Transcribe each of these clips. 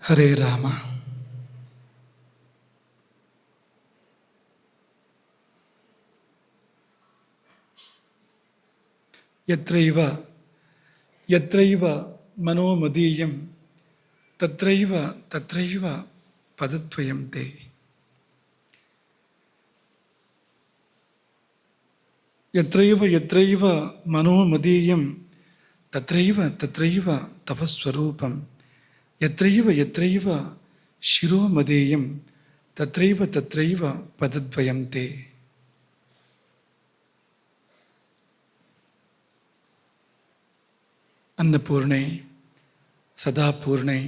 ಹರೇ ರಾಮ. ಯತ್ರೈವ ಯತ್ರೈವ ಮನೋಮದೀಯಂ ತತ್ರೈವ ತತ್ರೈವ ಪದದ್ವಯಂ ತೇ. ಯತ್ರೈವ ಯತ್ರೈವ ಮನೋಮದೀಯಂ ತತ್ರೈವ ತತ್ರೈವ ತಪಸ್ವರೂಪಂ. ಯತ್ರೈವ ಯತ್ರೈವ ಶಿರೋಮದೀಯಂ ತತ್ರೈವ ತತ್ರೈವ ಪದದ್ವಯಂ ತೇ. ಅನ್ನಪೂರ್ಣೆ ಸದಾಪೂರ್ಣೆ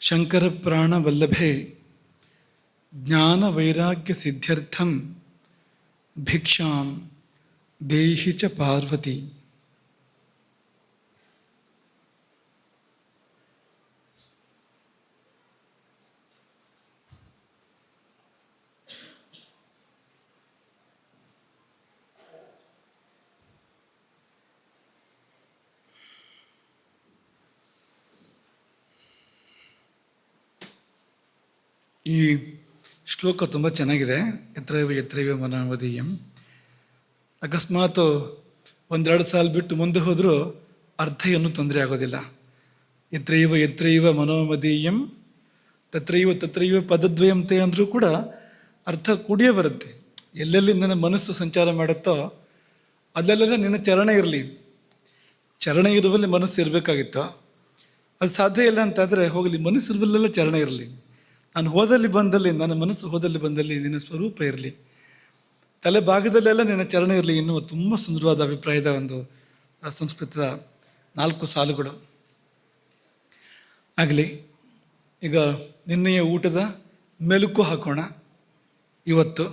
ಶಂಕರಪ್ರಾಣವಲ್ಲಭೆ ಜ್ಞಾನವೈರಾಗ್ಯಸಿದ್ಧ್ಯರ್ಥಂ ಭಿಕ್ಷಾಂ ದೇಹಿ ಚ ಪಾರ್ವತಿ. ಈ ಶ್ಲೋಕ ತುಂಬ ಚೆನ್ನಾಗಿದೆ. ಯತ್ರೈವ ಯತ್ರೈವ ಮನೋಮದೀಯಂ. ಅಕಸ್ಮಾತ್ ಒಂದೆರಡು ಸಾಲ ಬಿಟ್ಟು ಮುಂದೆ ಹೋದರೂ ಅರ್ಥ ಏನೂ ತೊಂದರೆ ಆಗೋದಿಲ್ಲ. ಯತ್ರೈವ ಯತ್ರೈವ ಮನೋಮದೀಯಂ ತತ್ರೈವ ತತ್ರೈವ ಪದದ್ವಯಂತೆ ಅಂದರೂ ಕೂಡ ಅರ್ಥ ಕೂಡಿಯೇ ಬರುತ್ತೆ. ಎಲ್ಲೆಲ್ಲಿ ನನ್ನ ಮನಸ್ಸು ಸಂಚಾರ ಮಾಡುತ್ತೋ ಅಲ್ಲೆಲ್ಲ ನಿನ್ನ ಚರಣ ಇರಲಿ. ಚರಣ ಇರುವಲ್ಲಿ ಮನಸ್ಸು ಇರಬೇಕಾಗಿತ್ತು. ಅದು ಸಾಧ್ಯ ಇಲ್ಲ ಅಂತಾದರೆ ಹೋಗಲಿ, ಮನಸ್ಸು ಇರುವಲ್ಲೆಲ್ಲ ಚರಣ ಇರಲಿ. ನಾನು ಹೋದಲ್ಲಿ ಬಂದಲ್ಲಿ, ನನ್ನ ಮನಸ್ಸು ಹೋದಲ್ಲಿ ಬಂದಲ್ಲಿ ನಿನ್ನ ಸ್ವರೂಪ ಇರಲಿ. ತಲೆ ಭಾಗದಲ್ಲೆಲ್ಲ ನಿನ್ನ ಚರಣ ಇರಲಿ ಎನ್ನುವ ತುಂಬ ಸುಂದರವಾದ ಅಭಿಪ್ರಾಯದ ಒಂದು ಸಂಸ್ಕೃತದ 4 ಸಾಲುಗಳು ಆಗಲಿ. ಈಗ ನಿನ್ನೆಯ ಊಟದ ಮೆಲುಕು ಹಾಕೋಣ. ಇವತ್ತು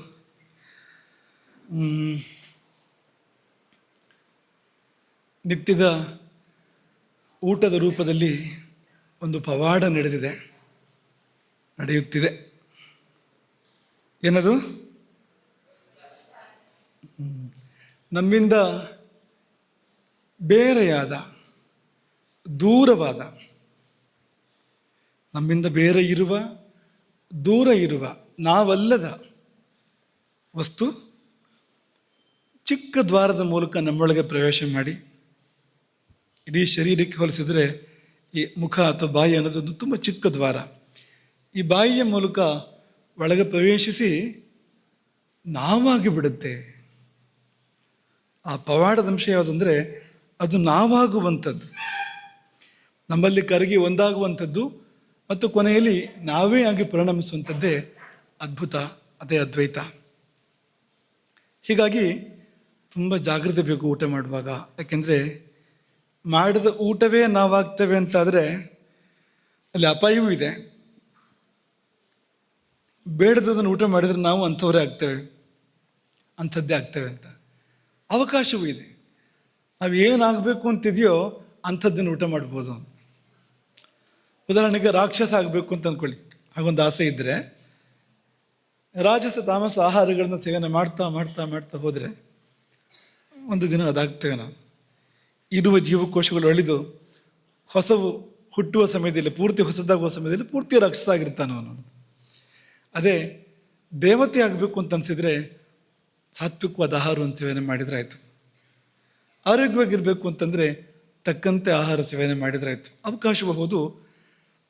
ನಿತ್ಯದ ಊಟದ ರೂಪದಲ್ಲಿ ಒಂದು ಪವಾಡ ನಡೆಯುತ್ತಿದೆ. ಏನದು? ನಮ್ಮಿಂದ ಬೇರೆಯಾದ, ದೂರವಾದ, ನಮ್ಮಿಂದ ಬೇರೆ ಇರುವ, ದೂರ ಇರುವ, ನಾವಲ್ಲದ ವಸ್ತು ಚಿಕ್ಕ ದ್ವಾರದ ಮೂಲಕ ನಮ್ಮೊಳಗೆ ಪ್ರವೇಶ ಮಾಡಿ, ಇಡೀ ಶರೀರಕ್ಕೆ ಹೋಲಿಸಿದರೆ ಈ ಮುಖ ಅಥವಾ ಬಾಯಿ ಅನ್ನೋದೊಂದು ತುಂಬ ಚಿಕ್ಕ ದ್ವಾರ. ಈ ಬಾಯಿಯ ಮೂಲಕ ಒಳಗೆ ಪ್ರವೇಶಿಸಿ ನಾವಾಗಿ ಬಿಡುತ್ತೆ. ಆ ಪವಾಡದ ಅಂಶ ಯಾವುದಂದರೆ ಅದು ನಾವಾಗುವಂಥದ್ದು, ನಮ್ಮಲ್ಲಿ ಕರಗಿ ಒಂದಾಗುವಂಥದ್ದು ಮತ್ತು ಕೊನೆಯಲ್ಲಿ ನಾವೇ ಆಗಿ ಪರಿಣಮಿಸುವಂಥದ್ದೇ ಅದ್ಭುತ, ಅದೇ ಅದ್ವೈತ. ಹೀಗಾಗಿ ತುಂಬ ಜಾಗ್ರತೆ ಬೇಕು ಊಟ ಮಾಡುವಾಗ. ಯಾಕೆಂದರೆ ಮಾಡಿದ ಊಟವೇ ನಾವಾಗ್ತೇವೆ ಅಂತಾದರೆ ಅಲ್ಲಿ ಅಪಾಯವೂ ಇದೆ. ಬೇಡದನ್ನು ಊಟ ಮಾಡಿದರೆ ನಾವು ಅಂಥವರೇ ಆಗ್ತೇವೆ, ಅಂಥದ್ದೇ ಆಗ್ತೇವೆ ಅಂತ ಅವಕಾಶವೂ ಇದೆ. ನಾವು ಏನಾಗಬೇಕು ಅಂತಿದೆಯೋ ಅಂಥದ್ದನ್ನು ಊಟ ಮಾಡ್ಬೋದು. ಉದಾಹರಣೆಗೆ ರಾಕ್ಷಸ ಆಗಬೇಕು ಅಂತ ಅಂದ್ಕೊಳ್ಳಿ, ಹಾಗೊಂದು ಆಸೆ ಇದ್ದರೆ ರಾಜಸ ತಾಮಸ ಆಹಾರಗಳನ್ನು ಸೇವನೆ ಮಾಡ್ತಾ ಮಾಡ್ತಾ ಮಾಡ್ತಾ ಹೋದರೆ ಒಂದು ದಿನ ಅದಾಗ್ತೇವೆ. ನಾವು ಇರುವ ಜೀವಕೋಶಗಳು ಅಳಿದು ಹೊಸವು ಹುಟ್ಟುವ ಸಮಯದಲ್ಲಿ, ಪೂರ್ತಿ ಹೊಸದಾಗುವ ಸಮಯದಲ್ಲಿ ಪೂರ್ತಿ ರಾಕ್ಷಸ ಆಗಿರ್ತಾನೆ ಅವನು. ಅದೇ ದೇವತೆ ಆಗಬೇಕು ಅಂತ ಅನಿಸಿದರೆ ಸಾತ್ವಿಕವಾದ ಆಹಾರವನ್ನು ಸೇವನೆ ಮಾಡಿದರೆ ಆಯಿತು. ಆರೋಗ್ಯವಾಗಿರಬೇಕು ಅಂತಂದರೆ ತಕ್ಕಂತೆ ಆಹಾರ ಸೇವನೆ ಮಾಡಿದರೆ ಆಯಿತು. ಅವಕಾಶವೂ ಹೌದು,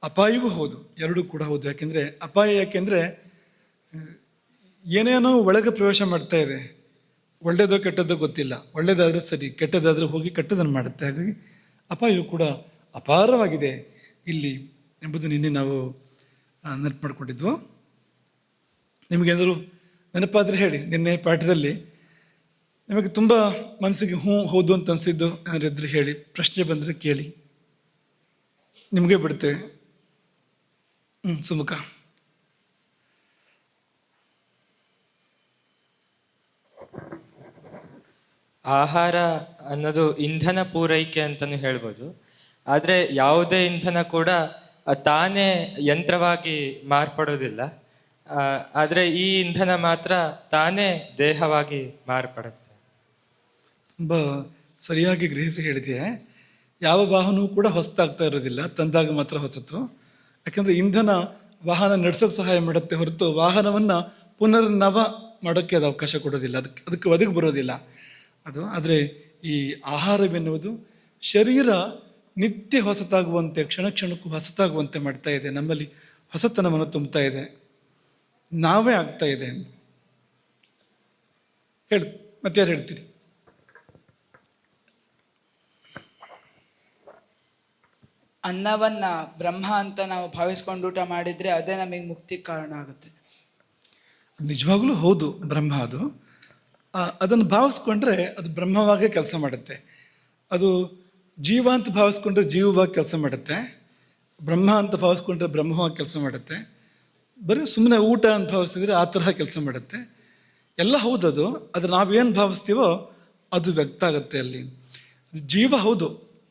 ಅಪಾಯವೂ ಹೌದು, ಎರಡೂ ಕೂಡ ಹೌದು. ಯಾಕೆಂದರೆ ಅಪಾಯ ಯಾಕೆಂದರೆ ಏನೇನೋ ಒಳಗೆ ಪ್ರವೇಶ ಮಾಡ್ತಾ ಇದೆ. ಒಳ್ಳೆಯದೋ ಕೆಟ್ಟದ್ದೋ ಗೊತ್ತಿಲ್ಲ. ಒಳ್ಳೆಯದಾದರೆ ಸರಿ, ಕೆಟ್ಟದಾದರೆ ಹೋಗಿ ಕೆಟ್ಟದನ್ನು ಮಾಡುತ್ತೆ. ಹಾಗಾಗಿ ಅಪಾಯವೂ ಕೂಡ ಅಪಾರವಾಗಿದೆ ಇಲ್ಲಿ ಎಂಬುದು ನಿನ್ನೆ ನಾವು ನೆನಪು ಮಾಡಿಕೊಂಡಿದ್ವು. ನಿಮಗೇನಾದರೂ ನೆನಪಾದರೆ ಹೇಳಿ. ನಿನ್ನೆ ಪಾಠದಲ್ಲಿ ನಿಮಗೆ ತುಂಬ ಮನಸ್ಸಿಗೆ ಹೌದು ಅಂತ ಅನಿಸಿದ್ದು ಏನಾದ್ರು ಇದ್ರೆ ಹೇಳಿ. ಪ್ರಶ್ನೆ ಬಂದರೆ ಕೇಳಿ, ನಿಮಗೆ ಬಿಡ್ತೇವೆ. ಸುಮುಖ. ಆಹಾರ ಅನ್ನೋದು ಇಂಧನ ಪೂರೈಕೆ ಅಂತಲೂ ಹೇಳ್ಬೋದು. ಆದರೆ ಯಾವುದೇ ಇಂಧನ ಕೂಡ ತಾನೇ ಯಂತ್ರವಾಗಿ ಮಾರ್ಪಡೋದಿಲ್ಲ. ಆದರೆ ಈ ಇಂಧನ ಮಾತ್ರ ತಾನೇ ದೇಹವಾಗಿ ಮಾರ್ಪಡುತ್ತೆ. ತುಂಬ ಸರಿಯಾಗಿ ಗ್ರಹಿಸಿ ಹೇಳಿದೆಯೇ. ಯಾವ ವಾಹನವೂ ಕೂಡ ಹೊಸದಾಗ್ತಾ ಇರೋದಿಲ್ಲ, ತಂದಾಗ ಮಾತ್ರ ಹೊಸತು. ಯಾಕಂದರೆ ಇಂಧನ ವಾಹನ ನಡೆಸೋಕೆ ಸಹಾಯ ಮಾಡುತ್ತೆ ಹೊರತು ವಾಹನವನ್ನು ಪುನರ್ನವ ಮಾಡೋಕ್ಕೆ ಅದು ಅವಕಾಶ ಕೊಡೋದಿಲ್ಲ, ಅದಕ್ಕೆ ಒದಗಿ ಬರೋದಿಲ್ಲ ಅದು. ಆದರೆ ಈ ಆಹಾರವೆನ್ನುವುದು ಶರೀರ ನಿತ್ಯ ಹೊಸತಾಗುವಂತೆ, ಕ್ಷಣ ಕ್ಷಣಕ್ಕೂ ಹೊಸತಾಗುವಂತೆ ಮಾಡ್ತಾ ಇದೆ, ನಮ್ಮಲ್ಲಿ ಹೊಸತನವನ್ನು ತುಂಬ್ತಾ ಇದೆ, ನಾವೇ ಆಗ್ತಾ ಇದೆ. ಹೇಳು, ಮತ್ತೆ ಯಾರು ಹೇಳ್ತೀರಿ? ಅನ್ನವನ್ನ ಬ್ರಹ್ಮ ಅಂತ ನಾವು ಭಾವಿಸ್ಕೊಂಡು ಊಟ ಮಾಡಿದ್ರೆ ಅದೇ ನಮಗೆ ಮುಕ್ತಿಗೆ ಕಾರಣ ಆಗುತ್ತೆ. ನಿಜವಾಗ್ಲೂ ಹೌದು, ಬ್ರಹ್ಮ ಅದು. ಅದನ್ನು ಭಾವಿಸ್ಕೊಂಡ್ರೆ ಅದು ಬ್ರಹ್ಮವಾಗೇ ಕೆಲಸ ಮಾಡುತ್ತೆ. ಅದು ಜೀವ ಅಂತ ಭಾವಿಸ್ಕೊಂಡ್ರೆ ಜೀವವಾಗಿ ಕೆಲಸ ಮಾಡುತ್ತೆ, ಬ್ರಹ್ಮ ಅಂತ ಭಾವಿಸ್ಕೊಂಡ್ರೆ ಬ್ರಹ್ಮವಾಗಿ ಕೆಲಸ ಮಾಡುತ್ತೆ. ಬರೀ ಸುಮ್ಮನೆ ಊಟ ಅಂತ ಭಾವಿಸಿದ್ರೆ ಆ ತರಹ ಕೆಲಸ ಮಾಡುತ್ತೆ. ಎಲ್ಲ ಹೌದದು, ಅದು ನಾವೇನು ಭಾವಿಸ್ತೀವೋ ಅದು ವ್ಯಕ್ತ ಆಗುತ್ತೆ ಅಲ್ಲಿ. ಜೀವ ಹೌದು,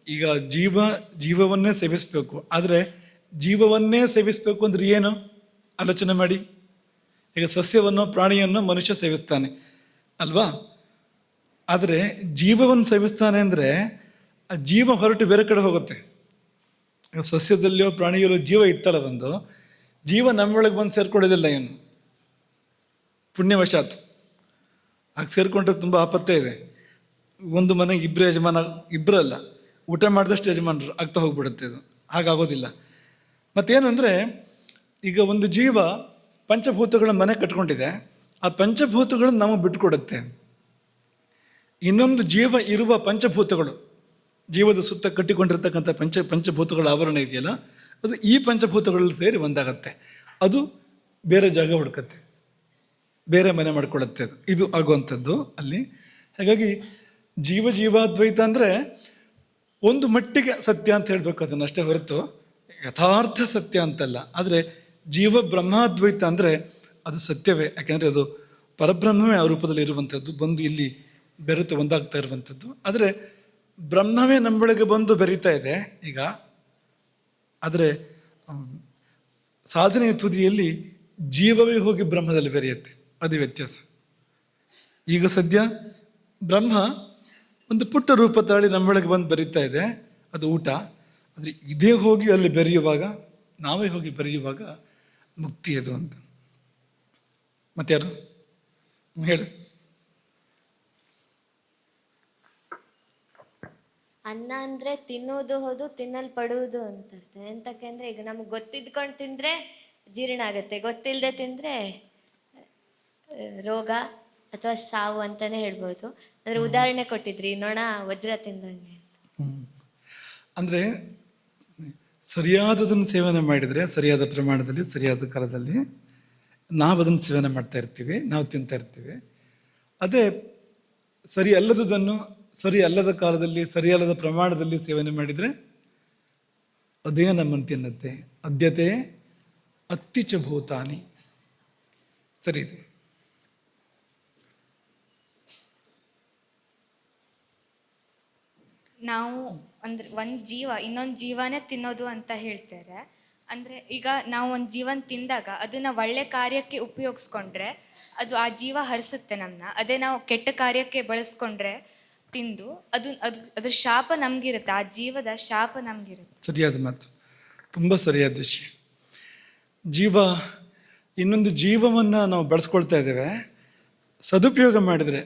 ಈಗ ಜೀವವನ್ನೇ ಸೇವಿಸಬೇಕು. ಆದರೆ ಜೀವವನ್ನೇ ಸೇವಿಸಬೇಕು ಅಂದ್ರೆ ಏನು ಆಲೋಚನೆ ಮಾಡಿ. ಈಗ ಸಸ್ಯವನ್ನು ಪ್ರಾಣಿಯನ್ನು ಮನುಷ್ಯ ಸೇವಿಸ್ತಾನೆ ಅಲ್ವಾ? ಆದರೆ ಜೀವವನ್ನು ಸೇವಿಸ್ತಾನೆ ಅಂದರೆ ಆ ಜೀವ ಹೊರಟು ಬೇರೆ ಕಡೆ ಹೋಗುತ್ತೆ. ಈಗ ಸಸ್ಯದಲ್ಲಿಯೋ ಪ್ರಾಣಿಯಲ್ಲೋ ಜೀವ ಇತ್ತಲ್ಲ, ಒಂದು ಜೀವ ನಮ್ಮೊಳಗೆ ಬಂದು ಸೇರ್ಕೊಳ್ಳೋದಿಲ್ಲ ಏನು, ಪುಣ್ಯವಶಾತ್. ಆಗ ಸೇರಿಕೊಂಡ್ರೆ ತುಂಬ ಆಪತ್ತೇ ಇದೆ. ಒಂದು ಮನೆಗೆ ಇಬ್ಬರು ಯಜಮಾನ, ಇಬ್ಬರಲ್ಲ, ಊಟ ಮಾಡಿದಷ್ಟು ಯಜಮಾನರು ಆಗ್ತಾ ಹೋಗ್ಬಿಡುತ್ತೆ. ಇದು ಹಾಗಾಗೋದಿಲ್ಲ. ಮತ್ತೇನು ಅಂದರೆ, ಈಗ ಒಂದು ಜೀವ ಪಂಚಭೂತಗಳ ಮನೆ ಕಟ್ಕೊಂಡಿದೆ, ಆ ಪಂಚಭೂತಗಳನ್ನು ನಮಗೆ ಬಿಟ್ಟುಕೊಡುತ್ತೆ. ಇನ್ನೊಂದು ಜೀವ ಇರುವ ಪಂಚಭೂತಗಳು, ಜೀವದ ಸುತ್ತ ಕಟ್ಟಿಕೊಂಡಿರ್ತಕ್ಕಂಥ ಪಂಚಭೂತಗಳ ಆವರಣ ಇದೆಯಲ್ಲ, ಅದು ಈ ಪಂಚಭೂತಗಳಲ್ಲಿ ಸೇರಿ ಒಂದಾಗತ್ತೆ. ಅದು ಬೇರೆ ಜಾಗ ಹುಡುಕತ್ತೆ, ಬೇರೆ ಮನೆ ಮಾಡ್ಕೊಳ್ಳುತ್ತೆ. ಇದು ಆಗುವಂಥದ್ದು ಅಲ್ಲಿ. ಹಾಗಾಗಿ ಜೀವಾದ್ವೈತ ಅಂದರೆ ಒಂದು ಮಟ್ಟಿಗೆ ಸತ್ಯ ಅಂತ ಹೇಳಬೇಕು ಅದನ್ನು, ಅಷ್ಟೇ ಹೊರತು ಯಥಾರ್ಥ ಸತ್ಯ ಅಂತಲ್ಲ. ಆದರೆ ಜೀವ ಬ್ರಹ್ಮಾದ್ವೈತ ಅಂದರೆ ಅದು ಸತ್ಯವೇ, ಯಾಕೆಂದರೆ ಅದು ಪರಬ್ರಹ್ಮವೇ ಆ ರೂಪದಲ್ಲಿ ಇರುವಂಥದ್ದು, ಬಂದು ಇಲ್ಲಿ ಬೆರೆತು ಒಂದಾಗ್ತಾ ಇರುವಂಥದ್ದು. ಆದರೆ ಬ್ರಹ್ಮವೇ ನಮ್ಮೊಳಗೆ ಬಂದು ಬೆರೀತಾ ಇದೆ ಈಗ. ಆದರೆ ಸಾಧನೆಯ ತುದಿಯಲ್ಲಿ ಜೀವವೇ ಹೋಗಿ ಬ್ರಹ್ಮದಲ್ಲಿ ಬೆರೆಯುತ್ತೆ, ಅದು ವ್ಯತ್ಯಾಸ. ಈಗ ಸದ್ಯ ಬ್ರಹ್ಮ ಒಂದು ಪುಟ್ಟ ರೂಪ ತಾಳಿ ನಮ್ಮೊಳಗೆ ಬಂದು ಬೆರೀತಾ ಇದೆ, ಅದು ಊಟ. ಆದರೆ ಇದೇ ಹೋಗಿ ಅಲ್ಲಿ ಬೆರೆಯುವಾಗ, ನಾವೇ ಹೋಗಿ ಬೆರೆಯುವಾಗ ಮುಕ್ತಿ ಅದು ಅಂತ. ಮತ್ತಾರು ಹೇಳು? ಅನ್ನ ಅಂದ್ರೆ ತಿನ್ನುವುದು ಹೌದು, ತಿನ್ನಲ್ಪಡುವುದು ಅಂತ ಅರ್ಥ. ಎಂತಕ್ಕೆ ಅಂದ್ರೆ, ಈಗ ನಮ್ಗೆ ಗೊತ್ತಿದ್ಕೊಂಡು ತಿಂದ್ರೆ ಜೀರ್ಣ ಆಗುತ್ತೆ, ಗೊತ್ತಿಲ್ಲದೆ ತಿಂದ್ರೆ ರೋಗ ಅಥವಾ ಸಾವು ಅಂತಾನೆ ಹೇಳ್ಬೋದು. ಅಂದ್ರೆ ಉದಾಹರಣೆ ಕೊಟ್ಟಿದ್ರಿ, ನೊಣ ವಜ್ರ ತಿಂದಂಗೆ. ಅಂದರೆ ಸರಿಯಾದದನ್ನು ಸೇವನೆ ಮಾಡಿದರೆ, ಸರಿಯಾದ ಪ್ರಮಾಣದಲ್ಲಿ, ಸರಿಯಾದ ಕಾಲದಲ್ಲಿ ನಾವು ಅದನ್ನು ಸೇವನೆ ಮಾಡ್ತಾ ಇರ್ತೀವಿ, ನಾವು ತಿಂತಾ ಇರ್ತೀವಿ. ಅದೇ ಸರಿ ಅಲ್ಲದುದನ್ನು ಸರಿ ಅಲ್ಲದ ಕಾಲದಲ್ಲಿ, ಸರಿಯಲ್ಲದ ಪ್ರಮಾಣದಲ್ಲಿ ಸೇವನೆ ಮಾಡಿದರೆ ಅದೇ ನಮ್ಮನ್ನು ತಿನ್ನುತ್ತೆ. ಅದ್ಯತೆ ಅತ್ತಿಚ ಭೂತಾನಿ. ಸರಿ ಇದೆ. ನಾವು ಅಂದ್ರೆ ಒಂದು ಜೀವ ಇನ್ನೊಂದು ಜೀವನೇ ತಿನ್ನೋದು ಅಂತ ಹೇಳ್ತಾರೆ. ಅಂದ್ರೆ ಈಗ ನಾವು ಒಂದು ಜೀವನ ತಿಂದಾಗ ಅದನ್ನ ಒಳ್ಳೆ ಕಾರ್ಯಕ್ಕೆ ಉಪಯೋಗಿಸ್ಕೊಂಡ್ರೆ ಅದು ಆ ಜೀವ ಹರಿಸುತ್ತೆ ನಮ್ಮನ್ನ. ಅದೇ ನಾವು ಕೆಟ್ಟ ಕಾರ್ಯಕ್ಕೆ ಬಳಸ್ಕೊಂಡ್ರೆ ತಿಂದು ಅದ್ರ ಶಾಪ ನಮ್ಗಿರುತ್ತೆ, ಆ ಜೀವದ ಶಾಪ ನಮ್ಗಿರುತ್ತೆ. ಸರಿಯಾದ ಮಾತು, ತುಂಬ ಸರಿಯಾದ ವಿಷಯ. ಇನ್ನೊಂದು ಜೀವವನ್ನು ನಾವು ಬೆಳೆಸ್ಕೊಳ್ತಾ ಇದ್ದೇವೆ, ಸದುಪಯೋಗ ಮಾಡಿದರೆ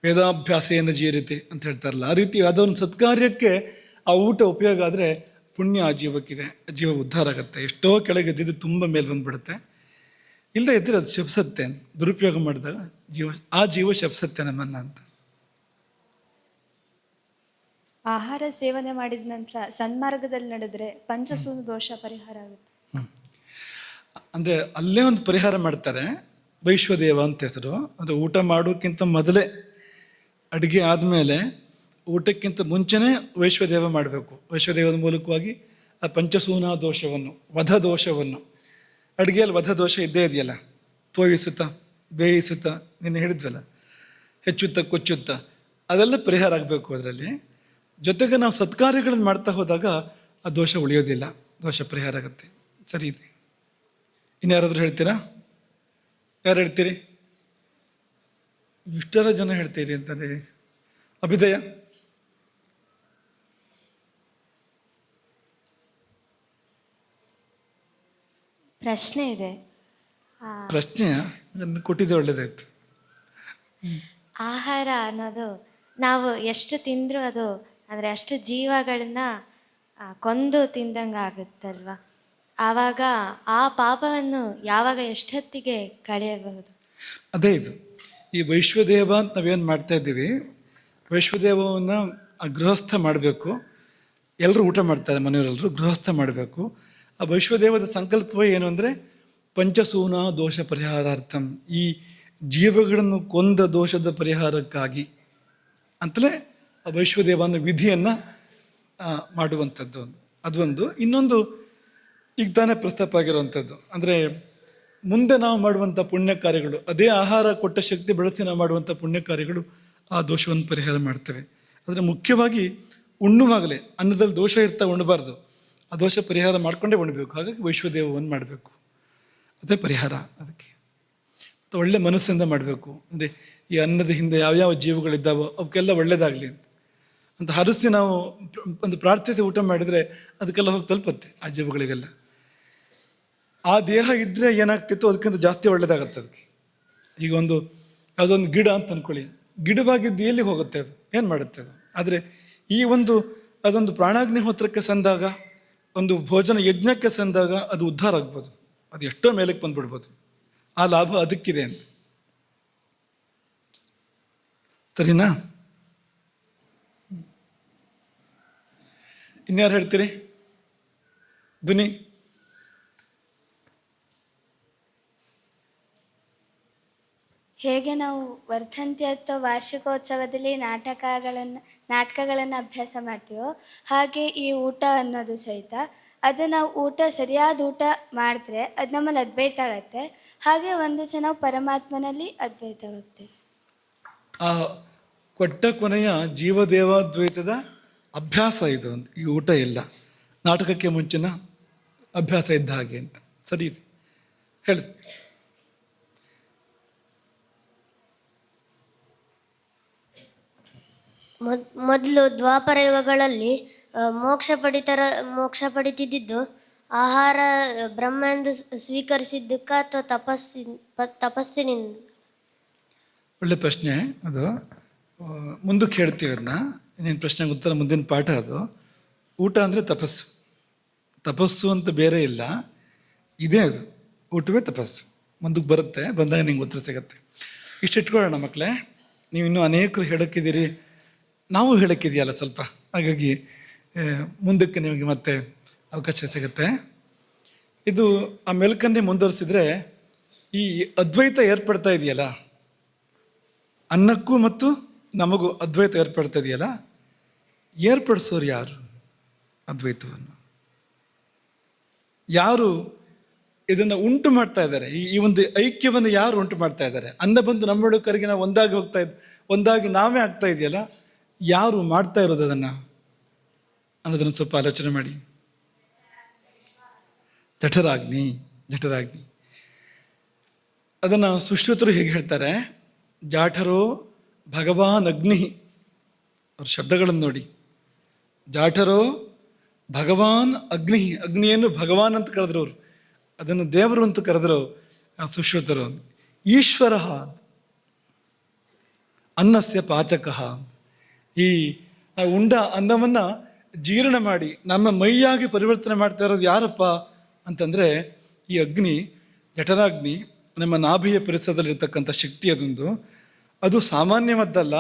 ವೇದಾಭ್ಯಾಸೇನ ಜೀರಿತೆ ಅಂತ ಹೇಳ್ತಾರಲ್ಲ, ಆ ರೀತಿ ಅದೊಂದು ಸತ್ಕಾರ್ಯಕ್ಕೆ ಆ ಊಟ ಉಪಯೋಗ ಆದರೆ ಪುಣ್ಯ ಆ ಜೀವಕ್ಕಿದೆ, ಜೀವ ಉದ್ಧಾರ ಆಗುತ್ತೆ. ಎಷ್ಟೋ ಕೆಳಗೆದ್ದಿದ್ದು ತುಂಬ ಮೇಲೆ ಬಂದುಬಿಡುತ್ತೆ. ಇಲ್ಲದೆ ಇದ್ದರೆ ಅದು ಶಪಿಸತ್ತೆ, ದುರುಪಯೋಗ ಮಾಡಿದಾಗ ಆ ಜೀವ ಶಪಿಸತ್ತೆ ನಮ್ಮನ್ನು ಅಂತ. ಆಹಾರ ಸೇವನೆ ಮಾಡಿದ ನಂತರ ಸನ್ಮಾರ್ಗದಲ್ಲಿ ನಡೆದ್ರೆ ಪಂಚಸೂನ ದೋಷ ಪರಿಹಾರ ಆಗುತ್ತೆ. ಅಂದರೆ ಅಲ್ಲೇ ಒಂದು ಪರಿಹಾರ ಮಾಡ್ತಾರೆ, ವೈಶ್ವದೇವ ಅಂತ ಹೆಸರು. ಅಂದರೆ ಊಟ ಮಾಡೋಕ್ಕಿಂತ ಮೊದಲೇ, ಅಡುಗೆ ಆದಮೇಲೆ, ಊಟಕ್ಕಿಂತ ಮುಂಚೆನೇ ವೈಶ್ವದೇವ ಮಾಡಬೇಕು. ವೈಶ್ವದೇವದ ಮೂಲಕವಾಗಿ ಆ ಪಂಚಸೂನ ದೋಷವನ್ನು, ವಧ ದೋಷವನ್ನು, ಅಡುಗೆಯಲ್ಲಿ ವಧ ದೋಷ ಇದ್ದೇ ಇದೆಯಲ್ಲ, ತೋಯಿಸುತ್ತಾ ಬೇಯಿಸುತ್ತಾ, ನಿನ್ನೆ ಹೇಳಿದ್ವಲ್ಲ, ಹೆಚ್ಚುತ್ತಾ ಕೊಚ್ಚುತ್ತಾ, ಅದೆಲ್ಲ ಪರಿಹಾರ ಆಗಬೇಕು ಅದರಲ್ಲಿ. ಜೊತೆಗೆ ನಾವು ಸತ್ಕಾರ್ಯಗಳನ್ನು ಮಾಡ್ತಾ ಹೋದಾಗ ಆ ದೋಷ ಉಳಿಯೋದಿಲ್ಲ, ದೋಷ ಪರಿಹಾರ ಆಗುತ್ತೆ. ಸರಿ ಇದೆ. ಇನ್ಯಾರಾದರೂ ಹೇಳ್ತೀರಾ? ಯಾರು ಹೇಳ್ತೀರಿ? ಇಷ್ಟರ ಜನ ಹೇಳ್ತೀರಿ ಅಂತಾರೆ. ಅಭಿದಯ? ಪ್ರಶ್ನೆ ಇದೆ. ಪ್ರಶ್ನೆ ಕೊಟ್ಟಿದ್ದೆ ಒಳ್ಳೇದಾಯ್ತು. ಆಹಾರ ಅನ್ನೋದು ನಾವು ಎಷ್ಟು ತಿಂದರೂ ಅದು ಅಂದರೆ ಅಷ್ಟು ಜೀವಗಳನ್ನ ಕೊಂದು ತಿಂದಂಗೆ ಆಗುತ್ತಲ್ವ. ಆವಾಗ ಆ ಪಾಪವನ್ನು ಯಾವಾಗ ಎಷ್ಟೊತ್ತಿಗೆ ಕಳೆಯಬಹುದು? ಅದೇ ಇದು ಈ ವೈಶ್ವದೇವ ಅಂತ ನಾವೇನು ಮಾಡ್ತಾ ಇದ್ದೀವಿ, ವೈಶ್ವದೇವವನ್ನು ಗೃಹಸ್ಥ ಮಾಡಬೇಕು. ಎಲ್ಲರೂ ಊಟ ಮಾಡ್ತಾರೆ, ಮನೆಯವರೆಲ್ಲರೂ ಗೃಹಸ್ಥ ಮಾಡಬೇಕು. ಆ ವೈಶ್ವದೇವದ ಸಂಕಲ್ಪವೇ ಏನು ಅಂದರೆ ಪಂಚಸೂನ ದೋಷ ಪರಿಹಾರಾರ್ಥಂ, ಈ ಜೀವಗಳನ್ನು ಕೊಂದ ದೋಷದ ಪರಿಹಾರಕ್ಕಾಗಿ ಅಂತಲೇ ಆ ವೈಶ್ವದೇವನ ವಿಧಿಯನ್ನು ಮಾಡುವಂಥದ್ದು. ಅದೊಂದು. ಇನ್ನೊಂದು ಈಗ ತಾನೇ ಪ್ರಸ್ತಾಪ ಆಗಿರುವಂಥದ್ದು ಅಂದರೆ ಮುಂದೆ ನಾವು ಮಾಡುವಂಥ ಪುಣ್ಯ ಕಾರ್ಯಗಳು, ಅದೇ ಆಹಾರ ಕೊಟ್ಟ ಶಕ್ತಿ ಬೆಳೆಸಿ ನಾವು ಮಾಡುವಂಥ ಪುಣ್ಯ ಕಾರ್ಯಗಳು ಆ ದೋಷವನ್ನು ಪರಿಹಾರ ಮಾಡ್ತವೆ. ಆದರೆ ಮುಖ್ಯವಾಗಿ ಉಣ್ಣುವಾಗಲೇ ಅನ್ನದಲ್ಲಿ ದೋಷ ಇರ್ತಾ ಉಣ್ಣಬಾರ್ದು, ಆ ದೋಷ ಪರಿಹಾರ ಮಾಡಿಕೊಂಡೇ ಉಣ್ಣಬೇಕು. ಹಾಗಾಗಿ ವೈಶ್ವದೇವವನ್ನು ಮಾಡಬೇಕು, ಅದೇ ಪರಿಹಾರ. ಅದಕ್ಕೆ ಮತ್ತು ಒಳ್ಳೆ ಮನಸ್ಸಿಂದ ಮಾಡಬೇಕು. ಅಂದರೆ ಈ ಅನ್ನದ ಹಿಂದೆ ಯಾವ್ಯಾವ ಜೀವಗಳಿದ್ದಾವೋ ಅವಕ್ಕೆಲ್ಲ ಒಳ್ಳೆಯದಾಗಲಿ ಅಂತ ಹರಿಸಿ ನಾವು ಒಂದು ಪ್ರಾರ್ಥಿಸಿ ಊಟ ಮಾಡಿದರೆ ಅದಕ್ಕೆಲ್ಲ ಹೋಗಿ ತಲುಪುತ್ತೆ ಆ ಜೀವಗಳಿಗೆಲ್ಲ. ಆ ದೇಹ ಇದ್ದರೆ ಏನಾಗ್ತಿತ್ತು ಅದಕ್ಕಿಂತ ಜಾಸ್ತಿ ಒಳ್ಳೆಯದಾಗತ್ತೆ ಅದಕ್ಕೆ. ಈಗ ಒಂದು ಯಾವುದೊಂದು ಗಿಡ ಅಂತ ಅಂದ್ಕೊಳ್ಳಿ, ಗಿಡವಾಗಿದ್ದು ಎಲ್ಲಿಗೆ ಹೋಗುತ್ತೆ, ಅದು ಏನು ಮಾಡುತ್ತೆ ಅದು. ಆದರೆ ಈ ಅದೊಂದು ಪ್ರಾಣಾಗ್ನಿಹೋತ್ರಕ್ಕೆ ಸಂದಾಗ, ಒಂದು ಭೋಜನ ಯಜ್ಞಕ್ಕೆ ಸಂದಾಗ ಅದು ಉದ್ಧಾರ ಆಗ್ಬೋದು, ಅದು ಎಷ್ಟೋ ಮೇಲಕ್ಕೆ ಬಂದ್ಬಿಡ್ಬೋದು. ಆ ಲಾಭ ಅದಕ್ಕಿದೆ ಅಂತ. ಸರಿನಾ? ಇನ್ಯಾರು ಹೇಳ್ತೀರಿ? ಧ್ವನಿ. ಹೇಗೆ ನಾವು ವರ್ಧಂತಿ ಅಥವಾ ವಾರ್ಷಿಕೋತ್ಸವದಲ್ಲಿ ನಾಟಕಗಳನ್ನು ಅಭ್ಯಾಸ ಮಾಡ್ತೀವೋ ಹಾಗೆ ಈ ಊಟ ಅನ್ನೋದು ಸಹಿತ, ಅದು ನಾವು ಸರಿಯಾದ ಊಟ ಮಾಡಿದ್ರೆ ಅದು ನಮ್ಮಲ್ಲಿ ಅದ್ವೈತ ಆಗತ್ತೆ. ಹಾಗೆ ಒಂದು ದಿವಸ ನಾವು ಪರಮಾತ್ಮನಲ್ಲಿ ಅದ್ವೈತವಾಗ್ತೇವೆ. ಆ ಕೊಟ್ಟ ಕೊನೆಯ ಜೀವದೇವಾದ್ವೈತದ ಅಭ್ಯಾಸ ಇದು ಅಂತ. ಈ ಊಟ ಇಲ್ಲ, ನಾಟಕಕ್ಕೆ ಮುಂಚಿನ ಅಭ್ಯಾಸ ಇದ್ದ ಹಾಗೆ ಅಂತ. ಸರಿ ಇದೆ, ಹೇಳಿ. ಮೊದಲು ದ್ವಾಪರ ಯುಗಗಳಲ್ಲಿ ಮೋಕ್ಷ ಪಡಿತಿದ್ದು ಆಹಾರ ಬ್ರಹ್ಮ ಎಂದು ಸ್ವೀಕರಿಸಿದ್ದಕ್ಕ ಅಥವಾ ತಪಸ್ಸಿನಿಂದ? ಒಳ್ಳೆ ಪ್ರಶ್ನೆ ಅದು. ಮುಂದಕ್ಕೆ ಹೇಳ್ತೀವಿ ಅದನ್ನ. ಇನ್ನೇನು ಪ್ರಶ್ನೆಗೆ ಉತ್ತರ ಮುಂದಿನ ಪಾಠ ಅದು. ಊಟ ಅಂದರೆ ತಪಸ್ಸು. ತಪಸ್ಸು ಅಂತ ಬೇರೆ ಇಲ್ಲ, ಇದೇ ಅದು. ಊಟವೇ ತಪಸ್ಸು. ಮುಂದಕ್ಕೆ ಬರುತ್ತೆ, ಬಂದಾಗ ನಿಂಗೆ ಉತ್ತರ ಸಿಗತ್ತೆ. ಇಷ್ಟು ಇಟ್ಕೊಳ್ಳೋಣ ಮಕ್ಕಳೇ. ನೀವು ಇನ್ನೂ ಅನೇಕರು ಹೇಳೋಕ್ಕಿದ್ದೀರಿ, ನಾವು ಹೇಳೋಕ್ಕಿದೆಯಲ್ಲ ಸ್ವಲ್ಪ. ಹಾಗಾಗಿ ಮುಂದಕ್ಕೆ ನಿಮಗೆ ಮತ್ತೆ ಅವಕಾಶ ಸಿಗುತ್ತೆ. ಇದು ಆ ಮೆಲ್ಕನ್ನೇ ಮುಂದುವರಿಸಿದ್ರೆ ಈ ಅದ್ವೈತ ಏರ್ಪಡ್ತಾ ಇದೆಯಲ್ಲ, ಅನ್ನಕ್ಕೂ ಮತ್ತು ನಮಗೂ ಅದ್ವೈತ ಏರ್ಪಡ್ತಾ ಇದೆಯಲ್ಲ, ಏರ್ಪಡಿಸೋರು ಯಾರು? ಅದ್ವೈತವನ್ನು ಯಾರು ಇದನ್ನು ಉಂಟು ಮಾಡ್ತಾ ಇದ್ದಾರೆ? ಈ ಒಂದು ಐಕ್ಯವನ್ನು ಯಾರು ಉಂಟು ಮಾಡ್ತಾ ಇದ್ದಾರೆ? ಅನ್ನ ಬಂದು ನಮ್ಮೊಳಕರಿಗೆ ನಾವು ಒಂದಾಗಿ ನಾವೇ ಆಗ್ತಾ ಇದೆಯಲ್ಲ, ಯಾರು ಮಾಡ್ತಾ ಇರೋದು ಅದನ್ನು ಅನ್ನೋದನ್ನು ಸ್ವಲ್ಪ ಆಲೋಚನೆ ಮಾಡಿ. ಜಠರಾಗ್ನಿ. ಅದನ್ನು ಸುಶ್ರುತರು ಹೇಗೆ ಹೇಳ್ತಾರೆ, ಜಾಠರೋ ಭಗವಾನ್ ಅಗ್ನಿ. ಅವ್ರ ಶಬ್ದಗಳನ್ನು ನೋಡಿ. ಜಾಠರೋ ಭಗವಾನ್ ಅಗ್ನಿ. ಅಗ್ನಿಯನ್ನು ಭಗವಾನ್ ಅಂತ ಕರೆದ್ರು ಅವರು, ಅದನ್ನು ದೇವರು ಅಂತ ಕರೆದ್ರು ಸುಶ್ರುತರು. ಈಶ್ವರ ಅನ್ನಸ್ಯ ಪಾಚಕ. ಈ ಉಂಡ ಅನ್ನವನ್ನು ಜೀರ್ಣ ಮಾಡಿ ನಮ್ಮ ಮೈಯಾಗಿ ಪರಿವರ್ತನೆ ಮಾಡ್ತಾ ಇರೋದು ಯಾರಪ್ಪ ಅಂತಂದರೆ ಈ ಅಗ್ನಿ, ಜಠರಾಗ್ನಿ. ನಮ್ಮ ನಾಭಿಯ ಪರಿಸರದಲ್ಲಿರ್ತಕ್ಕಂಥ ಶಕ್ತಿ ಅದೊಂದು. ಅದು ಸಾಮಾನ್ಯವಾದ್ದಲ್ಲ,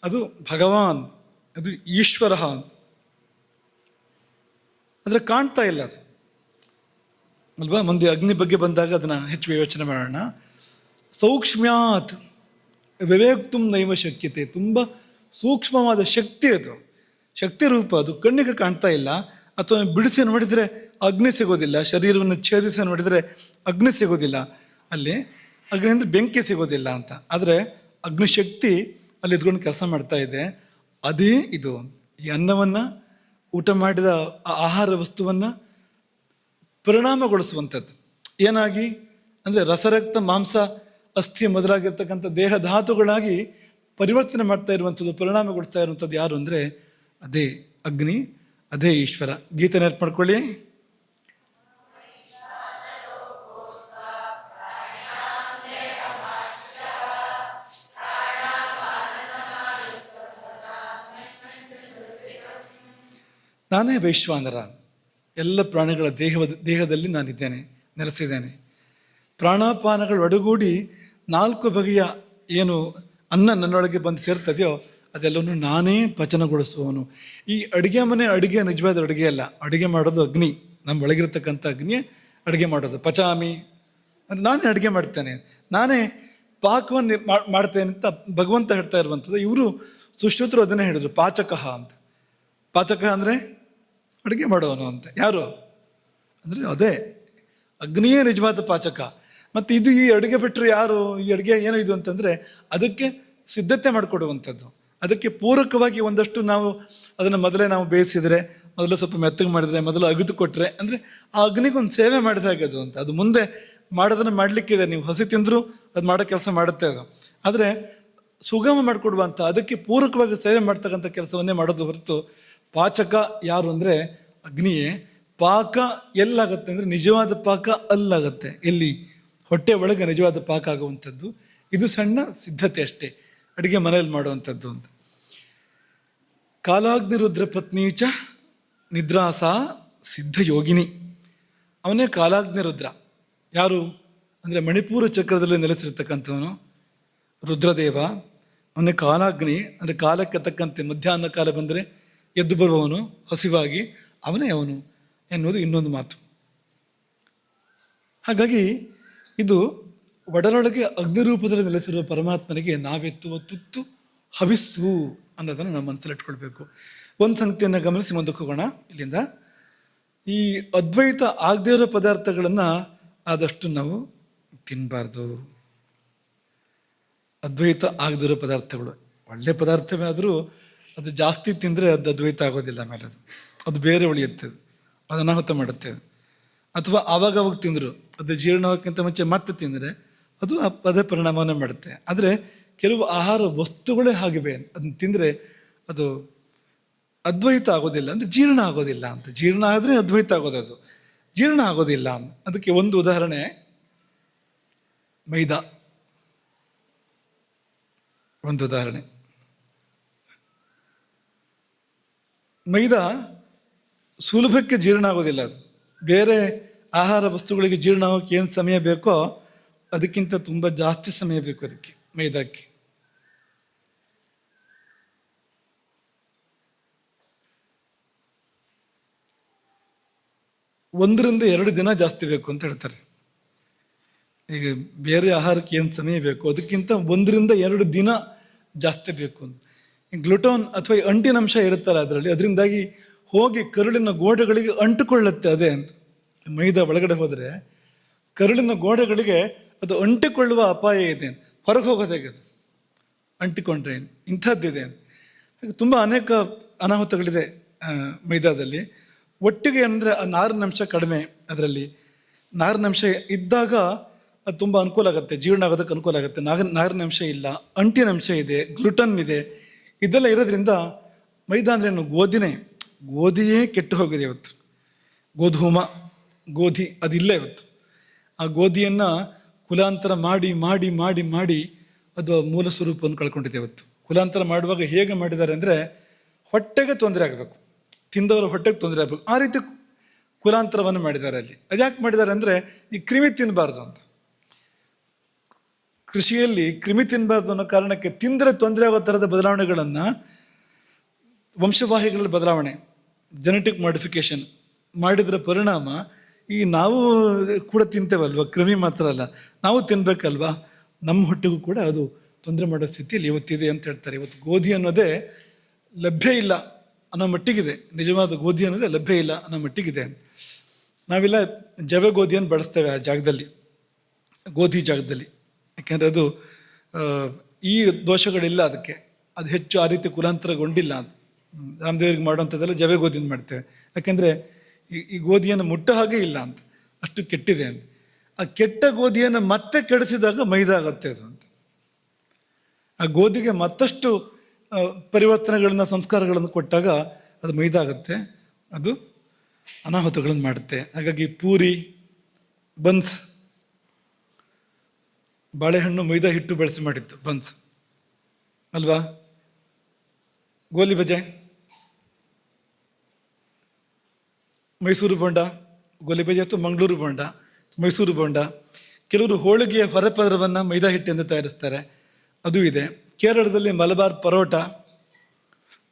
ಅದು ಭಗವಾನ್, ಅದು ಈಶ್ವರ. ಅಂದರೆ ಕಾಣ್ತಾ ಇಲ್ಲ ಅದು ಅಲ್ವಾ? ಮುಂದೆ ಅಗ್ನಿ ಬಗ್ಗೆ ಬಂದಾಗ ಅದನ್ನು ಹೆಚ್ಚು ವಿವೇಚನೆ ಮಾಡೋಣ. ಸೌಕ್ಷ್ಮ್ಯಾತ್ ವಿವೇಕ್ತುಂ ನೈವ ಶಕ್ಯತೆ. ತುಂಬ ಸೂಕ್ಷ್ಮವಾದ ಶಕ್ತಿ ಅದು, ಶಕ್ತಿ ರೂಪ. ಅದು ಕಣ್ಣಿಗೆ ಕಾಣ್ತಾ ಇಲ್ಲ. ಅಥವಾ ಬಿಡಿಸಿ ನೋಡಿದರೆ ಅಗ್ನಿ ಸಿಗೋದಿಲ್ಲ, ಶರೀರವನ್ನು ಛೇದಿಸಿ ನೋಡಿದರೆ ಅಗ್ನಿ ಸಿಗೋದಿಲ್ಲ. ಅಲ್ಲಿ ಅಗ್ನಿ ಅಂದರೆ ಬೆಂಕಿ ಸಿಗೋದಿಲ್ಲ ಅಂತ. ಆದರೆ ಅಗ್ನಿಶಕ್ತಿ ಅಲ್ಲಿ ಇದ್ಕೊಂಡು ಕೆಲಸ ಮಾಡ್ತಾ ಇದೆ. ಅದೇ ಇದು. ಈ ಅನ್ನವನ್ನು, ಊಟ ಮಾಡಿದ ಆಹಾರ ವಸ್ತುವನ್ನು ಪರಿಣಾಮಗೊಳಿಸುವಂಥದ್ದು. ಏನಾಗಿ ಅಂದರೆ ರಸರಕ್ತ ಮಾಂಸ ಅಸ್ಥಿ ಮೊದಲಾಗಿರ್ತಕ್ಕಂಥ ದೇಹ ಧಾತುಗಳಾಗಿ ಪರಿವರ್ತನೆ ಮಾಡ್ತಾ ಇರುವಂಥದ್ದು, ಪರಿಣಾಮಗೊಳಿಸ್ತಾ ಇರುವಂಥದ್ದು ಯಾರು ಅಂದರೆ ಅದೇ ಅಗ್ನಿ, ಅದೇ ಈಶ್ವರ. ಗೀತೆ ನೆನಪು ಮಾಡ್ಕೊಳ್ಳಿ. ನಾನೇ ವೈಶ್ವಾನರ, ಎಲ್ಲ ಪ್ರಾಣಿಗಳ ದೇಹದಲ್ಲಿ ನಾನಿದ್ದೇನೆ, ನೆಲೆಸಿದ್ದೇನೆ. ಪ್ರಾಣಾಪಾನಗಳು ಒಡಗೂಡಿ 4 ಬಗೆಯ ಏನು ಅನ್ನ ನನ್ನೊಳಗೆ ಬಂದು ಸೇರ್ತದೆಯೋ ಅದೆಲ್ಲವೂ ನಾನೇ ಪಚನಗೊಳಿಸುವವನು. ಈ ಅಡುಗೆ ಮನೆ ಅಡುಗೆ ನಿಜವಾದ ಅಡುಗೆ ಅಲ್ಲ, ಅಡುಗೆ ಮಾಡೋದು ಅಗ್ನಿ, ನಮ್ಮ ಒಳಗಿರ್ತಕ್ಕಂಥ ಅಗ್ನಿಯೇ ಅಡುಗೆ ಮಾಡೋದು. ಪಚಾಮಿ ಅಂದರೆ ನಾನೇ ಅಡುಗೆ ಮಾಡ್ತೇನೆ, ನಾನೇ ಪಾಕವನ್ನು ಮಾಡ್ತೇನೆ ಅಂತ ಭಗವಂತ ಹೇಳ್ತಾ ಇರುವಂಥದ್ದು. ಇವರು ಸುಶ್ರುತರು ಅದನ್ನೇ ಹೇಳಿದರು, ಪಾಚಕಃ ಅಂತ. ಪಾಚಕ ಅಂದರೆ ಅಡುಗೆ ಮಾಡೋವನು ಅಂತ. ಯಾರು ಅಂದರೆ ಅದೇ ಅಗ್ನಿಯೇ ನಿಜವಾದ ಪಾಚಕ. ಮತ್ತು ಇದು ಈ ಅಡುಗೆ ಬಿಟ್ಟರೆ ಯಾರು, ಈ ಅಡುಗೆ ಏನೋ ಇದು ಅಂತಂದರೆ ಅದಕ್ಕೆ ಸಿದ್ಧತೆ ಮಾಡಿಕೊಡುವಂಥದ್ದು. ಅದಕ್ಕೆ ಪೂರಕವಾಗಿ ಒಂದಷ್ಟು ನಾವು ಅದನ್ನು ಮೊದಲೇ ನಾವು ಬೇಯಿಸಿದರೆ, ಮೊದಲು ಸ್ವಲ್ಪ ಮೆತ್ತಗೆ ಮಾಡಿದರೆ, ಮೊದಲು ಅಗಿದು ಕೊಟ್ಟರೆ ಅಂದರೆ ಆ ಅಗ್ನಿಗೊಂದು ಸೇವೆ ಮಾಡಿದ ಹಾಗೆ ಅದು ಅಂತ. ಅದು ಮುಂದೆ ಮಾಡೋದನ್ನು ಮಾಡಲಿಕ್ಕಿದೆ, ನೀವು ಹಸಿ ತಿಂದರೂ ಅದು ಮಾಡೋ ಕೆಲಸ ಮಾಡುತ್ತೆ ಅದು. ಆದರೆ ಸುಗಮ ಮಾಡಿಕೊಡುವಂಥ, ಅದಕ್ಕೆ ಪೂರಕವಾಗಿ ಸೇವೆ ಮಾಡ್ತಕ್ಕಂಥ ಕೆಲಸವನ್ನೇ ಮಾಡೋದು ಹೊರತು ಪಾಚಕ ಯಾರು ಅಂದರೆ ಅಗ್ನಿಯೇ. ಪಾಕ ಎಲ್ಲಾಗತ್ತೆ ಅಂದರೆ ನಿಜವಾದ ಪಾಕ ಅಲ್ಲಾಗತ್ತೆ, ಎಲ್ಲಿ ಹೊಟ್ಟೆ ಒಳಗೆ ನಿಜವಾದ ಪಾಕ ಆಗುವಂಥದ್ದು. ಇದು ಸಣ್ಣ ಸಿದ್ಧತೆ ಅಷ್ಟೇ ಅಡುಗೆ ಮನೆಯಲ್ಲಿ ಮಾಡುವಂಥದ್ದು ಅಂತ. ಕಾಲಾಗ್ನಿ ರುದ್ರ ಪತ್ನೀಚ ನಿದ್ರಾಸ ಸಿದ್ಧ ಯೋಗಿನಿ. ಅವನೇ ಕಾಲಾಗ್ನಿ ರುದ್ರ. ಯಾರು ಅಂದರೆ ಮಣಿಪೂರ ಚಕ್ರದಲ್ಲಿ ನೆಲೆಸಿರ್ತಕ್ಕಂಥವನು ರುದ್ರದೇವ. ಅವನೇ ಕಾಲಾಗ್ನಿ ಅಂದರೆ ಕಾಲಕ್ಕೆ ತಕ್ಕಂತೆ ಮಧ್ಯಾಹ್ನ ಕಾಲ ಬಂದರೆ ಎದ್ದು ಬರುವವನು ಹಸಿವಾಗಿ, ಅವನೇ ಅವನು ಎನ್ನುವುದು ಇನ್ನೊಂದು ಮಾತು. ಹಾಗಾಗಿ ಇದು ಒಡಲೊಳಗೆ ಅಗ್ನಿರೂಪದಲ್ಲಿ ನೆಲೆಸಿರುವ ಪರಮಾತ್ಮನಿಗೆ ನಾವೆತ್ತುವ ತುತ್ತು ಹವಿಸ್ಸು ಅನ್ನೋದನ್ನು ನಮ್ಮ ಮನಸ್ಸಲ್ಲಿ ಇಟ್ಕೊಳ್ಬೇಕು. ಒಂದು ಸಂಗತಿಯನ್ನು ಗಮನಿಸಿ ಮುಂದಕ್ಕೆ ಹೋಗೋಣ ಇಲ್ಲಿಂದ. ಈ ಅದ್ವೈತ ಆಗದೇ ಇರೋ ಪದಾರ್ಥಗಳನ್ನು ಆದಷ್ಟು ನಾವು ತಿನ್ನಬಾರ್ದು. ಅದ್ವೈತ ಆಗದಿರೋ ಪದಾರ್ಥಗಳು ಒಳ್ಳೆ ಪದಾರ್ಥವೇ ಆದರೂ ಅದು ಜಾಸ್ತಿ ತಿಂದರೆ ಅದು ಅದ್ವೈತ ಆಗೋದಿಲ್ಲ. ಆಮೇಲೆ ಅದು ಬೇರೆ ಉಳಿಯುತ್ತೆ, ಅದು ಅನಾಹುತ ಮಾಡುತ್ತೆ. ಅಥವಾ ಆವಾಗ ತಿಂದರು ಅದು ಜೀರ್ಣಕ್ಕಿಂತ ಮುಂಚೆ ಮತ್ತೆ ತಿಂದರೆ ಅದು ಅದೇ ಪರಿಣಾಮವನ್ನು ಮಾಡುತ್ತೆ. ಆದರೆ ಕೆಲವು ಆಹಾರ ವಸ್ತುಗಳೇ ಆಗಿವೆ, ಅದನ್ನು ತಿಂದರೆ ಅದು ಅದ್ವೈತ ಆಗೋದಿಲ್ಲ, ಅಂದರೆ ಜೀರ್ಣ ಆಗೋದಿಲ್ಲ ಅಂತ. ಜೀರ್ಣ ಆದರೆ ಅದ್ವೈತ ಆಗೋದು, ಅದು ಜೀರ್ಣ ಆಗೋದಿಲ್ಲ. ಅದಕ್ಕೆ ಒಂದು ಉದಾಹರಣೆ ಮೈದಾ. ಒಂದು ಉದಾಹರಣೆ ಮೈದಾ ಸುಲಭಕ್ಕೆ ಜೀರ್ಣ ಆಗೋದಿಲ್ಲ. ಅದು ಬೇರೆ ಆಹಾರ ವಸ್ತುಗಳಿಗೆ ಜೀರ್ಣ ಆಗೋಕ್ಕೆ ಏನು ಸಮಯ ಬೇಕೋ ಅದಕ್ಕಿಂತ ತುಂಬ ಜಾಸ್ತಿ ಸಮಯ ಬೇಕು ಅದಕ್ಕೆ, ಮೈದಾಕ್ಕೆ. ಒಂದರಿಂದ 2 ದಿನ ಜಾಸ್ತಿ ಬೇಕು ಅಂತ ಹೇಳ್ತಾರೆ. ಈಗ ಬೇರೆ ಆಹಾರಕ್ಕೆ ಏನು ಸಮಯ ಬೇಕು ಅದಕ್ಕಿಂತ 1ರಿಂದ 2 ದಿನ ಜಾಸ್ತಿ ಬೇಕು ಅಂತ. ಗ್ಲುಟೋನ್ ಅಥವಾ ಅಂಟಿನಂಶ ಇರುತ್ತಲ್ಲ ಅದರಲ್ಲಿ, ಅದರಿಂದಾಗಿ ಹೋಗಿ ಕರುಳಿನ ಗೋಡೆಗಳಿಗೆ ಅಂಟಿಕೊಳ್ಳುತ್ತೆ ಅದೇ ಅಂತ. ಮೈದಾ ಒಳಗಡೆ ಹೋದರೆ ಕರುಳಿನ ಗೋಡೆಗಳಿಗೆ ಅದು ಅಂಟಿಕೊಳ್ಳುವ ಅಪಾಯ ಇದೆ, ಹೊರಗೆ ಹೋಗೋದೇ ಅದು ಅಂಟಿಕೊಂಡ್ರೆ ಇಂಥದ್ದಿದೆ ಅಂತ. ಹಾಗೆ ತುಂಬ ಅನೇಕ ಅನಾಹುತಗಳಿದೆ ಮೈದಾದಲ್ಲಿ. ಒಟ್ಟಿಗೆ ಅಂದರೆ ಆ ನಾರಿನಂಶ ಕಡಿಮೆ, ಅದರಲ್ಲಿ ನಾರಿನಂಶ ಇದ್ದಾಗ ಅದು ತುಂಬ ಅನುಕೂಲ ಆಗುತ್ತೆ, ಜೀರ್ಣ ಆಗೋದಕ್ಕೆ ಅನುಕೂಲ ಆಗುತ್ತೆ. ನಾರಿನಂಶ ಇಲ್ಲ, ಅಂಟಿನಂಶ ಇದೆ, ಗ್ಲುಟನ್ ಇದೆ, ಇದೆಲ್ಲ ಇರೋದ್ರಿಂದ ಮೈದಾ ಅಂದರೆ ಏನು, ಗೋಧಿಯೇ ಕೆಟ್ಟು ಹೋಗಿದೆ ಇವತ್ತು. ಗೋಧಿ ಅದಿಲ್ಲ ಇವತ್ತು. ಆ ಗೋಧಿಯನ್ನು ಕುಲಾಂತರ ಮಾಡಿ ಮಾಡಿ ಮಾಡಿ ಮಾಡಿ ಅದು ಮೂಲ ಸ್ವರೂಪವನ್ನು ಕಳ್ಕೊಂಡಿದೆ ಇವತ್ತು. ಕುಲಾಂತರ ಮಾಡುವಾಗ ಹೇಗೆ ಮಾಡಿದ್ದಾರೆ ಅಂದರೆ ಹೊಟ್ಟೆಗೆ ತೊಂದರೆ ಆಗಬೇಕು, ತಿಂದವರ ಹೊಟ್ಟೆಗೆ ತೊಂದರೆ ಆಗಬೇಕು, ಆ ರೀತಿ ಕುಲಾಂತರವನ್ನು ಮಾಡಿದ್ದಾರೆ ಅಲ್ಲಿ. ಅದ್ಯಾಕೆ ಮಾಡಿದ್ದಾರೆ ಅಂದರೆ ಈ ಕ್ರಿಮಿ ತಿನ್ನಬಾರ್ದು ಅಂತ. ಕೃಷಿಯಲ್ಲಿ ಕ್ರಿಮಿ ತಿನ್ನಬಾರ್ದು ಅನ್ನೋ ಕಾರಣಕ್ಕೆ ತಿಂದರೆ ತೊಂದರೆ ಆಗೋ ಥರದ ಬದಲಾವಣೆಗಳನ್ನು, ವಂಶವಾಹಿಗಳಲ್ಲಿ ಬದಲಾವಣೆ, ಜೆನೆಟಿಕ್ ಮಾಡಿಫಿಕೇಶನ್ ಮಾಡಿದ್ರ ಪರಿಣಾಮ ಈ ನಾವು ಕೂಡ ತಿಂತೇವಲ್ವ, ಕ್ರಿಮಿ ಮಾತ್ರ ಅಲ್ಲ ನಾವು ತಿನ್ಬೇಕಲ್ವಾ, ನಮ್ಮ ಹೊಟ್ಟೆಗೂ ಕೂಡ ಅದು ತೊಂದರೆ ಮಾಡೋ ಸ್ಥಿತಿಯಲ್ಲಿ ಇವತ್ತಿದೆ ಅಂತ ಹೇಳ್ತಾರೆ. ಇವತ್ತು ಗೋಧಿ ಅನ್ನೋದೇ ಲಭ್ಯ ಇಲ್ಲ ಅನ್ನೋ ಮಟ್ಟಿಗಿದೆ, ನಿಜವಾದ ಗೋಧಿ ಅನ್ನೋದೇ ಲಭ್ಯ ಇಲ್ಲ ಅನ್ನೋ ಮಟ್ಟಿಗಿದೆ. ನಾವೆಲ್ಲ ಜವೆ ಗೋಧಿಯನ್ನು ಬಳಸ್ತೇವೆ ಆ ಜಾಗದಲ್ಲಿ, ಗೋಧಿ ಜಾಗದಲ್ಲಿ, ಯಾಕೆಂದರೆ ಅದು ಈ ದೋಷಗಳಿಲ್ಲ ಅದಕ್ಕೆ, ಅದು ಹೆಚ್ಚು ಆ ರೀತಿ ಕುಲಾಂತರಗೊಂಡಿಲ್ಲ. ರಾಮದೇವರಿಗೆ ಮಾಡುವಂಥದ್ದೆಲ್ಲ ಜವೆ ಗೋಧಿಯಿಂದ ಮಾಡ್ತೇವೆ, ಯಾಕೆಂದರೆ ಈ ಗೋಧಿಯನ್ನು ಮುಟ್ಟ ಹಾಗೆ ಇಲ್ಲ ಅಂತ, ಅಷ್ಟು ಕೆಟ್ಟಿದೆ ಅಂತ. ಆ ಕೆಟ್ಟ ಗೋಧಿಯನ್ನು ಮತ್ತೆ ಕೆಡಿಸಿದಾಗ ಮೈದಾ ಆಗತ್ತೆ ಅದು ಅಂತ. ಆ ಗೋಧಿಗೆ ಮತ್ತಷ್ಟು ಪರಿವರ್ತನೆಗಳನ್ನು, ಸಂಸ್ಕಾರಗಳನ್ನು ಕೊಟ್ಟಾಗ ಅದು ಮೈದಾ ಆಗುತ್ತೆ, ಅದು ಅನಾಹುತಗಳನ್ನು ಮಾಡುತ್ತೆ. ಹಾಗಾಗಿ ಪೂರಿ, ಬನ್ಸ್, ಬಾಳೆಹಣ್ಣು ಮೈದಾ ಹಿಟ್ಟು ಬೆಳೆಸಿ ಮಾಡಿತ್ತು ಬನ್ಸ್ ಅಲ್ವಾ, ಗೋಲಿ ಬಜೆ ಮೈಸೂರು ಬೋಂಡ, ಗೋಲಿಬಜೆ ಅಥವಾ ಮಂಗಳೂರು ಬೋಂಡ, ಮೈಸೂರು ಬೋಂಡ. ಕೆಲವರು ಹೋಳಿಗೆಯ ಹೊರಪದರವನ್ನು ಮೈದಾ ಹಿಟ್ಟಿಂದ ತಯಾರಿಸ್ತಾರೆ, ಅದು ಇದೆ. ಕೇರಳದಲ್ಲಿ ಮಲಬಾರ್ ಪರೋಟ,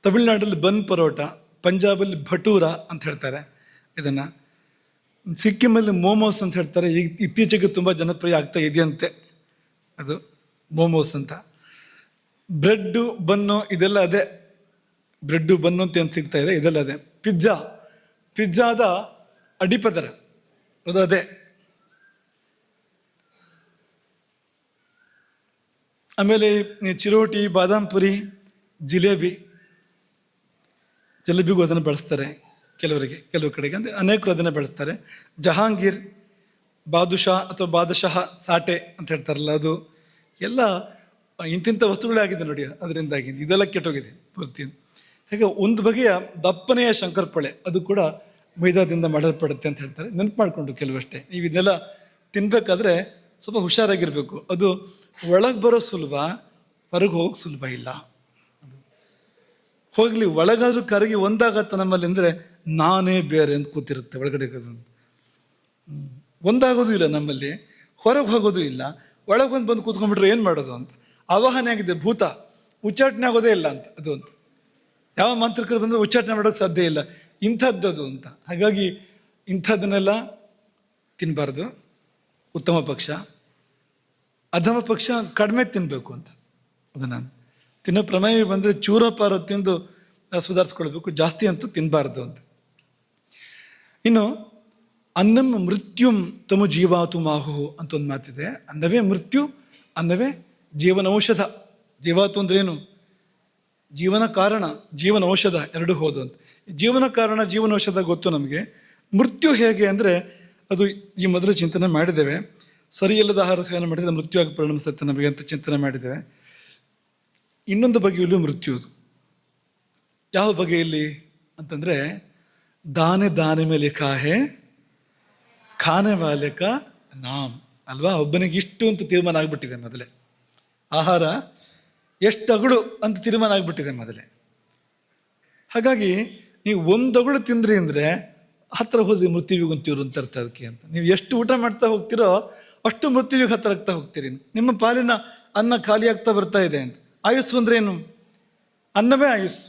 ತಮಿಳುನಾಡಲ್ಲಿ ಬನ್ ಪರೋಟ, ಪಂಜಾಬಲ್ಲಿ ಭಟೂರ ಅಂತ ಹೇಳ್ತಾರೆ ಇದನ್ನು. ಸಿಕ್ಕಿಮಲ್ಲಿ ಮೋಮೋಸ್ ಅಂತ ಹೇಳ್ತಾರೆ. ಈಗ ಇತ್ತೀಚೆಗೆ ತುಂಬ ಜನಪ್ರಿಯ ಆಗ್ತಾ ಇದೆಯಂತೆ ಅದು ಮೋಮೋಸ್ ಅಂತ. ಬ್ರೆಡ್ಡು ಬನ್ನು ಇದೆಲ್ಲ ಅದೇ, ಬ್ರೆಡ್ಡು ಬನ್ನು ಅಂತ ಏನು ಸಿಗ್ತಾ ಇದೆ ಇದೆಲ್ಲ ಅದೇ. ಪಿಜ್ಜಾದ ಅಡಿಪದರ ಅದು ಅದೇ. ಆಮೇಲೆ ಚಿರೋಟಿ, ಬಾದಾಮ್ ಪುರಿ, ಜಲೇಬಿಗೂ ಅದನ್ನು ಬಳಸ್ತಾರೆ ಕೆಲವರಿಗೆ, ಕೆಲವು ಕಡೆಗೆ ಅಂದರೆ ಅನೇಕರು ಅದನ್ನು ಬಳಸ್ತಾರೆ. ಜಹಾಂಗೀರ್, ಬಾದುಷಾ ಅಥವಾ ಬಾದಶಾಹ ಸಾಟೆ ಅಂತ ಹೇಳ್ತಾರಲ್ಲ, ಅದು ಎಲ್ಲ ಇಂತಿಂಥ ವಸ್ತುಗಳೇ ಆಗಿದೆ ನೋಡಿ ಅದರಿಂದಾಗಿ. ಇದೆಲ್ಲ ಕೆಟ್ಟೋಗಿದೆ ಪೂರ್ತಿ. ಹಾಗೆ ಒಂದು ಬಗೆಯ ದಪ್ಪನೆಯ ಶಂಕರಪೊಳೆ ಅದು ಕೂಡ ಮೈದಾದಿಂದ ಮಾಡಲ್ಪಡುತ್ತೆ ಅಂತ ಹೇಳ್ತಾರೆ. ನೆನಪು ಮಾಡಿಕೊಂಡು ಕೆಲವಷ್ಟೇ. ನೀವು ಇದನ್ನೆಲ್ಲ ತಿನ್ನಬೇಕಾದ್ರೆ ಸ್ವಲ್ಪ ಹುಷಾರಾಗಿರಬೇಕು. ಅದು ಒಳಗೆ ಬರೋ ಸುಲಭ, ಹೊರಗೆ ಹೋಗೋಕೆ ಸುಲಭ ಇಲ್ಲ. ಹೋಗಲಿ, ಒಳಗಾದ್ರೂ ಕರಗಿ ಒಂದಾಗತ್ತ ನಮ್ಮಲ್ಲಿ ಅಂದರೆ ನಾನೇ ಬೇರೆ ಅಂತ ಕೂತಿರುತ್ತೆ ಒಳಗಡೆ. ಒಂದಾಗೋದು ಇಲ್ಲ ನಮ್ಮಲ್ಲಿ, ಹೊರಗೆ ಹೋಗೋದು ಇಲ್ಲ. ಒಳಗೊಂದು ಬಂದು ಕೂತ್ಕೊಂಡ್ಬಿಟ್ರೆ ಏನು ಮಾಡೋದು ಅಂತ ಆವಾಹನೆ ಆಗಿದೆ. ಭೂತ ಉಚ್ಚಾಟನೆ ಆಗೋದೇ ಇಲ್ಲ ಅಂತ ಅದು ಅಂತ. ಯಾವ ಮಂತ್ರಕರು ಬಂದರೆ ಉಚ್ಚಾಟನೆ ಮಾಡೋಕ್ಕೆ ಸಾಧ್ಯ ಇಲ್ಲ, ಇಂಥದ್ದದು ಅಂತ. ಹಾಗಾಗಿ ಇಂಥದ್ದನ್ನೆಲ್ಲ ತಿನ್ನಬಾರ್ದು. ಉತ್ತಮ ಪಕ್ಷ. ಅಧಮ ಪಕ್ಷ ಕಡಿಮೆ ತಿನ್ನಬೇಕು ಅಂತ. ಅದನ್ನು ತಿನ್ನೋ ಪ್ರಮೇಯ ಬಂದರೆ ಚೂರಪಾರ ತಿಂದು ಸುಧಾರಿಸ್ಕೊಳ್ಬೇಕು, ಜಾಸ್ತಿ ಅಂತೂ ತಿನ್ನಬಾರ್ದು ಅಂತ. ಇನ್ನು ಅನ್ನಂ ಮೃತ್ಯುಂ ತಮು ಜೀವಾತು ಮಾಹು ಅಂತ ಒಂದು ಮಾತಿದೆ. ಅನ್ನವೇ ಮೃತ್ಯು, ಅನ್ನವೇ ಜೀವನ ಔಷಧ. ಜೀವಾತು ಅಂದ್ರೇನು? ಜೀವನ ಕಾರಣ, ಜೀವನ ಔಷಧ ಎರಡೂ ಹೋದು ಅಂತ. ಜೀವನ ಕಾರಣ, ಜೀವನ ಔಷಧ ಗೊತ್ತು ನಮಗೆ. ಮೃತ್ಯು ಹೇಗೆ ಅಂದರೆ ಅದು ಈ ಮೊದಲು ಚಿಂತನೆ ಮಾಡಿದ್ದೇವೆ. ಸರಿಯಿಲ್ಲದ ಆಹಾರ ಸೇವನೆ ಮಾಡಿದರೆ ಮೃತ್ಯುವಾಗಿ ಪರಿಣಮಿಸುತ್ತೆ ನಮಗೆ ಅಂತ ಚಿಂತನೆ ಮಾಡಿದ್ದೇವೆ. ಇನ್ನೊಂದು ಬಗೆಯಲ್ಲೂ ಮೃತ್ಯು. ಅದು ಯಾವ ಬಗೆಯಲ್ಲಿ ಅಂತಂದರೆ ದಾನೆ ದಾನೆ ಮೇಲೆ ಕಾಹೆ ಖಾನೆ ವಾಲೆಕ ನಾಮ್ ಅಲ್ವಾ. ಒಬ್ಬನಿಗೆ ಇಷ್ಟು ಅಂತ ತೀರ್ಮಾನ ಆಗಿಬಿಟ್ಟಿದೆ ಮೊದಲೇ. ಆಹಾರ ಎಷ್ಟು ಅಗಳು ಅಂತ ತೀರ್ಮಾನ ಆಗಿಬಿಟ್ಟಿದೆ ಮೊದಲೇ. ಹಾಗಾಗಿ ನೀವು ಒಂದು ಅಗಳು ತಿಂದ್ರಿ ಅಂದರೆ ಹತ್ತಿರ ಹೋದ್ರಿ ಮೃತ್ಯುವಿಗೆ ಒಂಚೂರು ಅಂತ ಅರ್ಥ ಅದಕ್ಕೆ ಅಂತ. ನೀವು ಎಷ್ಟು ಊಟ ಮಾಡ್ತಾ ಹೋಗ್ತಿರೋ ಅಷ್ಟು ಮೃತ್ಯುವಿಗೆ ಹತ್ತಿರ ಆಗ್ತಾ ಹೋಗ್ತೀರಿ. ನಿಮ್ಮ ಪಾಲಿನ ಅನ್ನ ಖಾಲಿ ಆಗ್ತಾ ಬರ್ತಾ ಇದೆ ಅಂತ. ಆಯುಸ್ಸು ಅಂದ್ರೆ ಏನು? ಅನ್ನವೇ ಆಯುಸ್ಸು.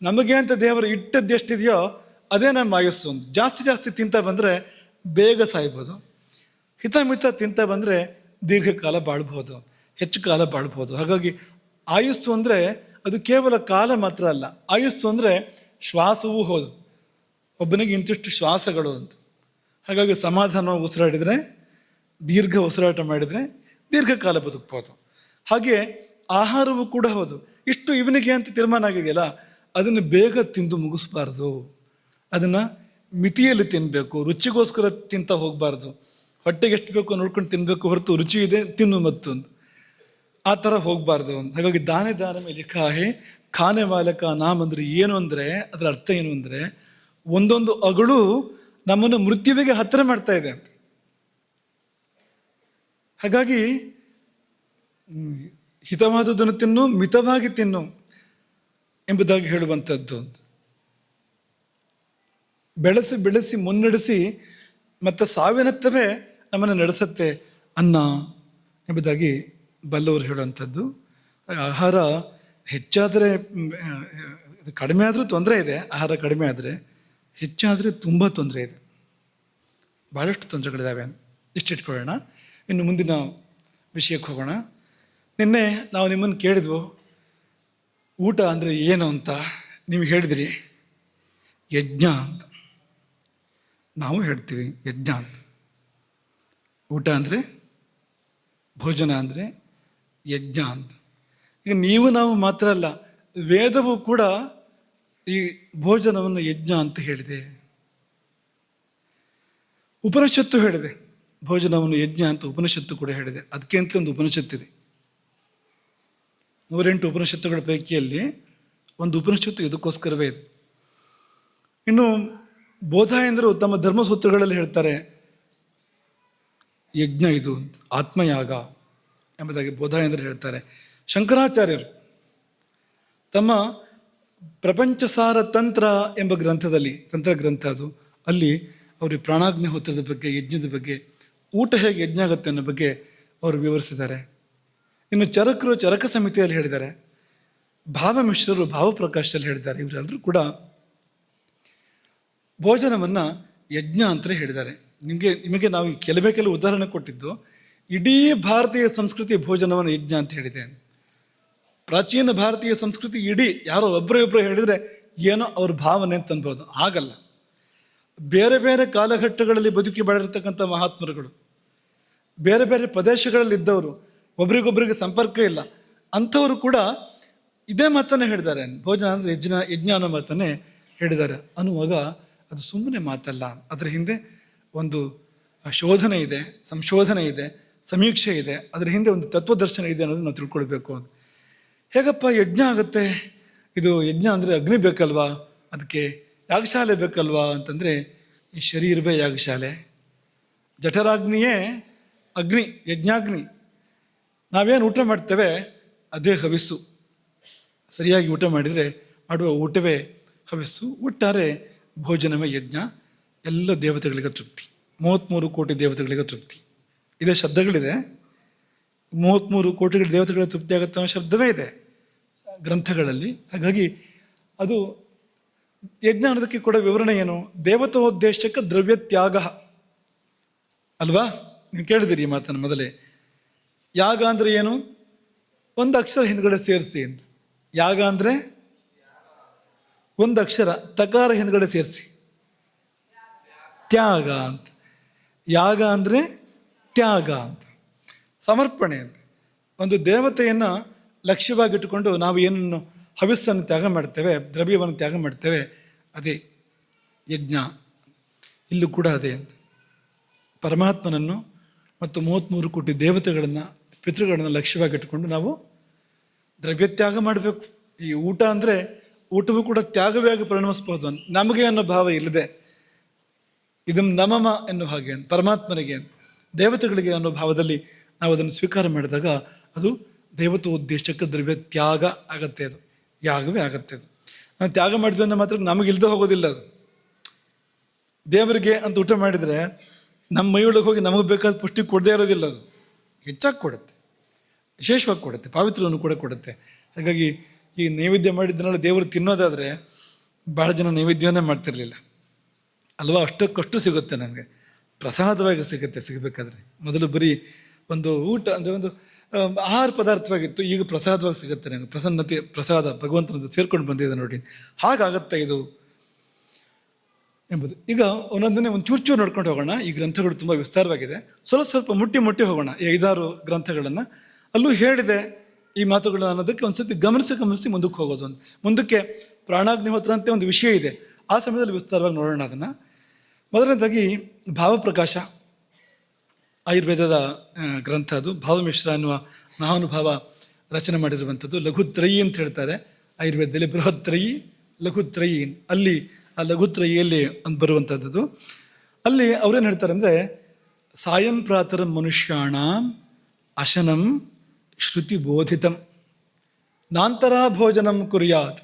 ನಮಗೆ ಅಂತ ದೇವರು ಇಟ್ಟದ್ದು ಎಷ್ಟಿದೆಯೋ ಅದೇ ನಮ್ಮ ಆಯುಸ್ಸು. ಒಂದು ಜಾಸ್ತಿ ತಿಂತಾ ಬಂದರೆ ಬೇಗ ಸಾಯ್ಬೋದು. ಹಿತಮಿತ ತಿಂತಾ ಬಂದರೆ ದೀರ್ಘಕಾಲ ಬಾಳ್ಬೋದು, ಹೆಚ್ಚು ಕಾಲ ಬಾಳ್ಬೋದು. ಹಾಗಾಗಿ ಆಯುಸ್ಸು ಅಂದರೆ ಅದು ಕೇವಲ ಕಾಲ ಮಾತ್ರ ಅಲ್ಲ. ಆಯುಸ್ಸು ಅಂದರೆ ಶ್ವಾಸವೂ ಹೌದು. ಒಬ್ಬನಿಗೆ ಇಂತಿಷ್ಟು ಶ್ವಾಸಗಳು ಅಂತ. ಹಾಗಾಗಿ ಸಮಾಧಾನವಾಗಿ ಉಸಿರಾಡಿದರೆ, ದೀರ್ಘ ಉಸಿರಾಟ ಮಾಡಿದರೆ ದೀರ್ಘಕಾಲ ಬದುಕ್ಬೋದು. ಹಾಗೆ ಆಹಾರವೂ ಕೂಡ ಹೌದು. ಇಷ್ಟು ಇವನಿಗೆ ಅಂತ ತೀರ್ಮಾನ ಆಗಿದೆಯಲ್ಲ, ಅದನ್ನು ಬೇಗ ತಿಂದು ಮುಗಿಸ್ಬಾರ್ದು. ಅದನ್ನು ಮಿತಿಯಲ್ಲಿ ತಿನ್ನಬೇಕು. ರುಚಿಗೋಸ್ಕರ ತಿಂತ ಹೋಗಬಾರ್ದು. ಹೊಟ್ಟೆಗೆ ಎಷ್ಟು ಬೇಕೋ ನೋಡ್ಕೊಂಡು ತಿನ್ನಬೇಕು ಹೊರತು ರುಚಿ ಇದೆ ತಿನ್ನು ಮತ್ತೊಂದು ಆ ಥರ ಹೋಗಬಾರ್ದು. ಹಾಗಾಗಿ ದಾನೆ ಮೇಲೆ ಕಾಹೆ ಖಾನೆ ಮಾಲಕ ನಾಮ್ ಅಂದರೆ ಏನು ಅಂದರೆ, ಅದರ ಅರ್ಥ ಏನು ಅಂದರೆ ಒಂದೊಂದು ಅಗಳು ನಮ್ಮನ್ನು ಮೃತ್ಯುವಿಗೆ ಹತ್ತಿರ ಮಾಡ್ತಾ ಇದೆ ಅಂತ. ಹಾಗಾಗಿ ಹಿತವಾದುದನ್ನು ತಿನ್ನು, ಮಿತವಾಗಿ ತಿನ್ನು ಎಂಬುದಾಗಿ ಹೇಳುವಂಥದ್ದು ಅಂತ. ಬೆಳೆಸಿ ಮುನ್ನಡೆಸಿ ಮತ್ತು ಸಾವಿನತ್ತವೇ ನಮ್ಮನ್ನು ನಡೆಸುತ್ತೆ ಅನ್ನ ಎಂಬುದಾಗಿ ಬಲ್ಲವರು ಹೇಳುವಂಥದ್ದು. ಆಹಾರ ಹೆಚ್ಚಾದರೆ, ಕಡಿಮೆ ಆದರೂ ತೊಂದರೆ ಇದೆ. ಆಹಾರ ಕಡಿಮೆ ಆದರೆ, ಹೆಚ್ಚಾದರೆ ತುಂಬ ತೊಂದರೆ ಇದೆ. ಭಾಳಷ್ಟು ತೊಂದರೆಗಳಿದ್ದಾವೆ. ಇಷ್ಟಿಟ್ಕೊಳ್ಳೋಣ. ಇನ್ನು ಮುಂದಿನ ವಿಷಯಕ್ಕೆ ಹೋಗೋಣ. ನಿನ್ನೆ ನಾವು ನಿಮ್ಮನ್ನು ಕೇಳಿದ್ವು ಊಟ ಅಂದರೆ ಏನು ಅಂತ. ನೀವು ಹೇಳಿದ್ರಿ ಯಜ್ಞ ಅಂತ. ನಾವು ಹೇಳ್ತೀವಿ ಯಜ್ಞ ಅಂತ. ಊಟ ಅಂದರೆ, ಭೋಜನ ಅಂದರೆ ಯಜ್ಞ ಅಂತ. ಈಗ ನೀವು ನಾವು ಮಾತ್ರ ಅಲ್ಲ, ವೇದವು ಕೂಡ ಈ ಭೋಜನವನ್ನು ಯಜ್ಞ ಅಂತ ಹೇಳಿದೆ. ಉಪನಿಷತ್ತು ಹೇಳಿದೆ ಭೋಜನವನ್ನು ಯಜ್ಞ ಅಂತ. ಉಪನಿಷತ್ತು ಕೂಡ ಹೇಳಿದೆ. ಅದಕ್ಕೆ ಅಂತ ಒಂದು ಉಪನಿಷತ್ತಿದೆ. 108 ಉಪನಿಷತ್ತುಗಳ ಪೈಕಿಯಲ್ಲಿ ಒಂದು ಉಪನಿಷತ್ತು ಇದಕ್ಕೋಸ್ಕರವೇ ಇದೆ. ಇನ್ನು ಬೋಧಾಯಂದರು ತಮ್ಮ ಧರ್ಮಸೂತ್ರಗಳಲ್ಲಿ ಹೇಳ್ತಾರೆ ಯಜ್ಞ ಇದು ಅಂತ, ಆತ್ಮಯಾಗ ಎಂಬುದಾಗಿ ಬೋಧಾಯಂದರು ಹೇಳ್ತಾರೆ. ಶಂಕರಾಚಾರ್ಯರು ತಮ್ಮ ಪ್ರಪಂಚಸಾರ ತಂತ್ರ ಎಂಬ ಗ್ರಂಥದಲ್ಲಿ, ತಂತ್ರ ಗ್ರಂಥ ಅದು, ಅಲ್ಲಿ ಅವ್ರಿಗೆ ಪ್ರಾಣಾಗ್ನಿಹೋತ್ರದ ಬಗ್ಗೆ, ಯಜ್ಞದ ಬಗ್ಗೆ, ಊಟ ಹೇಗೆ ಯಜ್ಞ ಆಗುತ್ತೆ ಅನ್ನೋ ಬಗ್ಗೆ ಅವರು ವಿವರಿಸಿದ್ದಾರೆ. ಇನ್ನು ಚರಕರು ಚರಕ ಸಮಿತಿಯಲ್ಲಿ ಹೇಳಿದ್ದಾರೆ, ಭಾವಮಿಶ್ರರು ಭಾವಪ್ರಕಾಶದಲ್ಲಿ ಹೇಳಿದ್ದಾರೆ. ಇವರೆಲ್ಲರೂ ಕೂಡ ಭೋಜನವನ್ನು ಯಜ್ಞ ಅಂತಲೇ ಹೇಳಿದ್ದಾರೆ. ನಿಮಗೆ ನಾವು ಕೆಲವು ಉದಾಹರಣೆ ಕೊಟ್ಟಿದ್ದು, ಇಡೀ ಭಾರತೀಯ ಸಂಸ್ಕೃತಿ ಭೋಜನವನ್ನು ಯಜ್ಞ ಅಂತ ಹೇಳಿದೆ. ಪ್ರಾಚೀನ ಭಾರತೀಯ ಸಂಸ್ಕೃತಿ ಇಡೀ ಯಾರೋ ಒಬ್ಬರೇ ಹೇಳಿದರೆ ಏನೋ ಅವ್ರ ಭಾವನೆ ಅಂತ ಅನ್ಬೋದು. ಆಗಲ್ಲ. ಬೇರೆ ಬೇರೆ ಕಾಲಘಟ್ಟಗಳಲ್ಲಿ ಬದುಕಿ ಬೆಳೆದಿರ್ತಕ್ಕಂಥ ಮಹಾತ್ಮರುಗಳು, ಬೇರೆ ಬೇರೆ ಪ್ರದೇಶಗಳಲ್ಲಿದ್ದವರು, ಒಬ್ರಿಗೊಬ್ರಿಗೆ ಸಂಪರ್ಕ ಇಲ್ಲ ಅಂಥವರು ಕೂಡ ಇದೇ ಮಾತನ್ನೇ ಹೇಳಿದ್ದಾರೆ. ಭೋಜನ ಅಂದರೆ ಯಜ್ಞ ಅನ್ನೋ ಮಾತನ್ನೇ ಹೇಳಿದ್ದಾರೆ. ಅನ್ನುವಾಗ ಅದು ಸುಮ್ಮನೆ ಮಾತಲ್ಲ, ಅದರ ಹಿಂದೆ ಒಂದು ಶೋಧನೆ ಇದೆ, ಸಂಶೋಧನೆ ಇದೆ, ಸಮೀಕ್ಷೆ ಇದೆ, ಅದರ ಹಿಂದೆ ಒಂದು ತತ್ವದರ್ಶನ ಇದೆ ಅನ್ನೋದು ನಾವು ತಿಳ್ಕೊಳ್ಬೇಕು. ಹೇಗಪ್ಪ ಯಜ್ಞ ಆಗುತ್ತೆ? ಇದು ಯಜ್ಞ ಅಂದರೆ ಅಗ್ನಿ ಬೇಕಲ್ವಾ, ಅದಕ್ಕೆ ಯಾಗಶಾಲೆ ಬೇಕಲ್ವಾ ಅಂತಂದರೆ, ಈ ಶರೀರವೇ ಯಾಗಶಾಲೆ, ಜಠರಾಗ್ನಿಯೇ ಅಗ್ನಿ, ಯಜ್ಞಾಗ್ನಿ. ನಾವೇನು ಊಟ ಮಾಡ್ತೇವೆ ಅದೇ ಹವಿಸ್ಸು. ಸರಿಯಾಗಿ ಊಟ ಮಾಡಿದರೆ ಮಾಡುವ ಊಟವೇ ಹವಿಸ್ಸು. ಒಟ್ಟಾರೆ ಭೋಜನವೇ ಯಜ್ಞ. ಎಲ್ಲ ದೇವತೆಗಳಿಗೆ ತೃಪ್ತಿ, 33 ಕೋಟಿ ದೇವತೆಗಳಿಗೆ ತೃಪ್ತಿ. ಇದೇ ಶಬ್ದಗಳಿದೆ, 33 ಕೋಟಿ ದೇವತೆಗಳಿಗೆ ತೃಪ್ತಿ ಆಗುತ್ತೆ ಅನ್ನೋ ಶಬ್ದವೇ ಇದೆ ಗ್ರಂಥಗಳಲ್ಲಿ. ಹಾಗಾಗಿ ಅದು ಯಜ್ಞ ಅನ್ನೋದಕ್ಕೆ ಕೂಡ ವಿವರಣೆ ಏನು? ದೇವತೋದ್ದೇಶಕ್ಕೆ ದ್ರವ್ಯ ತ್ಯಾಗ ಅಲ್ವಾ? ನೀವು ಕೇಳಿದಿರಿ ಈ ಮಾತನ್ನು ಮೊದಲೇ. ಯಾಗ ಅಂದರೆ ಏನು? ಒಂದು ಅಕ್ಷರ ಹಿಂದ್ಗಡೆ ಸೇರಿಸಿ ಅಂತ. ಯಾಗ ಅಂದರೆ ಒಂದು ಅಕ್ಷರ ತಕಾರ ಹಿಂದ್ಗಡೆ ಸೇರಿಸಿ, ತ್ಯಾಗ ಅಂತ. ಯಾಗ ಅಂದರೆ ತ್ಯಾಗ ಅಂತ, ಸಮರ್ಪಣೆ ಅಂತ. ಒಂದು ದೇವತೆಯನ್ನು ಲಕ್ಷ್ಯವಾಗಿಟ್ಟುಕೊಂಡು ನಾವು ಏನನ್ನು ಹವಿಸ್ಸನ್ನು ತ್ಯಾಗ ಮಾಡ್ತೇವೆ, ದ್ರವ್ಯವನ್ನು ತ್ಯಾಗ ಮಾಡ್ತೇವೆ, ಅದೇ ಯಜ್ಞ. ಇಲ್ಲೂ ಕೂಡ ಅದೇ ಅಂತ. ಪರಮಾತ್ಮನನ್ನು ಮತ್ತು 33 ಕೋಟಿ ದೇವತೆಗಳನ್ನು, ಪಿತೃಗಳನ್ನು ಲಕ್ಷ್ಯವಾಗಿಟ್ಟುಕೊಂಡು ನಾವು ದ್ರವ್ಯತ್ಯಾಗ ಮಾಡಬೇಕು. ಈ ಊಟ ಅಂದರೆ ಊಟವೂ ಕೂಡ ತ್ಯಾಗವೇ ಆಗಿ ಪರಿಣಮಿಸಬಹುದು. ನಮಗೆ ಅನ್ನೋ ಭಾವ ಇಲ್ಲದೆ, ಇದನ್ನು ನಮಮ ಎನ್ನುವ ಹಾಗೆ ಪರಮಾತ್ಮನಿಗೆ, ದೇವತೆಗಳಿಗೆ ಅನ್ನೋ ಭಾವದಲ್ಲಿ ನಾವು ಅದನ್ನು ಸ್ವೀಕಾರ ಮಾಡಿದಾಗ ಅದು ದೇವತೋದ್ದೇಶಕ್ಕೆ ದ್ರವ್ಯ ತ್ಯಾಗ ಆಗತ್ತೆ, ಅದು ಯಾಗವೇ ಆಗತ್ತೆ. ಅದು ನಾವು ತ್ಯಾಗ ಮಾಡಿದ್ವಿ ಅನ್ನೋ ಮಾತ್ರ ನಮಗಿಲ್ದೇ ಹೋಗೋದಿಲ್ಲ. ಅದು ದೇವರಿಗೆ ಅಂತ ಊಟ ಮಾಡಿದರೆ ನಮ್ಮ ಮೈಯೊಳಗೆ ಹೋಗಿ ನಮಗೆ ಬೇಕಾದ ಪುಷ್ಟಿ ಕೊಡದೇ ಇರೋದಿಲ್ಲ. ಅದು ಹೆಚ್ಚಾಗಿ ಕೊಡುತ್ತೆ, ವಿಶೇಷವಾಗಿ ಕೊಡುತ್ತೆ, ಪಾವಿತ್ರವನ್ನು ಕೂಡ ಕೊಡುತ್ತೆ. ಹಾಗಾಗಿ ಈ ನೈವೇದ್ಯ ಮಾಡಿದ್ದನ್ನೆಲ್ಲ ದೇವರು ತಿನ್ನೋದಾದರೆ ಭಾಳ ಜನ ನೈವೇದ್ಯವನ್ನೇ ಮಾಡ್ತಿರ್ಲಿಲ್ಲ ಅಲ್ವಾ? ಅಷ್ಟಕ್ಕಷ್ಟು ಸಿಗುತ್ತೆ ನಮಗೆ, ಪ್ರಸಾದವಾಗಿ ಸಿಗಬೇಕಾದ್ರೆ. ಮೊದಲು ಬರೀ ಒಂದು ಊಟ ಅಂದರೆ ಒಂದು ಆಹಾರ ಪದಾರ್ಥವಾಗಿತ್ತು, ಈಗ ಪ್ರಸಾದವಾಗಿ ಸಿಗುತ್ತೆ ನಮಗೆ. ಪ್ರಸನ್ನತೆ, ಪ್ರಸಾದ ಭಗವಂತನದ್ದು ಸೇರ್ಕೊಂಡು ಬಂದಿದೆ ನೋಡಿ. ಹಾಗಾಗತ್ತೆ ಇದು ಎಂಬುದು. ಈಗ ಒಂದೊಂದನ್ನೇ ಒಂದು ಚೂರು ನೋಡ್ಕೊಂಡು ಹೋಗೋಣ. ಈ ಗ್ರಂಥಗಳು ತುಂಬ ವಿಸ್ತಾರವಾಗಿದೆ. ಸ್ವಲ್ಪ ಮುಟ್ಟಿ ಹೋಗೋಣ ಈ 5-6 ಗ್ರಂಥಗಳನ್ನು. ಅಲ್ಲೂ ಹೇಳಿದೆ ಈ ಮಾತುಗಳು ಅನ್ನೋದಕ್ಕೆ ಒಂದ್ಸತಿ ಗಮನಿಸಿ ಮುಂದಕ್ಕೆ ಹೋಗೋದು. ಒಂದು ಮುಂದಕ್ಕೆ ಪ್ರಾಣಾಗ್ನಿಹೋತ್ರ ಅಂತ ಒಂದು ವಿಷಯ ಇದೆ, ಆ ಸಮಯದಲ್ಲಿ ವಿಸ್ತಾರವಾಗಿ ನೋಡೋಣ ಅದನ್ನು. ಮೊದಲನೇದಾಗಿ ಭಾವಪ್ರಕಾಶ, ಆಯುರ್ವೇದದ ಗ್ರಂಥ ಅದು. ಭಾವಮಿಶ್ರ ಅನ್ನುವ ಮಹಾನುಭಾವ ರಚನೆ ಮಾಡಿರುವಂಥದ್ದು. ಲಘುತ್ರಯಿ ಅಂತ ಹೇಳ್ತಾರೆ ಆಯುರ್ವೇದದಲ್ಲಿ. ಬೃಹತ್ರಯಿ, ಲಘುತ್ರಯಿ. ಅಲ್ಲಿ ಆ ಲಘುತ್ರಯಿಯಲ್ಲಿ ಒಂದು ಬರುವಂಥದ್ದು. ಅಲ್ಲಿ ಅವ್ರೇನು ಹೇಳ್ತಾರೆ ಅಂದರೆ, ಸಾಯಂ ಪ್ರಾತರ ಮನುಷ್ಯಾಣ ಅಶನಂ ಶ್ರುತಿ ಬೋಧಿತಂ ನಾಂತರ ಭೋಜನಂ ಕುರ್ಯಾತ್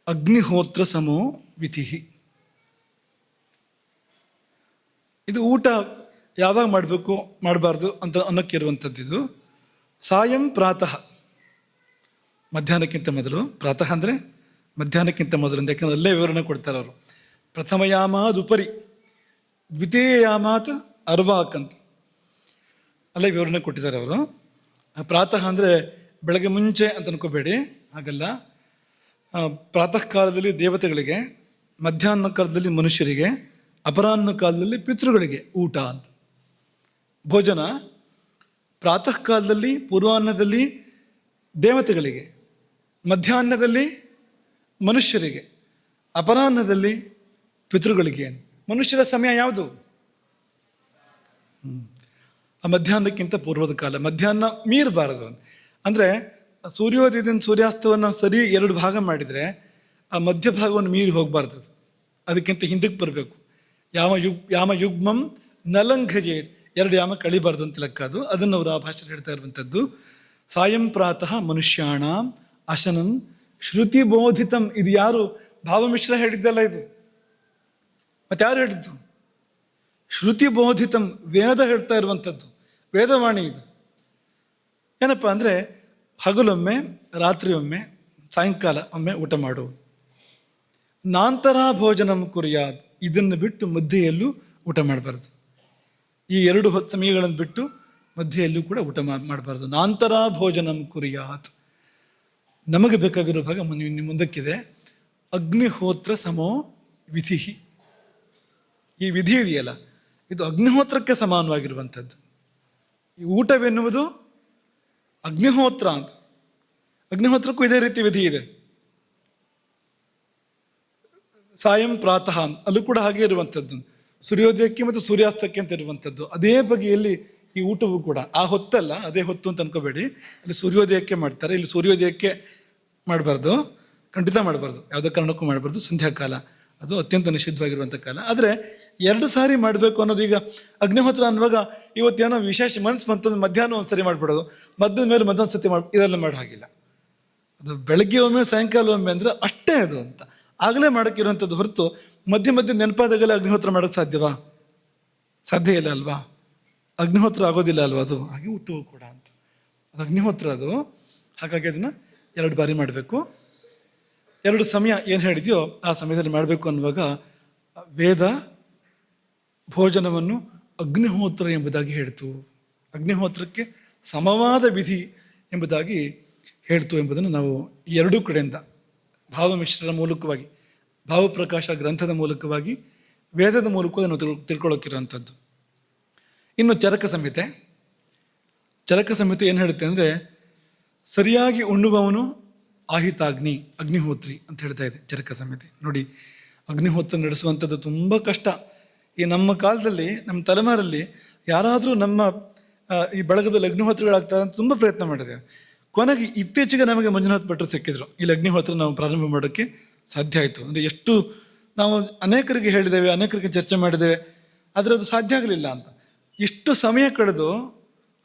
ಅಗ್ನಿಹೋತ್ರ ಸಮೋ ವಿಧಿ. ಇದು ಊಟ ಯಾವಾಗ ಮಾಡಬೇಕು ಮಾಡಬಾರ್ದು ಅಂತ ಅನ್ನೋಕ್ಕಿರುವಂಥದ್ದು. ಇದು ಸಾಯಂ ಪ್ರಾತಃ, ಮಧ್ಯಾಹ್ನಕ್ಕಿಂತ ಮೊದಲು. ಪ್ರಾತಃ ಅಂದರೆ ಮಧ್ಯಾಹ್ನಕ್ಕಿಂತ ಮೊದಲು ಅಂತ, ಯಾಕಂದ್ರೆ ಅಲ್ಲೇ ವಿವರಣೆ ಕೊಡ್ತಾರೆ ಅವರು. ಪ್ರಥಮಯಾಮಾದುಪರಿ ದ್ವಿತೀಯಯಾಮಾತ್ ಅರ್ವಾಕ್ ಅಂತ ಅಲ್ಲೇ ವಿವರಣೆ ಕೊಟ್ಟಿದ್ದಾರೆ ಅವರು. ಪ್ರಾತಃ ಅಂದರೆ ಬೆಳಗ್ಗೆ ಮುಂಚೆ ಅಂತ ಅನ್ಕೋಬೇಡಿ, ಹಾಗಲ್ಲ. ಪ್ರಾತಃ ಕಾಲದಲ್ಲಿ ದೇವತೆಗಳಿಗೆ, ಮಧ್ಯಾಹ್ನ ಕಾಲದಲ್ಲಿ ಮನುಷ್ಯರಿಗೆ, ಅಪರಾಹ್ನ ಕಾಲದಲ್ಲಿ ಪಿತೃಗಳಿಗೆ ಊಟ ಅಂತ. ಭೋಜನ ಪ್ರಾತಃ ಕಾಲದಲ್ಲಿ, ಪೂರ್ವಾಹ್ನದಲ್ಲಿ ದೇವತೆಗಳಿಗೆ, ಮಧ್ಯಾಹ್ನದಲ್ಲಿ ಮನುಷ್ಯರಿಗೆ, ಅಪರಾಹ್ನದಲ್ಲಿ ಪಿತೃಗಳಿಗೆ. ಮನುಷ್ಯರ ಸಮಯ ಯಾವುದು? ಆ ಮಧ್ಯಾಹ್ನಕ್ಕಿಂತ ಪೂರ್ವದ ಕಾಲ. ಮಧ್ಯಾಹ್ನ ಮೀರಬಾರದು. ಅಂದರೆ ಸೂರ್ಯೋದಯದಿಂದ ಸೂರ್ಯಾಸ್ತವನ್ನು ಸರಿ 2 ಭಾಗ ಮಾಡಿದರೆ ಆ ಮಧ್ಯಭಾಗವನ್ನು ಮೀರಿ ಹೋಗಬಾರ್ದು. ಅದಕ್ಕಿಂತ ಹಿಂದಕ್ಕೆ ಬರಬೇಕು. ಯಾಮ ಯುಗ್ಮಂ ನಲಂಘಜೆ, 2 ಯಾಮ ಕಳಿಬಾರ್ದು ಅಂತ ಲೆಕ್ಕ ಅದು. ಅದನ್ನು ಅವರು ಆ ಭಾಷೆಯಲ್ಲಿ ಹೇಳ್ತಾ ಇರುವಂಥದ್ದು. ಸಾಯಂ ಪ್ರಾತಃ ಮನುಷ್ಯಾಣ ಅಶನಂ ಶ್ರುತಿ ಬೋಧಿತಂ. ಇದು ಯಾರು? ಭಾವಮಿಶ್ರ ಹೇಳಿದ್ದಲ್ಲ ಇದು. ಮತ್ತೆ ಯಾರು ಹೇಳಿದ್ದು? ಶ್ರುತಿ ಬೋಧಿತಂ, ವೇದ ಹೇಳ್ತಾ ಇರುವಂಥದ್ದು, ವೇದವಾಣಿ ಇದು. ಏನಪ್ಪ ಅಂದರೆ ಹಗಲೊಮ್ಮೆ, ರಾತ್ರಿ ಒಮ್ಮೆ, ಸಾಯಂಕಾಲ ಒಮ್ಮೆ ಊಟ ಮಾಡು. ನಾಂತರ ಭೋಜನಂ ಕುರ್ಯಾತ್, ಇದನ್ನು ಬಿಟ್ಟು ಮಧ್ಯೆಯಲ್ಲೂ ಊಟ ಮಾಡಬಾರ್ದು. ಈ 2 ಹೊತ್ತು ಸಮಯಗಳನ್ನು ಬಿಟ್ಟು ಮಧ್ಯೆಯಲ್ಲೂ ಕೂಡ ಊಟ ಮಾಡಬಾರ್ದು. ನಾಂತರ ಭೋಜನಂ ಕುರ್ಯಾತ್. ನಮಗೆ ಬೇಕಾಗಿರೋ ಭಾಗ ಮುಂದಕ್ಕಿದೆ. ಅಗ್ನಿಹೋತ್ರ ಸಮೋ ವಿಧಿ. ಈ ವಿಧಿ ಇದೆಯಲ್ಲ, ಇದು ಅಗ್ನಿಹೋತ್ರಕ್ಕೆ ಸಮಾನವಾಗಿರುವಂಥದ್ದು. ಈ ಊಟವೆನ್ನುವುದು ಅಗ್ನಿಹೋತ್ರ ಅಂತ. ಅಗ್ನಿಹೋತ್ರಕ್ಕೂ ಇದೇ ರೀತಿ ವಿಧಿ ಇದೆ. ಸಾಯಂ ಪ್ರಾತಃ ಅಲ್ಲೂ ಕೂಡ ಹಾಗೆ ಇರುವಂಥದ್ದು. ಸೂರ್ಯೋದಯಕ್ಕೆ ಮತ್ತು ಸೂರ್ಯಾಸ್ತಕ್ಕೆ ಅಂತ ಇರುವಂಥದ್ದು. ಅದೇ ಬಗೆಯಲ್ಲಿ ಈ ಊಟವೂ ಕೂಡ ಆ ಹೊತ್ತಲ್ಲ, ಅದೇ ಹೊತ್ತು ಅಂತ ಅನ್ಕೋಬೇಡಿ. ಅಲ್ಲಿ ಸೂರ್ಯೋದಯಕ್ಕೆ ಮಾಡ್ತಾರೆ, ಇಲ್ಲಿ ಸೂರ್ಯೋದಯಕ್ಕೆ ಮಾಡಬಾರ್ದು, ಖಂಡಿತ ಮಾಡಬಾರ್ದು, ಯಾವುದೇ ಕಾರಣಕ್ಕೂ ಮಾಡಬಾರ್ದು. ಸಂಧ್ಯಾಕಾಲ ಅದು ಅತ್ಯಂತ ನಿಷಿದ್ಧವಾಗಿರುವಂಥ ಕಾಲ. ಆದರೆ 2 ಸಾರಿ ಮಾಡಬೇಕು ಅನ್ನೋದು, ಈಗ ಅಗ್ನಿಹೋತ್ರ ಅನ್ನುವಾಗ ಇವತ್ತೇನೋ ವಿಶೇಷ ಮನ್ಸು ಬಂತಂದು ಮಧ್ಯಾಹ್ನ ಒಂದು ಸರಿ ಮಾಡಿಬಿಡೋದು, ಮಧ್ಯದ ಮೇಲೆ ಮತ್ತೊಂದು ಸತಿ ಇದೆಲ್ಲ ಮಾಡೋ ಹಾಗಿಲ್ಲ. ಅದು ಬೆಳಗ್ಗೆ ಒಮ್ಮೆ ಸಾಯಂಕಾಲ ಒಮ್ಮೆ ಅಂದರೆ ಅಷ್ಟೇ ಅದು ಅಂತ ಆಗಲೇ ಮಾಡೋಕ್ಕಿರುವಂಥದ್ದು ಹೊರತು ಮಧ್ಯೆ ಮಧ್ಯೆ ನೆನಪಾದಾಗಲೇ ಅಗ್ನಿಹೋತ್ರ ಮಾಡೋಕ್ಕೆ ಸಾಧ್ಯವಾ? ಸಾಧ್ಯ ಇಲ್ಲ ಅಲ್ವಾ? ಅಗ್ನಿಹೋತ್ರ ಆಗೋದಿಲ್ಲ ಅಲ್ವಾ? ಅದು ಹಾಗೆ ಊಟವೂ ಕೂಡ ಅಂತ. ಅದು ಅಗ್ನಿಹೋತ್ರ ಅದು. ಹಾಗಾಗಿ ಅದನ್ನು 2 ಬಾರಿ ಮಾಡಬೇಕು. 2 ಸಮಯ ಏನು ಹೇಳಿದೆಯೋ ಆ ಸಮಯದಲ್ಲಿ ಮಾಡಬೇಕು ಅನ್ನುವಾಗ ವೇದ ಭೋಜನವನ್ನು ಅಗ್ನಿಹೋತ್ರ ಎಂಬುದಾಗಿ ಹೇಳ್ತು. ಅಗ್ನಿಹೋತ್ರಕ್ಕೆ ಸಮವಾದ ವಿಧಿ ಎಂಬುದಾಗಿ ಹೇಳ್ತು ಎಂಬುದನ್ನು ನಾವು 2 ಕಡೆಯಿಂದ ಭಾವಮಿಶ್ರರ ಮೂಲಕವಾಗಿ, ಭಾವಪ್ರಕಾಶ ಗ್ರಂಥದ ಮೂಲಕವಾಗಿ, ವೇದದ ಮೂಲಕವಾಗಿ ನಾವು ತಿಳ್ಕೊಳ್ಳೋಕ್ಕಿರೋಂಥದ್ದು. ಇನ್ನು ಚರಕ ಸಂಹಿತೆ. ಚರಕ ಸಂಹಿತೆ ಏನು ಹೇಳುತ್ತೆ ಅಂದರೆ, ಸರಿಯಾಗಿ ಉಣ್ಣುವವನು ಆಹಿತಾಗ್ನಿ, ಅಗ್ನಿಹೋತ್ರಿ ಅಂತ ಹೇಳ್ತಾ ಇದೆ ಚರಕ ಸಂಹಿತೆ. ನೋಡಿ, ಅಗ್ನಿಹೋತ್ರ ನಡೆಸುವಂಥದ್ದು ತುಂಬ ಕಷ್ಟ. ಈ ನಮ್ಮ ಕಾಲದಲ್ಲಿ, ನಮ್ಮ ತಲೆಮಾರಲ್ಲಿ ಯಾರಾದರೂ ನಮ್ಮ ಈ ಬಳಗದಲ್ಲಿ ಅಗ್ನಿಹೋತ್ರಗಳಾಗ್ತಾರೆ ಅಂತ ತುಂಬ ಪ್ರಯತ್ನ ಮಾಡಿದ್ದೇವೆ. ಕೊನೆಗೆ ಇತ್ತೀಚೆಗೆ ನಮಗೆ ಮಂಜುನಾಥ್ ಭಟ್ರು ಸಿಕ್ಕಿದ್ರು. ಇಲ್ಲಿ ಅಗ್ನಿಹೋತ್ರ ನಾವು ಪ್ರಾರಂಭ ಮಾಡೋಕ್ಕೆ ಸಾಧ್ಯ ಆಯಿತು. ಅಂದರೆ ಎಷ್ಟು ನಾವು ಅನೇಕರಿಗೆ ಹೇಳಿದ್ದೇವೆ, ಅನೇಕರಿಗೆ ಚರ್ಚೆ ಮಾಡಿದ್ದೇವೆ, ಆದರೆ ಅದು ಸಾಧ್ಯ ಆಗಲಿಲ್ಲ ಅಂತ. ಇಷ್ಟು ಸಮಯ ಕಳೆದು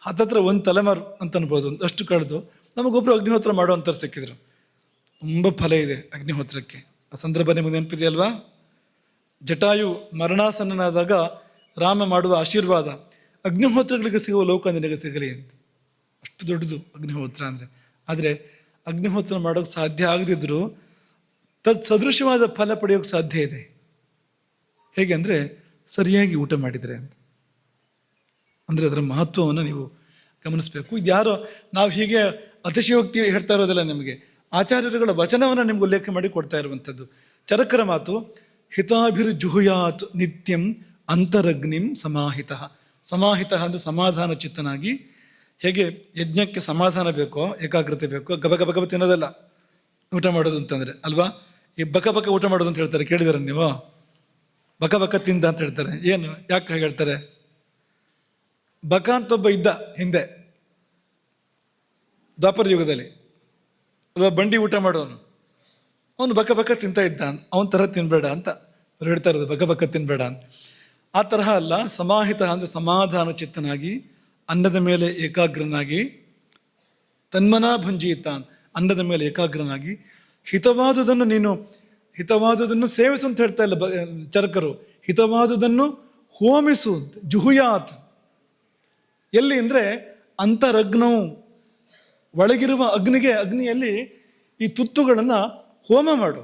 ಹತ್ತತ್ರ 1 ತಲೆಮಾರು ಅಂತ ಅನ್ಬೋದು, ಅಷ್ಟು ಕಳೆದು ನಮಗೊಬ್ಬರು ಅಗ್ನಿಹೋತ್ರ ಮಾಡುವಂಥವ್ರು ಸಿಕ್ಕಿದ್ರು. ತುಂಬ ಫಲ ಇದೆ ಅಗ್ನಿಹೋತ್ರಕ್ಕೆ. ಆ ಸಂದರ್ಭ ನಿಮಗೆ ನೆನಪಿದೆಯಲ್ವಾ? ಜಟಾಯು ಮರಣಾಸನ್ನನಾದಾಗ ರಾಮ ಮಾಡುವ ಆಶೀರ್ವಾದ, ಅಗ್ನಿಹೋತ್ರಗಳಿಗೆ ಸಿಗುವ ಲೋಕ ನಿನಗೆ ಸಿಗಲಿ ಅಂತ. ಅಷ್ಟು ದೊಡ್ಡದು ಅಗ್ನಿಹೋತ್ರ ಅಂದರೆ. ಆದರೆ ಅಗ್ನಿಹೋತ್ರ ಮಾಡೋಕ್ಕೆ ಸಾಧ್ಯ ಆಗದಿದ್ದರೂ ಸದೃಶವಾದ ಫಲ ಪಡೆಯೋಕ್ಕೆ ಸಾಧ್ಯ ಇದೆ. ಹೇಗೆ ಅಂದರೆ ಸರಿಯಾಗಿ ಊಟ ಮಾಡಿದರೆ ಅಂತ. ಅಂದರೆ ಅದರ ಮಹತ್ವವನ್ನು ನೀವು ಗಮನಿಸಬೇಕು. ಇದು ಯಾರೋ ನಾವು ಹೀಗೆ ಅತಿಶಯೋಕ್ತಿ ಹೇಳ್ತಾ ಇರೋದಿಲ್ಲ, ನಿಮಗೆ ಆಚಾರ್ಯರುಗಳ ವಚನವನ್ನು ನಿಮ್ಗೆ ಉಲ್ಲೇಖ ಮಾಡಿ ಕೊಡ್ತಾ ಇರುವಂಥದ್ದು. ಚರಕರ ಮಾತು, ಹಿತಾಭಿರ್ಜುಹುಯಾತ್ ನಿತ್ಯಂ ಅಂತರಗ್ನಿಂ ಸಮಾಹಿತ. ಸಮಾಹಿತ ಅಂದರೆ ಸಮಾಧಾನ ಚಿತ್ತನಾಗಿ. ಹೇಗೆ ಯಜ್ಞಕ್ಕೆ ಸಮಾಧಾನ ಬೇಕೋ, ಏಕಾಗ್ರತೆ ಬೇಕೋ, ಗಬ ತಿನ್ನೋದಲ್ಲ ಊಟ ಮಾಡೋದು ಅಂತಂದರೆ ಅಲ್ವಾ? ಈ ಬಕ ಊಟ ಮಾಡೋದು ಅಂತ ಹೇಳ್ತಾರೆ, ಕೇಳಿದಾರೆ ನೀವು? ಬಕ ತಿಂದ ಅಂತ ಹೇಳ್ತಾರೆ. ಏನು, ಯಾಕೆ ಹಾಗೆ ಹೇಳ್ತಾರೆ? ಬಕ ಅಂತ ಒಬ್ಬ ಇದ್ದ ಹಿಂದೆ ದ್ವಾಪರ ಯುಗದಲ್ಲಿ ಅಲ್ವಾ, ಬಂಡಿ ಊಟ ಮಾಡೋನು. ಅವನು ಬಕ ತಿಂತಾ ಇದ್ದ, ಅವನ ಥರ ತಿನ್ಬೇಡ ಅಂತ ಅವ್ರು ಹೇಳ್ತಾ ಇರೋದು, ಬಕ ತಿನ್ಬೇಡ ಅಂತ. ಆ ತರಹ ಅಲ್ಲ, ಸಮಾಹಿತ ಅಂದರೆ ಸಮಾಧಾನ ಚಿತ್ತನಾಗಿ, ಅನ್ನದ ಮೇಲೆ ಏಕಾಗ್ರನಾಗಿ, ತನ್ಮನ ಭುಂಜಿತ, ಅನ್ನದ ಮೇಲೆ ಏಕಾಗ್ರನಾಗಿ, ಹಿತವಾದುದನ್ನು ಸೇವಿಸು ಅಂತ ಹೇಳ್ತಾ ಇಲ್ಲ ಚರಕರು, ಹಿತವಾದುದನ್ನು ಹೋಮಿಸು, ಜುಹುಯಾತ್. ಎಲ್ಲಿ ಅಂದರೆ ಅಂತರಗ್ನವು, ಒಳಗಿರುವ ಅಗ್ನಿಯಲ್ಲಿ ಈ ತುತ್ತುಗಳನ್ನು ಹೋಮ ಮಾಡು.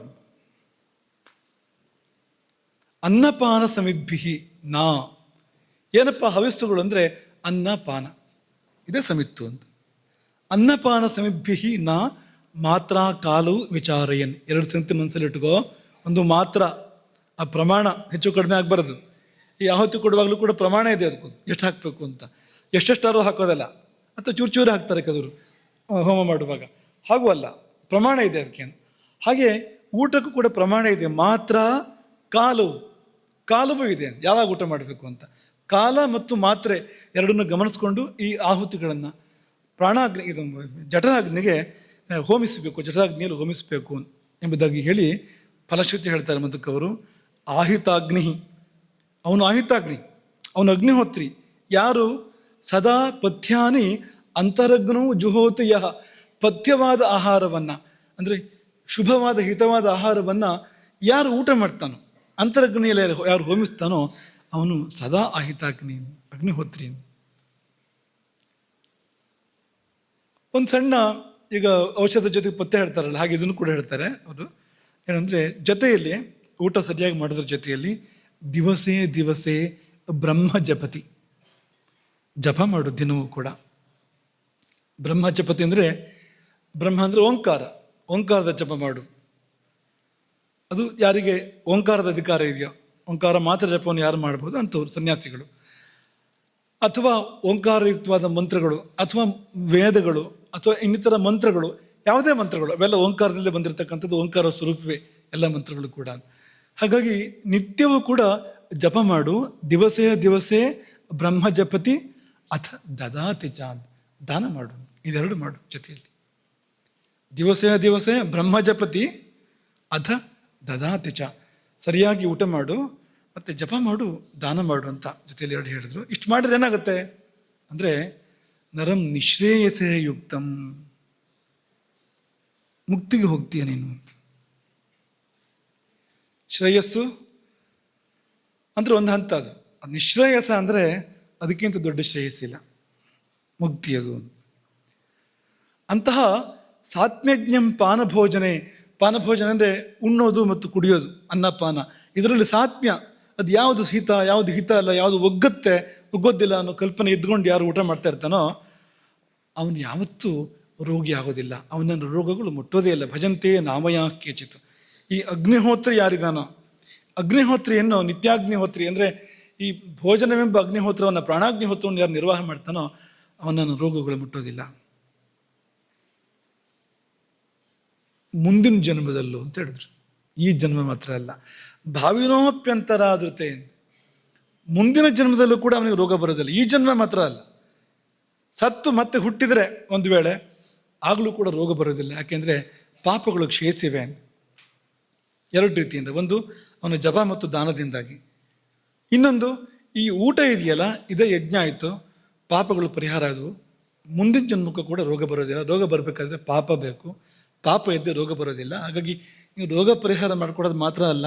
ಅನ್ನಪಾನ ಸಮಿದ್ಭಿಹಿ ನಾ. ಏನಪ್ಪ ಹವಿಸ್ಸುಗಳು ಅಂದರೆ ಅನ್ನಪಾನ, ಇದೇ ಸಮಿತ್ತು ಅಂತ. ಅನ್ನಪಾನ ಸಮಿದ್ಭಿಹಿ ನಾ ಮಾತ್ರ ಕಾಲು ವಿಚಾರಯನ್. 2 ಸಂಗತಿ ಮನಸ್ಸಲ್ಲಿ ಇಟ್ಕೋ. ಒಂದು ಮಾತ್ರ, ಆ ಪ್ರಮಾಣ ಹೆಚ್ಚು ಕಡಿಮೆ ಆಗಬಾರ್ದು. ಈ ಆಹುತಿ ಕೊಡುವಾಗಲೂ ಕೂಡ ಪ್ರಮಾಣ ಇದೆ, ಅದಕ್ಕೂ ಎಷ್ಟು ಹಾಕಬೇಕು ಅಂತ. ಎಷ್ಟೆಷ್ಟಾರು ಹಾಕೋದಲ್ಲ, ಅಥವಾ ಚೂರು ಹಾಕ್ತಾರೆ ಕೆಲವರು ಹೋಮ ಮಾಡುವಾಗ. ಹಾಗೂ ಅಲ್ಲ, ಪ್ರಮಾಣ ಇದೆ ಅದಕ್ಕೆ. ಹಾಗೆ ಊಟಕ್ಕೂ ಕೂಡ ಪ್ರಮಾಣ ಇದೆ. ಮಾತ್ರ ಕಾಲವೂ ಇದೆ, ಯಾವಾಗ ಊಟ ಮಾಡಬೇಕು ಅಂತ. ಕಾಲ ಮತ್ತು ಮಾತ್ರೆ ಎರಡನ್ನು ಗಮನಿಸ್ಕೊಂಡು ಈ ಆಹುತಿಗಳನ್ನು ಪ್ರಾಣಾಗ್ನಿ, ಇದು ಜಠರಾಗ್ನಿಗೆ ಹೋಮಿಸಬೇಕು, ಜಠರಾಗ್ನಿಯಲ್ಲಿ ಹೋಮಿಸಬೇಕು ಎಂಬುದಾಗಿ ಹೇಳಿ ಫಲಶ್ರುತಿ ಹೇಳ್ತಾರೆ ಮಧುಕವರು. ಆಹಿತಾಗ್ನಿ, ಅವನು ಆಹಿತಾಗ್ನಿ, ಅವನು ಅಗ್ನಿಹೋತ್ರಿ. ಯಾರು? ಸದಾ ಪಥ್ಯಾನಿ ಅಂತರಗ್ನೂ ಜುಹೋತಿ ಯಹ. ಪಥ್ಯವಾದ ಆಹಾರವನ್ನು ಅಂದರೆ ಶುಭವಾದ ಹಿತವಾದ ಆಹಾರವನ್ನು ಯಾರು ಊಟ ಮಾಡ್ತಾನೋ, ಅಂತರಗ್ನಿಯಲ್ಲಿ ಯಾರು ಹೋಮಿಸ್ತಾನೋ ಅವನು ಸದಾ ಅಹಿತಾಗ್ನಿ, ಅಗ್ನಿಹೋತ್ರಿ. ಒಂದು ಸಣ್ಣ ಈಗ ಔಷಧ ಜೊತೆಗೆ ಪತ್ತೆ ಹೇಳ್ತಾರಲ್ಲ, ಹಾಗೆ ಇದನ್ನು ಕೂಡ ಹೇಳ್ತಾರೆ ಅವರು. ಏನಂದರೆ ಜೊತೆಯಲ್ಲಿ ಊಟ ಸರಿಯಾಗಿ ಮಾಡೋದ್ರ ಜೊತೆಯಲ್ಲಿ ದಿವಸೇ ದಿವಸೇ ಬ್ರಹ್ಮ ಜಪತಿ, ಜಪ ಮಾಡು ದಿನವೂ ಕೂಡ. ಬ್ರಹ್ಮ ಜಪತಿ ಅಂದರೆ, ಬ್ರಹ್ಮ ಅಂದರೆ ಓಂಕಾರ, ಓಂಕಾರದ ಜಪ ಮಾಡು. ಅದು ಯಾರಿಗೆ ಓಂಕಾರದ ಅಧಿಕಾರ ಇದೆಯೋ, ಓಂಕಾರ ಮಾತ್ರ ಜಪವನ್ನು ಯಾರು ಮಾಡ್ಬೋದು ಅಂಥವ್ರು ಸನ್ಯಾಸಿಗಳು. ಅಥವಾ ಓಂಕಾರಯುಕ್ತವಾದ ಮಂತ್ರಗಳು ಅಥವಾ ವೇದಗಳು ಅಥವಾ ಇನ್ನಿತರ ಮಂತ್ರಗಳು, ಯಾವುದೇ ಮಂತ್ರಗಳು, ಅವೆಲ್ಲ ಓಂಕಾರದಿಂದ ಬಂದಿರತಕ್ಕಂಥದ್ದು, ಓಂಕಾರ ಸ್ವರೂಪವೇ ಎಲ್ಲ ಮಂತ್ರಗಳು ಕೂಡ. ಹಾಗಾಗಿ ನಿತ್ಯವೂ ಕೂಡ ಜಪ ಮಾಡು. ದಿವಸೇ ದಿವಸೇ ಬ್ರಹ್ಮ ಜಪತಿ ಅಥ ದದಾತಿ ಚಾಂದ್, ದಾನ ಮಾಡು. ಇದೆರಡು ಮಾಡು ಜೊತೆಯಲ್ಲಿ. ದಿವಸೇ ದಿವಸೇ ಬ್ರಹ್ಮ ಜಪತಿ ಅಥ ದದಾತಿ ಚ, ಸರಿಯಾಗಿ ಊಟ ಮಾಡು ಮತ್ತು ಜಪ ಮಾಡು, ದಾನ ಮಾಡು ಅಂತ ಜೊತೆಯಲ್ಲಿ ಎರಡು ಹೇಳಿದ್ರು. ಇಷ್ಟು ಮಾಡಿದ್ರೆ ಏನಾಗುತ್ತೆ ಅಂದರೆ ನರಂ ನಿಶ್ರೇಯಸೇ ಯುಕ್ತಂ, ಮುಕ್ತಿಗೆ ಹೋಗ್ತೀಯ ನೀನು. ಶ್ರೇಯಸ್ಸು ಅಂದರೆ ಒಂದು ಹಂತ, ಅದು ನಿಶ್ರೇಯಸ ಅಂದರೆ ಅದಕ್ಕಿಂತ ದೊಡ್ಡ ಶ್ರೇಯಸ್ಸಿಲ್ಲ, ಮುಕ್ತಿ ಅದು. ಅಂತಹ ಸಾತ್ಮ್ಯಜ್ಞಂ ಪಾನಭೋಜನೆ, ಪಾನಭೋಜನ ಅಂದರೆ ಉಣ್ಣೋದು ಮತ್ತು ಕುಡಿಯೋದು, ಅನ್ನಪಾನ. ಇದರಲ್ಲಿ ಸಾತ್ಮ್ಯ, ಅದು ಯಾವುದು ಹಿತ ಯಾವುದು ಹಿತ ಅಲ್ಲ, ಯಾವುದು ಒಗ್ಗೋದಿಲ್ಲ ಅನ್ನೋ ಕಲ್ಪನೆ ಇದ್ಕೊಂಡು ಯಾರು ಊಟ ಮಾಡ್ತಾ ಇರ್ತಾನೋ ಅವನು ಯಾವತ್ತೂ ರೋಗಿ ಆಗೋದಿಲ್ಲ, ಅವನನ್ನು ರೋಗಗಳು ಮುಟ್ಟೋದೇ ಇಲ್ಲ. ಭಜಂತೆ ನಾಮಯ ಕೇಚಿತ್. ಈ ಅಗ್ನಿಹೋತ್ರಿ ಯಾರಿದಾನೋ, ಅಗ್ನಿಹೋತ್ರಿಯನ್ನು ನಿತ್ಯಾಗ್ನಿಹೋತ್ರಿ ಅಂದರೆ ಈ ಭೋಜನವೆಂಬ ಅಗ್ನಿಹೋತ್ರವನ್ನು, ಪ್ರಾಣಾಗ್ನಿಹೋತ್ರವನ್ನು ಯಾರು ನಿರ್ವಾಹ ಮಾಡ್ತಾನೋ ಅವನನ್ನು ರೋಗಗಳು ಮುಟ್ಟೋದಿಲ್ಲ. ಮುಂದಿನ ಜನ್ಮದಲ್ಲೂ ಅಂತ ಹೇಳಿದ್ರು. ಈ ಜನ್ಮ ಮಾತ್ರ ಅಲ್ಲ, ಭಾವಿನೋಪ್ಯಂತರಾದೃತೆ, ಮುಂದಿನ ಜನ್ಮದಲ್ಲೂ ಕೂಡ ಅವನಿಗೆ ರೋಗ ಬರೋದಿಲ್ಲ. ಈ ಜನ್ಮ ಮಾತ್ರ ಅಲ್ಲ, ಸತ್ತು ಮತ್ತೆ ಹುಟ್ಟಿದರೆ ಒಂದು ವೇಳೆ ಆಗಲೂ ಕೂಡ ರೋಗ ಬರೋದಿಲ್ಲ. ಯಾಕೆಂದರೆ ಪಾಪಗಳು ಕ್ಷಯಿಸಿವೆ ಎರಡು ರೀತಿಯಿಂದ. ಒಂದು ಅವನ ಜಪ ಮತ್ತು ದಾನದಿಂದಾಗಿ, ಇನ್ನೊಂದು ಈ ಊಟ ಇದೆಯಲ್ಲ, ಇದೇ ಯಜ್ಞ ಆಯಿತು, ಪಾಪಗಳು ಪರಿಹಾರ ಆದವು. ಮುಂದಿನ ಜನ್ಮಕ್ಕೂ ಕೂಡ ರೋಗ ಬರೋದಿಲ್ಲ. ರೋಗ ಬರಬೇಕಾದ್ರೆ ಪಾಪ ಬೇಕು, ಪಾಪ ಇದ್ದರೆ ರೋಗ ಬರೋದಿಲ್ಲ. ಹಾಗಾಗಿ ನೀವು ರೋಗ ಪರಿಹಾರ ಮಾಡ್ಕೊಡೋದು ಮಾತ್ರ ಅಲ್ಲ,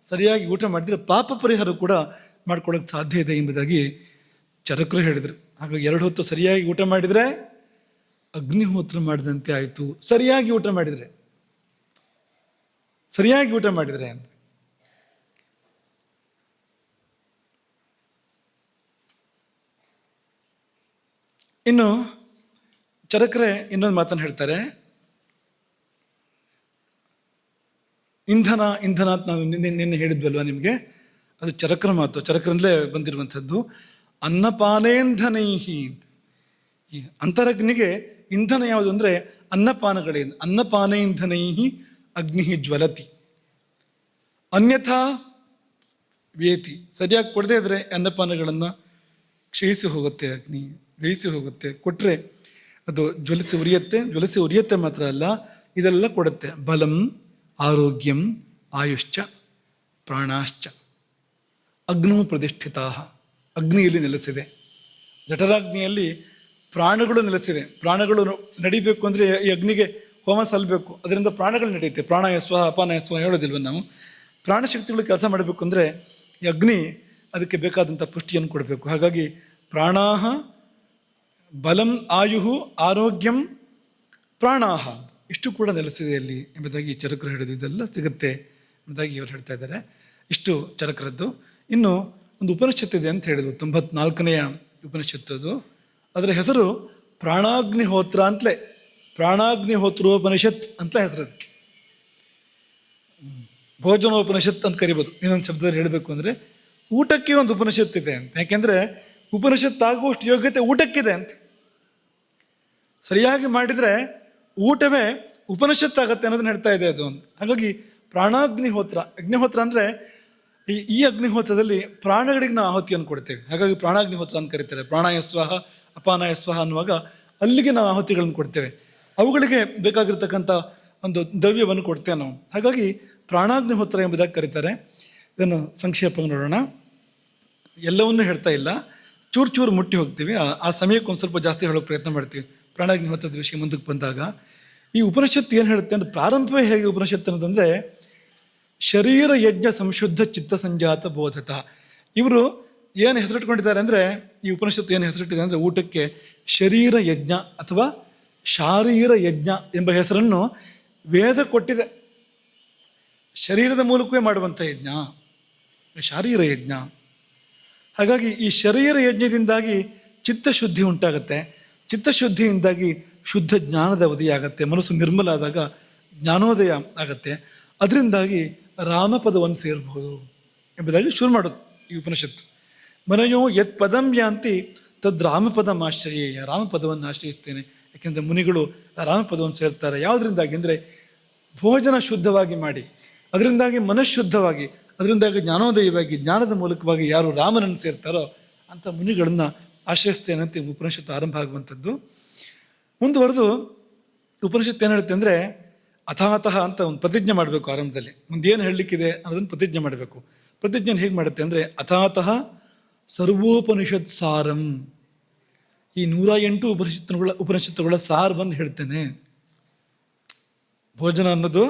ಸರಿಯಾಗಿ ಊಟ ಮಾಡಿದರೆ ಪಾಪ ಪರಿಹಾರ ಕೂಡ ಮಾಡ್ಕೊಳ್ಳೋಕೆ ಸಾಧ್ಯ ಇದೆ ಎಂಬುದಾಗಿ ಚರಕರು ಹೇಳಿದರು. ಹಾಗಾಗಿ ಎರಡು ಹೊತ್ತು ಸರಿಯಾಗಿ ಊಟ ಮಾಡಿದರೆ ಅಗ್ನಿಹೋತ್ರ ಮಾಡಿದಂತೆ ಆಯಿತು. ಸರಿಯಾಗಿ ಊಟ ಮಾಡಿದರೆ ಅಂತ. ಇನ್ನು ಚರಕರೇ ಇನ್ನೊಂದು ಮಾತನ್ನು ಹೇಳ್ತಾರೆ. ಇಂಧನ ಅಂತ ನಾನು ನಿನ್ನೆ ಹೇಳಿದ್ವಲ್ವ ನಿಮಗೆ, ಅದು ಚರಕರ ಮಾತು, ಚರಕರಲ್ಲೇ ಬಂದಿರುವಂಥದ್ದು. ಅನ್ನಪಾನೇಂಧನೈಹಿ, ಈ ಅಂತರಗ್ನಿಗೆ ಇಂಧನ ಯಾವುದು ಅಂದರೆ ಅನ್ನಪಾನಗಳೇನು. ಅನ್ನಪಾನೇಂಧನೈಹಿ ಅಗ್ನಿ ಜ್ವಲತಿ ಅನ್ಯಥಾ ವೇತಿ. ಸರಿಯಾಗಿ ಕೊಡದೇ ಇದ್ರೆ ಅನ್ನಪಾನಗಳನ್ನು ಕ್ಷಯಿಸಿ ಹೋಗುತ್ತೆ, ಅಗ್ನಿ ಬೇಯಿಸಿ ಹೋಗುತ್ತೆ. ಕೊಟ್ಟರೆ ಅದು ಜ್ವಲಿಸಿ ಉರಿಯುತ್ತೆ ಮಾತ್ರ ಅಲ್ಲ, ಇದೆಲ್ಲ ಕೊಡುತ್ತೆ. ಬಲಂ ಆರೋಗ್ಯಂ ಆಯುಶ್ಚ ಪ್ರಾಣಾಶ್ಚ ಅಗ್ನೋ ಪ್ರತಿಷ್ಠಿತಾ. ಅಗ್ನಿಯಲ್ಲಿ ನೆಲೆಸಿದೆ, ಜಠರಾಗ್ನಿಯಲ್ಲಿ ಪ್ರಾಣಗಳು ನೆಲೆಸಿದೆ. ಪ್ರಾಣಗಳು ನಡಿಬೇಕು ಅಂದರೆ ಈ ಅಗ್ನಿಗೆ ಹೋಮ ಸಲ್ಲಬೇಕು, ಅದರಿಂದ ಪ್ರಾಣಗಳು ನಡೆಯುತ್ತೆ. ಪ್ರಾಣಾಯ ಸ್ವ ಅಪಾನಾಯ ಸ್ವ ಹೇಳೋದಿಲ್ವ ನಾವು. ಪ್ರಾಣಶಕ್ತಿಗಳು ಕೆಲಸ ಮಾಡಬೇಕು ಅಂದರೆ ಈ ಅಗ್ನಿ ಅದಕ್ಕೆ ಬೇಕಾದಂಥ ಪುಷ್ಟಿಯನ್ನು ಕೊಡಬೇಕು. ಹಾಗಾಗಿ ಪ್ರಾಣಾಹ ಬಲಂ ಆಯುಹು ಆರೋಗ್ಯಂ ಪ್ರಾಣಾಹ, ಇಷ್ಟು ಕೂಡ ನೆಲೆಸಿದೆ ಅಲ್ಲಿ ಎಂಬುದಾಗಿ ಚರಕರು ಹೇಳಿದ್ರು. ಇದೆಲ್ಲ ಸಿಗುತ್ತೆ ಎಂಬುದಾಗಿ ಇವರು ಹೇಳ್ತಾ ಇದ್ದಾರೆ. ಇಷ್ಟು ಚರಕರದ್ದು. ಇನ್ನು ಒಂದು ಉಪನಿಷತ್ತಿದೆ ಅಂತ ಹೇಳಿದ್ರು, 94ನೇ ಉಪನಿಷತ್ತು. ಅದರ ಹೆಸರು ಪ್ರಾಣಾಗ್ನಿಹೋತ್ರ ಅಂತಲೇ, ಪ್ರಾಣಾಗ್ನಿಹೋತ್ರೋಪನಿಷತ್ ಅಂತ ಹೆಸರು. ಭೋಜನೋಪನಿಷತ್ ಅಂತ ಕರಿಬೋದು. ಇನ್ನೊಂದು ಶಬ್ದದಲ್ಲಿ ಹೇಳಬೇಕು ಅಂದರೆ ಊಟಕ್ಕೆ ಒಂದು ಉಪನಿಷತ್ತಿದೆ ಅಂತ. ಯಾಕೆಂದರೆ ಉಪನಿಷತ್ತಾಗುವಷ್ಟು ಯೋಗ್ಯತೆ ಊಟಕ್ಕಿದೆ ಅಂತ. ಸರಿಯಾಗಿ ಮಾಡಿದರೆ ಊಟವೇ ಉಪನಿಷತ್ತಾಗತ್ತೆ ಅನ್ನೋದನ್ನ ಹೇಳ್ತಾ ಇದೆ ಅದು ಅಂತ. ಹಾಗಾಗಿ ಪ್ರಾಣಾಗ್ನಿಹೋತ್ರ, ಅಗ್ನಿಹೋತ್ರ ಅಂದರೆ ಈ ಅಗ್ನಿಹೋತ್ರದಲ್ಲಿ ಪ್ರಾಣಗಳಿಗೆ ನಾವು ಆಹುತಿಯನ್ನು ಕೊಡ್ತೇವೆ. ಹಾಗಾಗಿ ಪ್ರಾಣಾಗ್ನಿಹೋತ್ರ ಅಂತ ಕರೀತಾರೆ. ಪ್ರಾಣಾಯ ಸ್ವಹ ಅಪಾನಾಯ ಸ್ವಹ ಅನ್ನುವಾಗ ಅಲ್ಲಿಗೆ ನಾವು ಆಹುತಿಗಳನ್ನು ಕೊಡ್ತೇವೆ, ಅವುಗಳಿಗೆ ಬೇಕಾಗಿರ್ತಕ್ಕಂಥ ಒಂದು ದ್ರವ್ಯವನ್ನು ಕೊಡ್ತೇವೆ ನಾವು. ಹಾಗಾಗಿ ಪ್ರಾಣಾಗ್ನಿಹೋತ್ರ ಎಂಬುದಾಗಿ ಕರೀತಾರೆ. ಇದನ್ನು ಸಂಕ್ಷೇಪವಾಗಿ ನೋಡೋಣ. ಎಲ್ಲವನ್ನೂ ಹೇಳ್ತಾ ಇಲ್ಲ, ಚೂರು ಮುಟ್ಟಿ ಹೋಗ್ತೀವಿ. ಆ ಸಮಯಕ್ಕೆ ಒಂದು ಸ್ವಲ್ಪ ಜಾಸ್ತಿ ಹೇಳೋಕ್ಕೆ ಪ್ರಯತ್ನ ಮಾಡ್ತೀವಿ ಪ್ರಾಣಾಗ್ನಿಹೋತ್ರದ ವಿಷಯ ಮುಂದಕ್ಕೆ ಬಂದಾಗ. ಈ ಉಪನಿಷತ್ತು ಏನು ಹೇಳುತ್ತೆ ಅಂದರೆ, ಪ್ರಾರಂಭವೇ ಹೇಗೆ ಉಪನಿಷತ್ತು ಅನ್ನೋದಂದರೆ, ಶರೀರ ಯಜ್ಞ ಸಂಶುದ್ಧ ಚಿತ್ತ ಸಂಜಾತ ಬೋಧತ. ಇವರು ಏನು ಹೆಸರಿಟ್ಕೊಂಡಿದ್ದಾರೆ ಅಂದರೆ, ಈ ಉಪನಿಷತ್ತು ಏನು ಹೆಸರಿಟ್ಟಿದೆ ಅಂದರೆ ಊಟಕ್ಕೆ ಶರೀರ ಯಜ್ಞ ಅಥವಾ ಶಾರೀರ ಯಜ್ಞ ಎಂಬ ಹೆಸರನ್ನು ವೇದ ಕೊಟ್ಟಿದೆ. ಶರೀರದ ಮೂಲಕವೇ ಮಾಡುವಂಥ ಯಜ್ಞ ಶಾರೀರ ಯಜ್ಞ. ಹಾಗಾಗಿ ಈ ಶರೀರ ಯಜ್ಞದಿಂದಾಗಿ ಚಿತ್ತಶುದ್ಧಿ ಉಂಟಾಗತ್ತೆ. ಚಿತ್ತಶುದ್ಧಿಯಿಂದಾಗಿ ಶುದ್ಧ ಜ್ಞಾನದ ಉದಯಾಗತ್ತೆ. ಮನಸ್ಸು ನಿರ್ಮಲ ಆದಾಗ ಜ್ಞಾನೋದಯ ಆಗತ್ತೆ. ಅದರಿಂದಾಗಿ ರಾಮಪದವನ್ನು ಸೇರಬಹುದು ಎಂಬುದಾಗಿ ಶುರು ಮಾಡೋದು ಈ ಉಪನಿಷತ್ತು. ಮನಯೋ ಯತ್ ಪದಂ ಯಾಂತಿ ತದ್ ರಾಮಪದಂ ಆಶ್ರಯೇಯ. ರಾಮಪದವನ್ನು ಆಶ್ರಯಿಸ್ತೇನೆ, ಯಾಕೆಂದರೆ ಮುನಿಗಳು ರಾಮಪದವನ್ನು ಸೇರ್ತಾರೆ. ಯಾವುದರಿಂದಾಗಿ ಅಂದರೆ ಭೋಜನ ಶುದ್ಧವಾಗಿ ಮಾಡಿ, ಅದರಿಂದಾಗಿ ಮನಃಶುದ್ಧವಾಗಿ, ಅದರಿಂದಾಗಿ ಜ್ಞಾನೋದಯವಾಗಿ, ಜ್ಞಾನದ ಮೂಲಕವಾಗಿ ಯಾರು ರಾಮನನ್ನು ಸೇರ್ತಾರೋ ಅಂಥ ಮುನಿಗಳನ್ನು ಆಶ್ರಯಿಸ್ತೇನೆ ಅಂತ ಉಪನಿಷತ್ತು ಆರಂಭ ಆಗುವಂಥದ್ದು. ಮುಂದುವರೆದು ಉಪನಿಷತ್ತು ಏನು ಹೇಳುತ್ತೆ ಅಂದರೆ, ಅಥಾತಃ ಅಂತ ಒಂದು ಪ್ರತಿಜ್ಞೆ ಮಾಡಬೇಕು. ಆರಂಭದಲ್ಲಿ ಮುಂದೇನು ಹೇಳಲಿಕ್ಕಿದೆ ಅನ್ನೋದನ್ನು ಪ್ರತಿಜ್ಞೆ ಮಾಡಬೇಕು. ಪ್ರತಿಜ್ಞೆ ಹೇಗೆ ಮಾಡುತ್ತೆ ಅಂದರೆ, ಅಥಾತಃ ಸರ್ವೋಪನಿಷತ್ ಸಾರಂ. ಈ 108 ಉಪನಿಷತ್ತುಗಳ ಸಾರವನ್ನು ಹೇಳ್ತೇನೆ. ಭೋಜನ ಅನ್ನೋದು,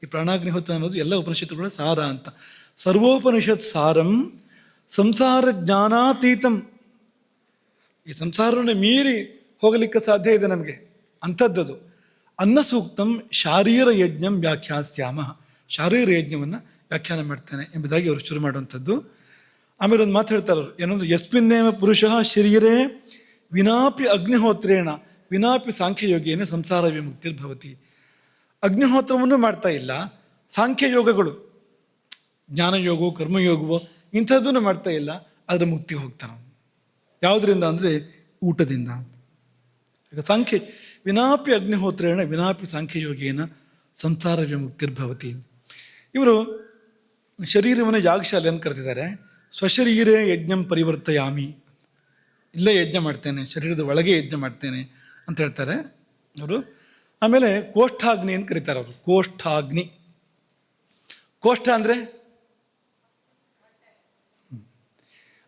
ಈ ಪ್ರಾಣಾಗ್ನಿಹೋತ್ರ ಅನ್ನೋದು ಎಲ್ಲ ಉಪನಿಷತ್ತುಗಳ ಸಾರ ಅಂತ. ಸರ್ವೋಪನಿಷತ್ ಸಾರಂ ಸಂಸಾರ ಜ್ಞಾನಾತೀತಂ. ಈ ಸಂಸಾರವನ್ನು ಮೀರಿ ಹೋಗಲಿಕ್ಕೆ ಸಾಧ್ಯ ಇದೆ ನಮಗೆ, ಅಂಥದ್ದದು. ಅನ್ನ ಸೂಕ್ತಂ ಶಾರೀರ ಯಜ್ಞಂ ವ್ಯಾಖ್ಯಾಸ್ಯಾಮ. ಶಾರೀರ ಯಜ್ಞವನ್ನು ವ್ಯಾಖ್ಯಾನ ಮಾಡ್ತೇನೆ ಎಂಬುದಾಗಿ ಅವರು ಶುರು ಮಾಡುವಂಥದ್ದು. ಆಮೇಲೆ ಒಂದು ಮಾತು ಹೇಳ್ತಾರೆ ಅವರು, ಏನಂದ್ರೆ ಯಸ್ಮಿನ್ನೇವ ಪುರುಷಃ ಶರೀರೇ ವಿನಾಪಿ ಅಗ್ನಿಹೋತ್ರೇಣ ವಿನಾಪಿ ಸಾಂಖ್ಯಯೋಗೇನ ಸಂಸಾರ ವಿಮುಕ್ತಿರ್ಭವತಿ. ಅಗ್ನಿಹೋತ್ರವನ್ನು ಮಾಡ್ತಾ ಇಲ್ಲ, ಸಾಂಖ್ಯಯೋಗಗಳು ಜ್ಞಾನಯೋಗವೋ ಕರ್ಮಯೋಗವೋ ಇಂಥದ್ದನ್ನು ಮಾಡ್ತಾ ಇಲ್ಲ, ಅದರ ಮುಕ್ತಿಗೆ ಹೋಗ್ತಾನೆ. ಯಾವುದರಿಂದ ಅಂದರೆ ಊಟದಿಂದ. ಸಾಂಖ್ಯ ವಿನಾಪಿ ಅಗ್ನಿಹೋತ್ರೇಣ ವಿನಾಪಿ ಸಾಂಖ್ಯಯೋಗೇನ ಸಂಸಾರ ವಿಮುಕ್ತಿರ್ಭವತಿ. ಇವರು ಶರೀರವನ್ನು ಯಾಗಶಾಲೆ ಅಂತ ಕರೆದಿದ್ದಾರೆ. ಸ್ವಶರೀರೇ ಯಜ್ಞಂ ಪರಿವರ್ತಯಾಮಿ. ಇಲ್ಲೇ ಯಜ್ಞ ಮಾಡ್ತೇನೆ, ಶರೀರದ ಒಳಗೆ ಯಜ್ಞ ಮಾಡ್ತೇನೆ ಅಂತ ಹೇಳ್ತಾರೆ ಅವರು. ಆಮೇಲೆ ಕೋಷ್ಠಾಗ್ನಿ ಅಂತ ಕರೀತಾರೆ ಅವರು. ಕೋಷ್ಠಾಗ್ನಿ, ಕೋಷ್ಠ ಅಂದರೆ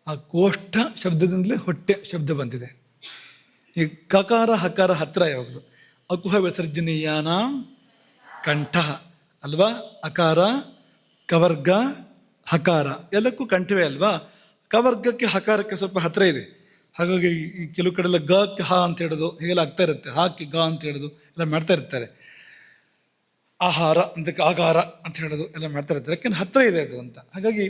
ಆ ಕೋಷ್ಠ ಶಬ್ದದಿಂದಲೇ ಹೊಟ್ಟೆ ಶಬ್ದ ಬಂದಿದೆ. ಈ ಕಕಾರ ಹಕಾರ ಹತ್ತಿರ ಯಾವಾಗಲು. ಅಕುಹ ವಿಸರ್ಜನೀಯಾನ ಕಂಠ ಅಲ್ವಾ. ಅಕಾರ ಕವರ್ಗ ಹಕಾರ ಎಲ್ಲಕ್ಕೂ ಕಂಠವೇ ಅಲ್ವಾ. ಕವರ್ಗಕ್ಕೆ ಹಕಾರಕ್ಕೆ ಸ್ವಲ್ಪ ಹತ್ತಿರ ಇದೆ. ಹಾಗಾಗಿ ಈ ಕೆಲವು ಕಡೆಲ್ಲ ಗ ಹ ಅಂತ ಹೇಳೋದು ಹೀಗೆಲ್ಲ ಆಗ್ತಾ ಇರುತ್ತೆ. ಹಾಕಿ ಗ ಅಂತ ಹೇಳೋದು ಎಲ್ಲ ಮಾಡ್ತಾ ಇರ್ತಾರೆ. ಆಹಾರ ಅಂತಕ್ಕೆ ಆಗಾರ ಅಂತ ಹೇಳೋದು ಎಲ್ಲ ಮಾಡ್ತಾ ಇರ್ತಾರೆ, ಯಾಕೆಂದ್ರೆ ಹತ್ತಿರ ಇದೆ ಅದು ಅಂತ. ಹಾಗಾಗಿ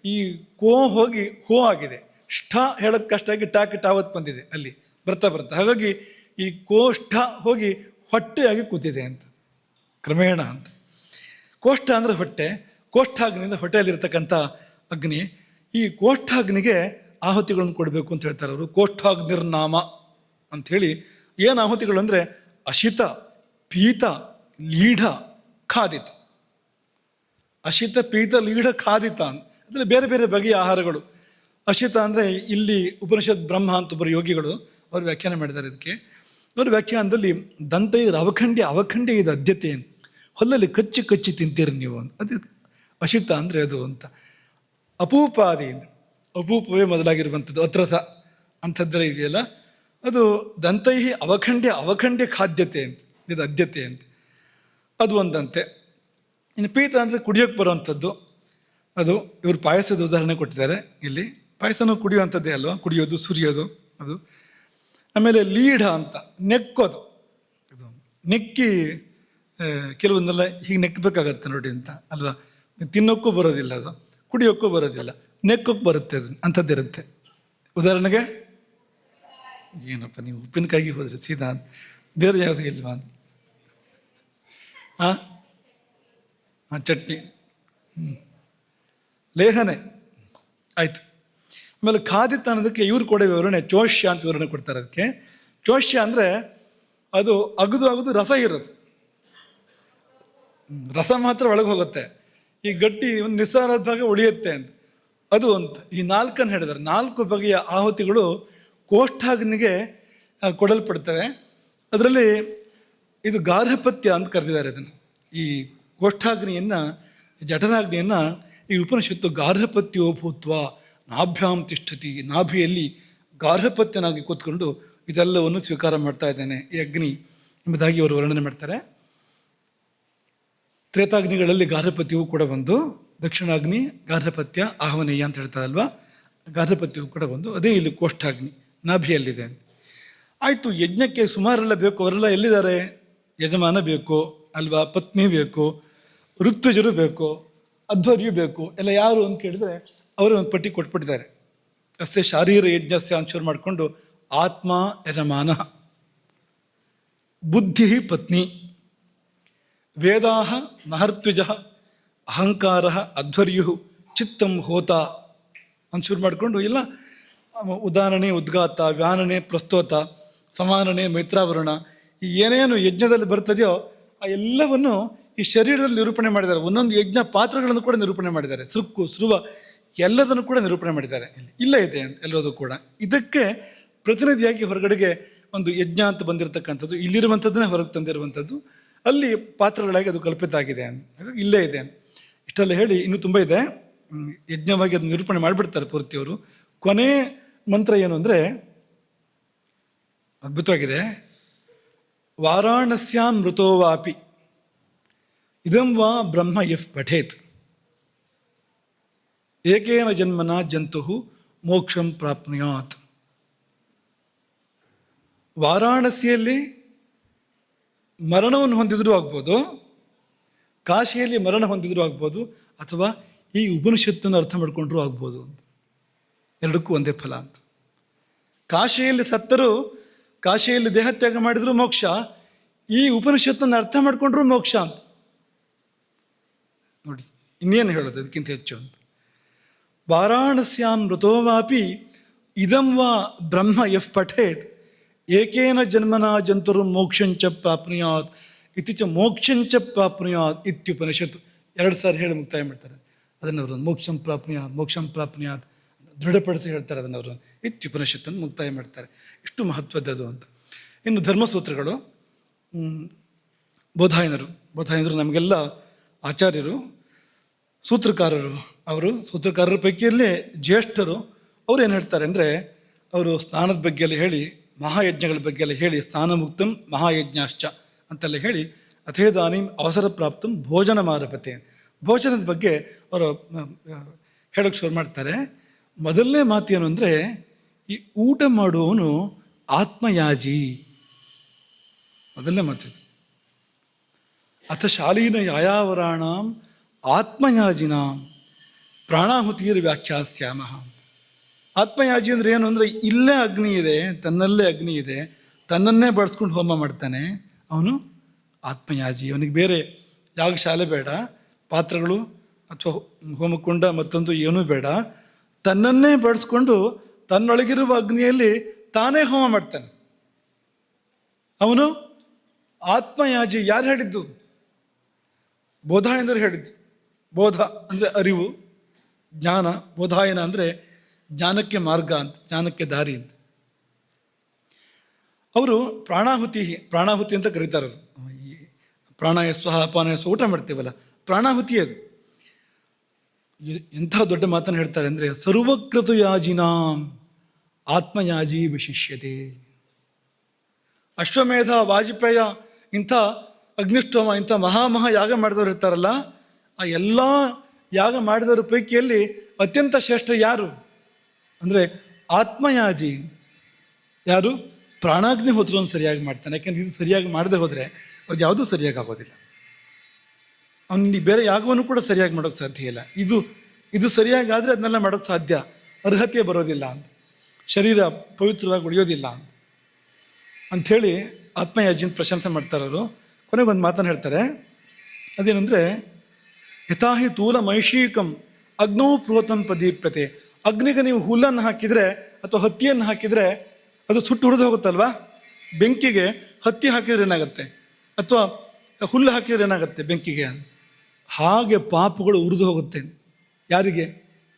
ಈ ಕೋ ಹೋಗಿ ಹೋ ಆಗಿದೆ. ಷ್ಠ ಹೇಳೋಕ್ಕೆ ಕಷ್ಟ ಆಗಿ ಟಾಕಿ ಟಾವತ್ ಬಂದಿದೆ ಅಲ್ಲಿ ಬರ್ತಾ ಬರ್ತಾ. ಹಾಗಾಗಿ ಈ ಕೋಷ್ಠ ಹೋಗಿ ಹೊಟ್ಟೆಯಾಗಿ ಕೂತಿದೆ ಅಂತ ಕ್ರಮೇಣ ಅಂತ. ಕೋಷ್ಠ ಅಂದರೆ ಹೊಟ್ಟೆ, ಕೋಷ್ಠಾಗ್ನಿಯಿಂದ ಹೊಟ್ಟೆಯಲ್ಲಿರ್ತಕ್ಕಂಥ ಅಗ್ನಿ. ಈ ಕೋಷ್ಠಾಗ್ನಿಗೆ ಆಹುತಿಗಳನ್ನು ಕೊಡಬೇಕು ಅಂತ ಹೇಳ್ತಾರೆ ಅವರು. ಕೋಷ್ಠಾಗ್ನಿರ್ನಾಮ ಅಂಥೇಳಿ. ಏನು ಆಹುತಿಗಳು ಅಂದರೆ ಅಶಿತ, ಪೀತ, ಲೀಢ, ಖಾದಿತ. ಅಶಿತ, ಪೀತ, ಲೀಢ, ಖಾದಿತ ಅಂದರೆ ಬೇರೆ ಬೇರೆ ಬಗೆಯ ಆಹಾರಗಳು. ಅಶಿತ ಅಂದರೆ ಇಲ್ಲಿ ಉಪನಿಷತ್ ಬ್ರಹ್ಮ ಅಂತ ಒಬ್ಬರು ಯೋಗಿಗಳು ಅವರು ವ್ಯಾಖ್ಯಾನ ಮಾಡಿದ್ದಾರೆ ಇದಕ್ಕೆ. ಅವರ ವ್ಯಾಖ್ಯಾನದಲ್ಲಿ ದಂತೈರ್ ಅವಖಂಡ್ಯ ಇದು ಅದ್ಯತೆ, ಹೊಲ್ಲಲ್ಲಿ ಕಚ್ಚಿ ಕಚ್ಚಿ ತಿಂತೀರಿ ನೀವು ಅಂತ. ಅದು ಅಶಿತ ಅಂದರೆ ಅದು ಅಂತ. ಅಪೂಪಾದಿ, ಅಪೂಪವೇ ಮೊದಲಾಗಿರುವಂಥದ್ದು, ಅತ್ರಸ ಅಂಥದ್ದರ ಇದೆಯಲ್ಲ, ಅದು ದಂತೈಹಿ ಅವಖಂಡ್ಯ ಖಾದ್ಯತೆ ಅಂತ, ಇದು ಅದ್ಯತೆ ಅಂತ, ಅದು ಒಂದಂತೆ. ಇನ್ನು ಪೀತ ಅಂದರೆ ಕುಡಿಯೋಕ್ಕೆ ಬರುವಂಥದ್ದು, ಅದು ಇವರು ಪಾಯಸದ ಉದಾಹರಣೆ ಕೊಟ್ಟಿದ್ದಾರೆ ಇಲ್ಲಿ. ಪಾಯಸನೂ ಕುಡಿಯುವಂಥದ್ದೇ ಅಲ್ವಾ, ಕುಡಿಯೋದು ಸುರಿಯೋದು ಅದು. ಆಮೇಲೆ ಲೀಢ ಅಂತ ನೆಕ್ಕೋದು, ಇದು ನೆಕ್ಕಿ ಕೆಲವೊಂದೆಲ್ಲ ಹೀಗೆ ನೆಕ್ಕಬೇಕಾಗತ್ತೆ ನೋಡಿ ಅಂತ ಅಲ್ವಾ. ತಿನ್ನೋಕ್ಕೂ ಬರೋದಿಲ್ಲ ಅದು, ಕುಡಿಯೋಕ್ಕೂ ಬರೋದಿಲ್ಲ, ನೆಕ್ಕೋಕ್ಕೆ ಬರುತ್ತೆ ಅದು, ಅಂಥದ್ದಿರುತ್ತೆ. ಉದಾಹರಣೆಗೆ ಏನಪ್ಪ ನೀವು ಉಪ್ಪಿನಕಾಯಿಗೆ ಹೋದ್ರಿ ಸೀದಾ, ಬೇರೆ ಯಾವುದೂ ಇಲ್ವಾ ಅಂತ. ಹಾಂ ಚಟ್ನಿ, ಲೇಹನೆ ಆಯಿತು. ಆಮೇಲೆ ಖಾದಿತ ಅನ್ನೋದಕ್ಕೆ ಇವ್ರು ಕೊಡೋ ವಿವರಣೆ ಚೋಷ್ಯ ಅಂತ ವಿವರಣೆ ಕೊಡ್ತಾರೆ ಅದಕ್ಕೆ. ಚೋಷ್ಯ ಅಂದರೆ ಅದು ಅಗದು ರಸ ಇರೋದು, ರಸ ಮಾತ್ರ ಒಳಗೆ ಹೋಗುತ್ತೆ, ಈ ಗಟ್ಟಿ ಒಂದು ನಿಸ್ಸಾರದ ಭಾಗ ಉಳಿಯುತ್ತೆ ಅಂತ ಅದು ಅಂತ. ಈ 4 ಹೇಳಿದ್ದಾರೆ. 4 ಬಗೆಯ ಆಹುತಿಗಳು ಕೋಷ್ಠಾಗ್ನಿಗೆ ಕೊಡಲ್ಪಡ್ತವೆ. ಅದರಲ್ಲಿ ಇದು ಗಾರ್ಹಪತ್ಯ ಅಂತ ಕರೆದಿದ್ದಾರೆ ಅದನ್ನು. ಈ ಕೋಷ್ಠಾಗ್ನಿಯನ್ನು, ಜಠರಾಗ್ನಿಯನ್ನು ಈ ಉಪನಿಷತ್ತು ಗಾರ್ಹಪತ್ಯೋ ಭೂತ್ವ ನಾಭ್ಯಾಂ ತಿಷ್ಠತಿ, ನಾಭಿಯಲ್ಲಿ ಗಾರ್ಹಪತ್ಯನಾಗಿ ಕೂತ್ಕೊಂಡು ಇದೆಲ್ಲವನ್ನು ಸ್ವೀಕಾರ ಮಾಡ್ತಾ ಇದ್ದಾನೆ ಈ ಅಗ್ನಿ ಎಂಬುದಾಗಿ ಅವರು ವರ್ಣನೆ ಮಾಡ್ತಾರೆ. ತ್ರೇತಾಗ್ನಿಗಳಲ್ಲಿ ಗಾರ್ಹಪತ್ಯವು ಕೂಡ ಒಂದು, ದಕ್ಷಿಣಾಗ್ನಿ ಗಾರ್ಹಪತ್ಯ ಆಹ್ವನೀಯ ಅಂತ ಹೇಳ್ತಾರಲ್ವಾ, ಗಾರ್ಹಪತ್ಯವು ಕೂಡ ಒಂದು, ಅದೇ ಇಲ್ಲಿ ಕೋಷ್ಠಾಗ್ನಿ ನಾಭಿಯಲ್ಲಿದೆ. ಆಯಿತು, ಯಜ್ಞಕ್ಕೆ ಸುಮಾರೆಲ್ಲ ಬೇಕು, ಅವರೆಲ್ಲ ಎಲ್ಲಿದ್ದಾರೆ? ಯಜಮಾನ ಬೇಕು ಅಲ್ವಾ, ಪತ್ನಿ ಬೇಕು, ಋತ್ವಿಜರು ಬೇಕು, ಅಧ್ವರ್ಯು ಬೇಕು, ಎಲ್ಲ ಯಾರು ಅಂತ ಕೇಳಿದ್ರೆ ಅವರು ಒಂದು ಪಟ್ಟಿ ಕೊಟ್ಬಿಟ್ಟಿದ್ದಾರೆ. ಅಷ್ಟೇ ಶಾರೀರ ಯಜ್ಞಸ್ಯ ಅಂತ ಶುರು ಮಾಡಿಕೊಂಡು ಆತ್ಮ ಯಜಮಾನ, ಬುದ್ಧಿ ಪತ್ನಿ, ವೇದಾ ಮಹರ್ತ್ವಿಜ, ಅಹಂಕಾರ ಅಧ್ವರ್ಯು, ಚಿತ್ತಂ ಹೋತ ಅಂತ ಶುರು ಮಾಡಿಕೊಂಡು ಇಲ್ಲ ಉದಾನನೆ ಉದ್ಗಾತ, ವ್ಯಾನನೆ ಪ್ರಸ್ತೋತ, ಸಮಾನನೆ ಮೈತ್ರಾವರಣ, ಈ ಏನೇನು ಯಜ್ಞದಲ್ಲಿ ಬರ್ತದೆಯೋ ಆ ಎಲ್ಲವನ್ನು ಈ ಶರೀರದಲ್ಲಿ ನಿರೂಪಣೆ ಮಾಡಿದ್ದಾರೆ. ಒಂದೊಂದು ಯಜ್ಞ ಪಾತ್ರಗಳನ್ನು ಕೂಡ ನಿರೂಪಣೆ ಮಾಡಿದ್ದಾರೆ. ಸೃಕ್ಕು ಸ್ರುವ ಎಲ್ಲದನ್ನು ಕೂಡ ನಿರೂಪಣೆ ಮಾಡಿದ್ದಾರೆ. ಇಲ್ಲ ಇದೆ ಅಂತ ಎಲ್ಲದೂ ಕೂಡ. ಇದಕ್ಕೆ ಪ್ರತಿನಿಧಿಯಾಗಿ ಹೊರಗಡೆಗೆ ಒಂದು ಯಜ್ಞ ಅಂತ ಬಂದಿರತಕ್ಕಂಥದ್ದು, ಇಲ್ಲಿರುವಂಥದ್ದನ್ನೇ ಹೊರಗೆ ತಂದಿರುವಂಥದ್ದು, ಅಲ್ಲಿ ಪಾತ್ರಗಳಾಗಿ ಅದು ಕಲ್ಪಿತ ಆಗಿದೆ ಅಂತ. ಹಾಗಾಗಿ ಇಲ್ಲೇ ಇದೆ ಅಂತ ಇಷ್ಟೆಲ್ಲ ಹೇಳಿ ಇನ್ನೂ ತುಂಬ ಇದೆ. ಯಜ್ಞವಾಗಿ ಅದು ನಿರೂಪಣೆ ಮಾಡಿಬಿಡ್ತಾರೆ ಪೂರ್ತಿಯವರು. ಕೊನೆ ಮಂತ್ರ ಏನು ಅಂದರೆ ಅದ್ಭುತವಾಗಿದೆ. ವಾರಾಣಸ್ಯಾಂ ಮೃತೋವಾಪಿ ಇದಂ ವಾ ಬ್ರಹ್ಮ ಯಃ ಪಠೇತ್ ಏಕೇನ ಜನ್ಮನ ಜಂತು ಮೋಕ್ಷಂ ಪ್ರಾಪ್ನುಯಾತ್. ವಾರಾಣಸಿಯಲ್ಲಿ ಮರಣವನ್ನು ಹೊಂದಿದರೂ ಆಗ್ಬೋದು, ಕಾಶಿಯಲ್ಲಿ ಮರಣ ಹೊಂದಿದರೂ ಆಗ್ಬೋದು, ಅಥವಾ ಈ ಉಪನಿಷತ್ತನ್ನು ಅರ್ಥ ಮಾಡ್ಕೊಂಡ್ರೂ ಆಗ್ಬೋದು ಅಂತ. ಎರಡಕ್ಕೂ ಒಂದೇ ಫಲ ಅಂತ. ಕಾಶಿಯಲ್ಲಿ ಸತ್ತರೂ, ಕಾಶಿಯಲ್ಲಿ ದೇಹತ್ಯಾಗ ಮಾಡಿದರೂ ಮೋಕ್ಷ, ಈ ಉಪನಿಷತ್ತನ್ನು ಅರ್ಥ ಮಾಡ್ಕೊಂಡ್ರೂ ಮೋಕ್ಷ ಅಂತ. ನೋಡಿ ಇನ್ನೇನು ಹೇಳೋದು ಅದಕ್ಕಿಂತ ಹೆಚ್ಚು ಅಂತ. ವಾರಾಣಸ್ಯಾಂ ಮೃತೋವಾಪಿ ಇದಂ ವಾ ಬ್ರಹ್ಮ ಯಃ ಪಠೇತ್ ಏಕೇನ ಜನ್ಮನ ಜಂತುರು ಮೋಕ್ಷಂಚ ಪ್ರಾಪ್ನುಯಾತ್ ಇತ್ತೀಚ ಮೋಕ್ಷಂಚ ಪ್ರಾಪ್ನುಯಾತ್ ಇತ್ಯುಪನಿಷತ್ತು 2 ಸಾರಿ ಹೇಳಿ ಮುಕ್ತಾಯ ಮಾಡ್ತಾರೆ ಅದನ್ನು. ಅವರು ಮೋಕ್ಷಂ ಪ್ರಾಪ್ನುಯಾತ್, ಮೋಕ್ಷಂ ಪ್ರಾಪ್ನುಯಾತ್ ದೃಢಪಡಿಸಿ ಹೇಳ್ತಾರೆ ಅದನ್ನು. ಅವರು ಇತ್ಯುಪನಿಷತ್ತನ್ನು ಮುಕ್ತಾಯ ಮಾಡ್ತಾರೆ. ಇಷ್ಟು ಮಹತ್ವದ್ದದು ಅಂತ. ಇನ್ನು ಧರ್ಮಸೂತ್ರಗಳು. ಬೋಧಾಯನರು ನಮಗೆಲ್ಲ ಆಚಾರ್ಯರು, ಸೂತ್ರಕಾರರು. ಅವರು ಸೂತ್ರಕಾರರ ಪೈಕಿಯಲ್ಲೇ ಜ್ಯೇಷ್ಠರು. ಅವ್ರು ಏನು ಹೇಳ್ತಾರೆ ಅಂದರೆ, ಅವರು ಸ್ನಾನದ ಬಗ್ಗೆಲ್ಲ ಹೇಳಿ, ಮಹಾಯಜ್ಞಗಳ ಬಗ್ಗೆಲ್ಲ ಹೇಳಿ, ಸ್ನಾನ ಮುಕ್ತಂ ಮಹಾಯಜ್ಞಾಶ್ಚ ಅಂತೆಲ್ಲ ಹೇಳಿ, ಅಥೇದಾನಿಂ ಅವಸರ ಪ್ರಾಪ್ತಂ ಭೋಜನ ಮಾರಪತೆ, ಭೋಜನದ ಬಗ್ಗೆ ಅವರು ಹೇಳೋಕ್ಕೆ ಶುರು ಮಾಡ್ತಾರೆ. ಮೊದಲನೇ ಮಾತೇನು ಅಂದರೆ, ಈ ಊಟ ಮಾಡುವವನು ಆತ್ಮಯಾಜಿ. ಮೊದಲನೇ ಮಾತಿದು. ಅಥ ಶಾಲೀನ ಯಾಯಾವರಾಣಾಂ ಆತ್ಮಯಾಜಿನಾಂ ಪ್ರಾಣಾಹುತಿರ್ ವ್ಯಾಖ್ಯಾಸ್ಯಾಮ. ಆತ್ಮಯಾಜಿ ಅಂದರೆ ಏನು ಅಂದರೆ, ಇಲ್ಲೇ ಅಗ್ನಿ ಇದೆ, ತನ್ನಲ್ಲೇ ಅಗ್ನಿ ಇದೆ, ತನ್ನನ್ನೇ ಬಳಸ್ಕೊಂಡು ಹೋಮ ಮಾಡ್ತಾನೆ, ಅವನು ಆತ್ಮಯಾಜಿ. ಅವನಿಗೆ ಬೇರೆ ಯಾಗಶಾಲೆ ಬೇಡ, ಪಾತ್ರಗಳು ಅಥವಾ ಹೋಮಕುಂಡ ಮತ್ತೊಂದು ಏನೂ ಬೇಡ, ತನ್ನನ್ನೇ ಬಳಸ್ಕೊಂಡು ತನ್ನೊಳಗಿರುವ ಅಗ್ನಿಯಲ್ಲಿ ತಾನೇ ಹೋಮ ಮಾಡ್ತಾನೆ. ಅವನು ಆತ್ಮಯಾಜಿ. ಯಾರು ಹೇಳಿದ್ದು? ಬೋಧಾಯನರು ಹೇಳಿದ್ದು. ಬೋಧ ಅಂದರೆ ಅರಿವು, ಜ್ಞಾನ. ಬೋಧಾಯನ ಅಂದರೆ ಜ್ಞಾನಕ್ಕೆ ಮಾರ್ಗ ಅಂತ, ಜ್ಞಾನಕ್ಕೆ ದಾರಿ ಅಂತ. ಅವರು ಪ್ರಾಣಾಹುತಿ ಅಂತ ಕರೀತಾರೆ. ಈ ಪ್ರಾಣಾಯ ಸ್ವಹ ಅಪಾನಾಯ ಸ್ವಹ ಊಟ ಮಾಡ್ತೀವಲ್ಲ, ಪ್ರಾಣಾಹುತಿ ಅದು. ಎಂಥ ದೊಡ್ಡ ಮಾತನ್ನು ಹೇಳ್ತಾರೆ ಅಂದರೆ, ಸರ್ವಕ್ರತುಯಾಜಿನಾಂ ಆತ್ಮಯಾಜಿ ವಿಶಿಷ್ಯತೆ. ಅಶ್ವಮೇಧ, ವಾಜಪೇಯ, ಇಂಥ ಅಗ್ನಿಷ್ಠೋಮ, ಇಂಥ ಮಹಾ ಯಾಗ ಮಾಡಿದವರು ಇರ್ತಾರಲ್ಲ, ಆ ಎಲ್ಲ ಯಾಗ ಮಾಡಿದವರ ಪೈಕಿಯಲ್ಲಿ ಅತ್ಯಂತ ಶ್ರೇಷ್ಠ ಯಾರು ಅಂದರೆ ಆತ್ಮಯಾಜಿ. ಯಾರು? ಪ್ರಾಣಾಗ್ನಿ ಹೋತ್ರವನ್ನು ಸರಿಯಾಗಿ ಮಾಡ್ತಾನೆ. ಯಾಕೆಂದ್ರೆ ಇದು ಸರಿಯಾಗಿ ಮಾಡದೆ ಹೋದರೆ ಅದು ಯಾವುದೂ ಸರಿಯಾಗಿ ಆಗೋದಿಲ್ಲ. ಅವನಿಗೆ ಬೇರೆ ಯಾಗವನ್ನು ಕೂಡ ಸರಿಯಾಗಿ ಮಾಡೋಕ್ಕೆ ಸಾಧ್ಯ ಇಲ್ಲ. ಇದು ಸರಿಯಾಗಿ ಆದರೆ ಅದನ್ನೆಲ್ಲ ಮಾಡೋಕ್ಕೆ ಸಾಧ್ಯ, ಅರ್ಹತೆ ಬರೋದಿಲ್ಲ ಅಂತ, ಶರೀರ ಪವಿತ್ರವಾಗಿ ಉಳಿಯೋದಿಲ್ಲ ಅಂಥೇಳಿ ಆತ್ಮಯಾಜಿನ ಪ್ರಶಂಸೆ ಮಾಡ್ತಾರೆ ಅವರು. ಕೊನೆಗೊಂದು ಮಾತನ್ನು ಹೇಳ್ತಾರೆ, ಅದೇನೆಂದರೆ, ಯಥಾಹಿ ತೂಲ ಮೈಷೀಕಂ ಅಗ್ನೋ ಪ್ರೋತಂ ಪ್ರದೀಪ್ಯತೆ. ಅಗ್ನಿಗೆ ನೀವು ಹುಲ್ಲನ್ನು ಹಾಕಿದರೆ ಅಥವಾ ಹತ್ತಿಯನ್ನು ಹಾಕಿದರೆ ಅದು ಸುಟ್ಟು ಉರಿದು ಹೋಗುತ್ತಲ್ವಾ? ಬೆಂಕಿಗೆ ಹತ್ತಿ ಹಾಕಿದ್ರೆ ಏನಾಗುತ್ತೆ, ಅಥವಾ ಹುಲ್ಲು ಹಾಕಿದ್ರೆ ಏನಾಗುತ್ತೆ ಬೆಂಕಿಗೆ? ಹಾಗೆ ಪಾಪಗಳು ಉರಿದು ಹೋಗುತ್ತೆ. ಯಾರಿಗೆ?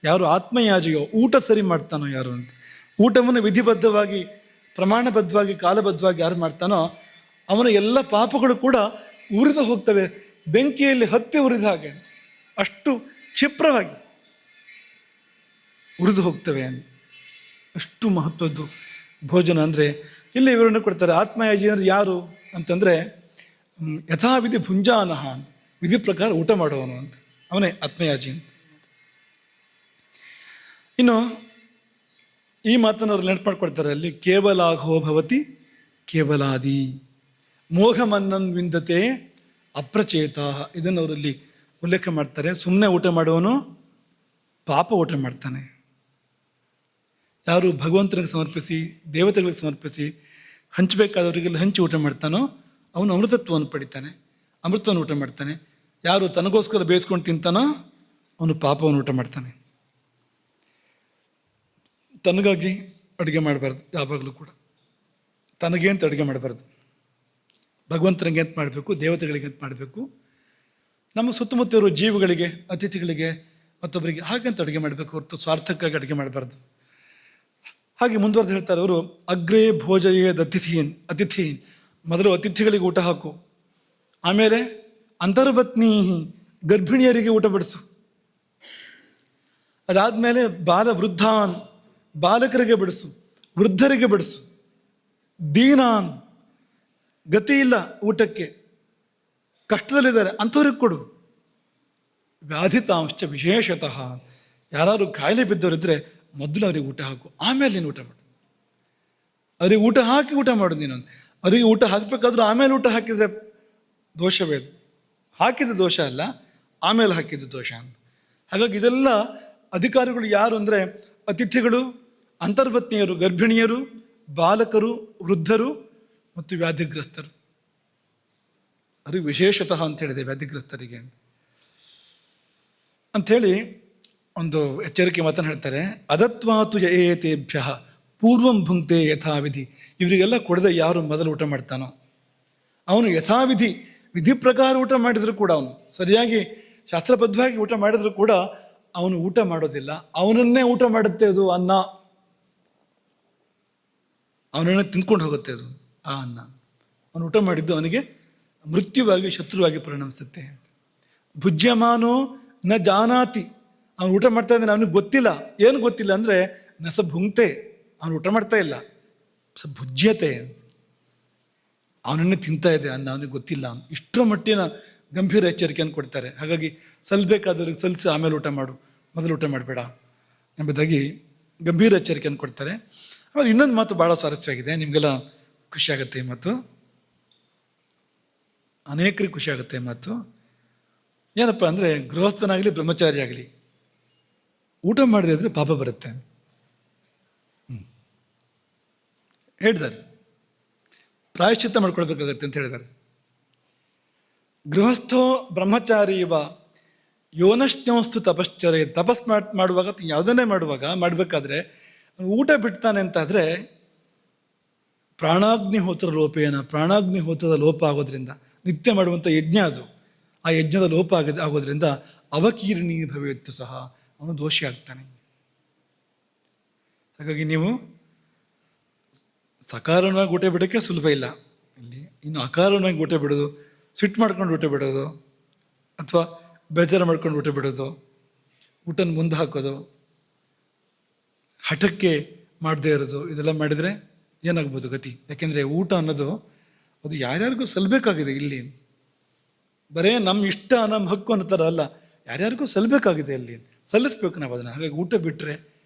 ಯಾರು ಆತ್ಮಯಾಜಿಯೋ, ಊಟ ಸರಿ ಮಾಡ್ತಾನೋ ಯಾರು ಅಂತ. ಊಟವನ್ನು ವಿಧಿಬದ್ಧವಾಗಿ, ಪ್ರಮಾಣಬದ್ಧವಾಗಿ, ಕಾಲಬದ್ಧವಾಗಿ ಯಾರು ಮಾಡ್ತಾನೋ ಅವನ ಎಲ್ಲ ಪಾಪಗಳು ಕೂಡ ಉರಿದು ಹೋಗ್ತವೆ, ಬೆಂಕಿಯಲ್ಲಿ ಹತ್ತಿ ಉರಿದ ಹಾಗೆ ಅಷ್ಟು ಕ್ಷಿಪ್ರವಾಗಿ ಉರಿದು ಹೋಗ್ತವೆ. ಅಷ್ಟು ಮಹತ್ವದ್ದು ಭೋಜನ ಅಂದರೆ. ಇಲ್ಲಿ ವಿವರಣೆ ಕೊಡ್ತಾರೆ. ಆತ್ಮಯಾಜಿ ಅಂದರೆ ಯಾರು ಅಂತಂದರೆ, ಯಥಾವಿಧಿ ಭುಂಜಾನಹ, ವಿಧಿ ಪ್ರಕಾರ ಊಟ ಮಾಡುವವನು ಅಂತ, ಅವನೇ ಆತ್ಮಯಾಜಿ ಅಂತ. ಇನ್ನು ಈ ಮಾತನ್ನು ಅವ್ರು ನೆನಪು ಮಾಡ್ಕೊಡ್ತಾರೆ ಅಲ್ಲಿ, ಕೇವಲಾಘೋ ಭವತಿ ಕೇವಲಾದಿ ಮೋಘಮನ್ನನ್ ವಿಂದತೆ ಅಪ್ರಚೇತ. ಇದನ್ನು ಅವರಲ್ಲಿ ಉಲ್ಲೇಖ ಮಾಡ್ತಾರೆ. ಸುಮ್ಮನೆ ಊಟ ಮಾಡುವವನು ಪಾಪ ಊಟ ಮಾಡ್ತಾನೆ. ಯಾರು ಭಗವಂತನಿಗೆ ಸಮರ್ಪಿಸಿ, ದೇವತೆಗಳಿಗೆ ಸಮರ್ಪಿಸಿ, ಹಂಚಬೇಕಾದವರಿಗೆಲ್ಲ ಹಂಚಿ ಊಟ ಮಾಡ್ತಾನೋ ಅವನು ಅಮೃತತ್ವವನ್ನು ಪಡಿತಾನೆ, ಅಮೃತವನ್ನು ಊಟ ಮಾಡ್ತಾನೆ. ಯಾರು ತನಗೋಸ್ಕರ ಬೇಯಿಸ್ಕೊಂಡು ತಿಂತಾನೋ ಅವನು ಪಾಪವನ್ನು ಊಟ ಮಾಡ್ತಾನೆ. ತನಗಾಗಿ ಅಡುಗೆ ಮಾಡಬಾರ್ದು, ಯಾವಾಗಲೂ ಕೂಡ ತನಗೆ ಅಂತ ಅಡುಗೆ ಮಾಡಬಾರ್ದು. ಭಗವಂತನಿಗೆ ಅಂತ ಮಾಡಬೇಕು, ದೇವತೆಗಳಿಗೆ ಅಂತ ಮಾಡಬೇಕು. ನಮ್ಮ ಸುತ್ತಮುತ್ತ ಇರುವ ಜೀವಗಳಿಗೆ, ಅತಿಥಿಗಳಿಗೆ, ಮತ್ತೊಬ್ಬರಿಗೆ ಹಾಗಂತ ಅಡುಗೆ ಮಾಡಬೇಕು ಹೊರತು ಸ್ವಾರ್ಥಕ್ಕಾಗಿ ಅಡುಗೆ ಮಾಡಬಾರ್ದು. ಹಾಗೆ ಮುಂದುವರೆದು ಹೇಳ್ತಾರೆ ಅವರು, ಅಗ್ರೇ ಭೋಜಯೇದ್ ಅತಿಥೀನ್, ಮೊದಲು ಅತಿಥಿಗಳಿಗೆ ಊಟ ಹಾಕು, ಆಮೇಲೆ ಅಂತರ್ಪತ್ನಿ ಗರ್ಭಿಣಿಯರಿಗೆ ಊಟ ಬಡಿಸು, ಅದಾದಮೇಲೆ ವೃದ್ಧಾನ್ ಬಾಲಕರಿಗೆ ಬಡಿಸು, ವೃದ್ಧರಿಗೆ ಬಡಿಸು, ದೀನಾನ್ ಗತಿ ಇಲ್ಲ ಊಟಕ್ಕೆ, ಕಷ್ಟದಲ್ಲಿದ್ದಾರೆ ಅಂಥವ್ರಿಗೆ ಕೊಡು, ವ್ಯಾಧಿತಾಂಶ ವಿಶೇಷತಃ ಯಾರು ಕಾಯಿಲೆ ಬಿದ್ದವರಿದ್ದರೆ ಮೊದಲು ಅವ್ರಿಗೆ ಊಟ ಹಾಕು, ಆಮೇಲೆ ನೀನು ಊಟ ಮಾಡು. ಅವ್ರಿಗೆ ಊಟ ಹಾಕಿ ಊಟ ಮಾಡು ನೀನು. ಅವರಿಗೆ ಊಟ ಹಾಕಬೇಕಾದ್ರೂ ಆಮೇಲೆ ಊಟ ಹಾಕಿದರೆ ದೋಷವೇ ಅದು. ಹಾಕಿದ ದೋಷ ಅಲ್ಲ, ಆಮೇಲೆ ಹಾಕಿದ ದೋಷ ಅಂತ. ಹಾಗಾಗಿ ಇದೆಲ್ಲ ಅಧಿಕಾರಿಗಳು ಯಾರು ಅಂದರೆ ಅತಿಥಿಗಳು, ಅಂತರ್ಪತ್ನಿಯರು, ಗರ್ಭಿಣಿಯರು, ಬಾಲಕರು, ವೃದ್ಧರು ಮತ್ತು ವ್ಯಾಧಿಗ್ರಸ್ತರು. ಅವ್ರಿಗೆ ವಿಶೇಷತಃ ಅಂತ ಹೇಳಿದೆ, ವ್ಯಾಧಿಗ್ರಸ್ತರಿಗೆ ಅಂಥೇಳಿ ಒಂದು ಎಚ್ಚರಿಕೆ ಮಾತನ್ನು ಹೇಳ್ತಾರೆ. ಅದತ್ವಾತು ಯೇತೇಭ್ಯ ಪೂರ್ವಂ ಭುಂಕ್ತೆ ಯಥಾವಿಧಿ. ಇವರಿಗೆಲ್ಲ ಕೊಡದೆ ಯಾರು ಮೊದಲು ಊಟ ಮಾಡ್ತಾನೋ ಅವನು ಯಥಾವಿಧಿ, ವಿಧಿ ಪ್ರಕಾರ ಊಟ ಮಾಡಿದರೂ ಕೂಡ, ಅವನು ಸರಿಯಾಗಿ ಶಾಸ್ತ್ರಬದ್ಧವಾಗಿ ಊಟ ಮಾಡಿದರೂ ಕೂಡ ಅವನು ಊಟ ಮಾಡೋದಿಲ್ಲ. ಅವನನ್ನೇ ಊಟ ಮಾಡುತ್ತೆ ಅದು ಅನ್ನ, ಅವನನ್ನೇ ತಿಂದ್ಕೊಂಡು ಹೋಗುತ್ತೆ ಅದು ಆ ಅನ್ನ. ಅವನು ಊಟ ಮಾಡಿದ್ದು ಅವನಿಗೆ ಮೃತ್ಯುವಾಗಿ, ಶತ್ರುವಾಗಿ ಪರಿಣಮಿಸುತ್ತೆ. ಭುಜ್ಯಮಾನೋ ನ ಜಾನಾತಿ, ಅವನು ಊಟ ಮಾಡ್ತಾ ಇದ್ದಾನೆ ಅವನಿಗೆ ಗೊತ್ತಿಲ್ಲ. ಏನು ಗೊತ್ತಿಲ್ಲ ಅಂದರೆ ನ ಸ ಭುಂಕ್ತೆ, ಅವನು ಊಟ ಮಾಡ್ತಾ ಇಲ್ಲ, ಸ ಭುಜ್ಯತೆ ಅಂತ, ಅವನನ್ನೇ ತಿಂತಾ ಇದೆ ಅನ್ನ, ಅವನಿಗೆ ಗೊತ್ತಿಲ್ಲ. ಇಷ್ಟರ ಮಟ್ಟಿನ ಗಂಭೀರ ಎಚ್ಚರಿಕೆಯನ್ನು ಕೊಡ್ತಾರೆ. ಹಾಗಾಗಿ ಸಲ್ಲಬೇಕಾದವ್ರಿಗೆ ಸಲ್ಲಿಸಿ ಆಮೇಲೆ ಊಟ ಮಾಡು, ಮೊದಲು ಊಟ ಮಾಡಬೇಡ ಎಂಬುದಾಗಿ ಗಂಭೀರ ಎಚ್ಚರಿಕೆಯನ್ನು ಕೊಡ್ತಾರೆ. ಆಮೇಲೆ ಇನ್ನೊಂದು ಮಾತು ಭಾಳ ಸ್ವಾರಸ್ಯವಾಗಿದೆ, ನಿಮಗೆಲ್ಲ ಖುಷಿಯಾಗುತ್ತೆ ಈ ಮಾತು, ಅನೇಕರಿಗೆ ಖುಷಿಯಾಗುತ್ತೆ ಈ ಮಾತು. ಏನಪ್ಪ ಅಂದರೆ, ಗೃಹಸ್ಥನಾಗಲಿ ಬ್ರಹ್ಮಚಾರಿ ಆಗಲಿ ಊಟ ಮಾಡದೆ ಇದ್ರೆ ಪಾಪ ಬರುತ್ತೆ ಹೇಳಿದ್ದಾರೆ. ಪ್ರಾಯಶ್ಚಿತ್ತ ಮಾಡ್ಕೊಳ್ಬೇಕಾಗತ್ತೆ ಅಂತ ಹೇಳಿದ್ದಾರೆ. ಗೃಹಸ್ಥೋ ಬ್ರಹ್ಮಚಾರಿ ಇವ ಯೋನಶ್ನೋಸ್ತು ತಪಶ್ಚರ್ಯ. ಮಾಡುವಾಗ, ಯಾವುದನ್ನೇ ಮಾಡಬೇಕಾದ್ರೆ ಊಟ ಬಿಡ್ತಾನೆ ಅಂತಾದರೆ ಪ್ರಾಣಾಗ್ನಿಹೋತ್ರ ಲೋಪೇನ, ಪ್ರಾಣಾಗ್ನಿಹೋತ್ರದ ಲೋಪ ಆಗೋದ್ರಿಂದ, ನಿತ್ಯ ಮಾಡುವಂಥ ಯಜ್ಞ ಅದು, ಆ ಯಜ್ಞದ ಲೋಪ ಆಗೋದ್ರಿಂದ ಅವಕೀರ್ಣಿ ಭವೇತ್ತು ಸಹ, ಅವನು ದೋಷಿ ಆಗ್ತಾನೆ. ಹಾಗಾಗಿ ನೀವು ಸಕಾರಣವಾಗಿ ಊಟ ಬಿಡೋಕ್ಕೆ ಸುಲಭ ಇಲ್ಲ ಇಲ್ಲಿ. ಇನ್ನು ಅಕಾರಣವಾಗಿ ಊಟ ಬಿಡೋದು, ಸಿಟ್ಟು ಮಾಡ್ಕೊಂಡು ಊಟ ಬಿಡೋದು, ಅಥವಾ ಬೇಜಾರು ಮಾಡ್ಕೊಂಡು ಊಟ ಬಿಡೋದು, ಊಟನ ಮುಂದೆ ಹಾಕೋದು, ಹಠಕ್ಕೆ ಮಾಡದೇ ಇರೋದು, ಇದೆಲ್ಲ ಮಾಡಿದರೆ ಏನಾಗ್ಬೋದು ಗತಿ? ಯಾಕೆಂದರೆ ಊಟ ಅನ್ನೋದು ಅದು ಯಾರ್ಯಾರಿಗೂ ಸಲ್ಲಬೇಕಾಗಿದೆ. ಇಲ್ಲಿ ಬರೇ ನಮ್ಮ ಇಷ್ಟ, ನಮ್ಮ ಹಕ್ಕು ಅನ್ನೋ ಥರ ಅಲ್ಲ, ಯಾರ್ಯಾರಿಗೂ ಸಲ್ಲಬೇಕಾಗಿದೆ ಅಲ್ಲಿ, ಸಲ್ಲಿಸ್ಬೇಕು ನಾವು ಅದನ್ನು. ಹಾಗಾಗಿ ಊಟ ಬಿಟ್ಟರೆ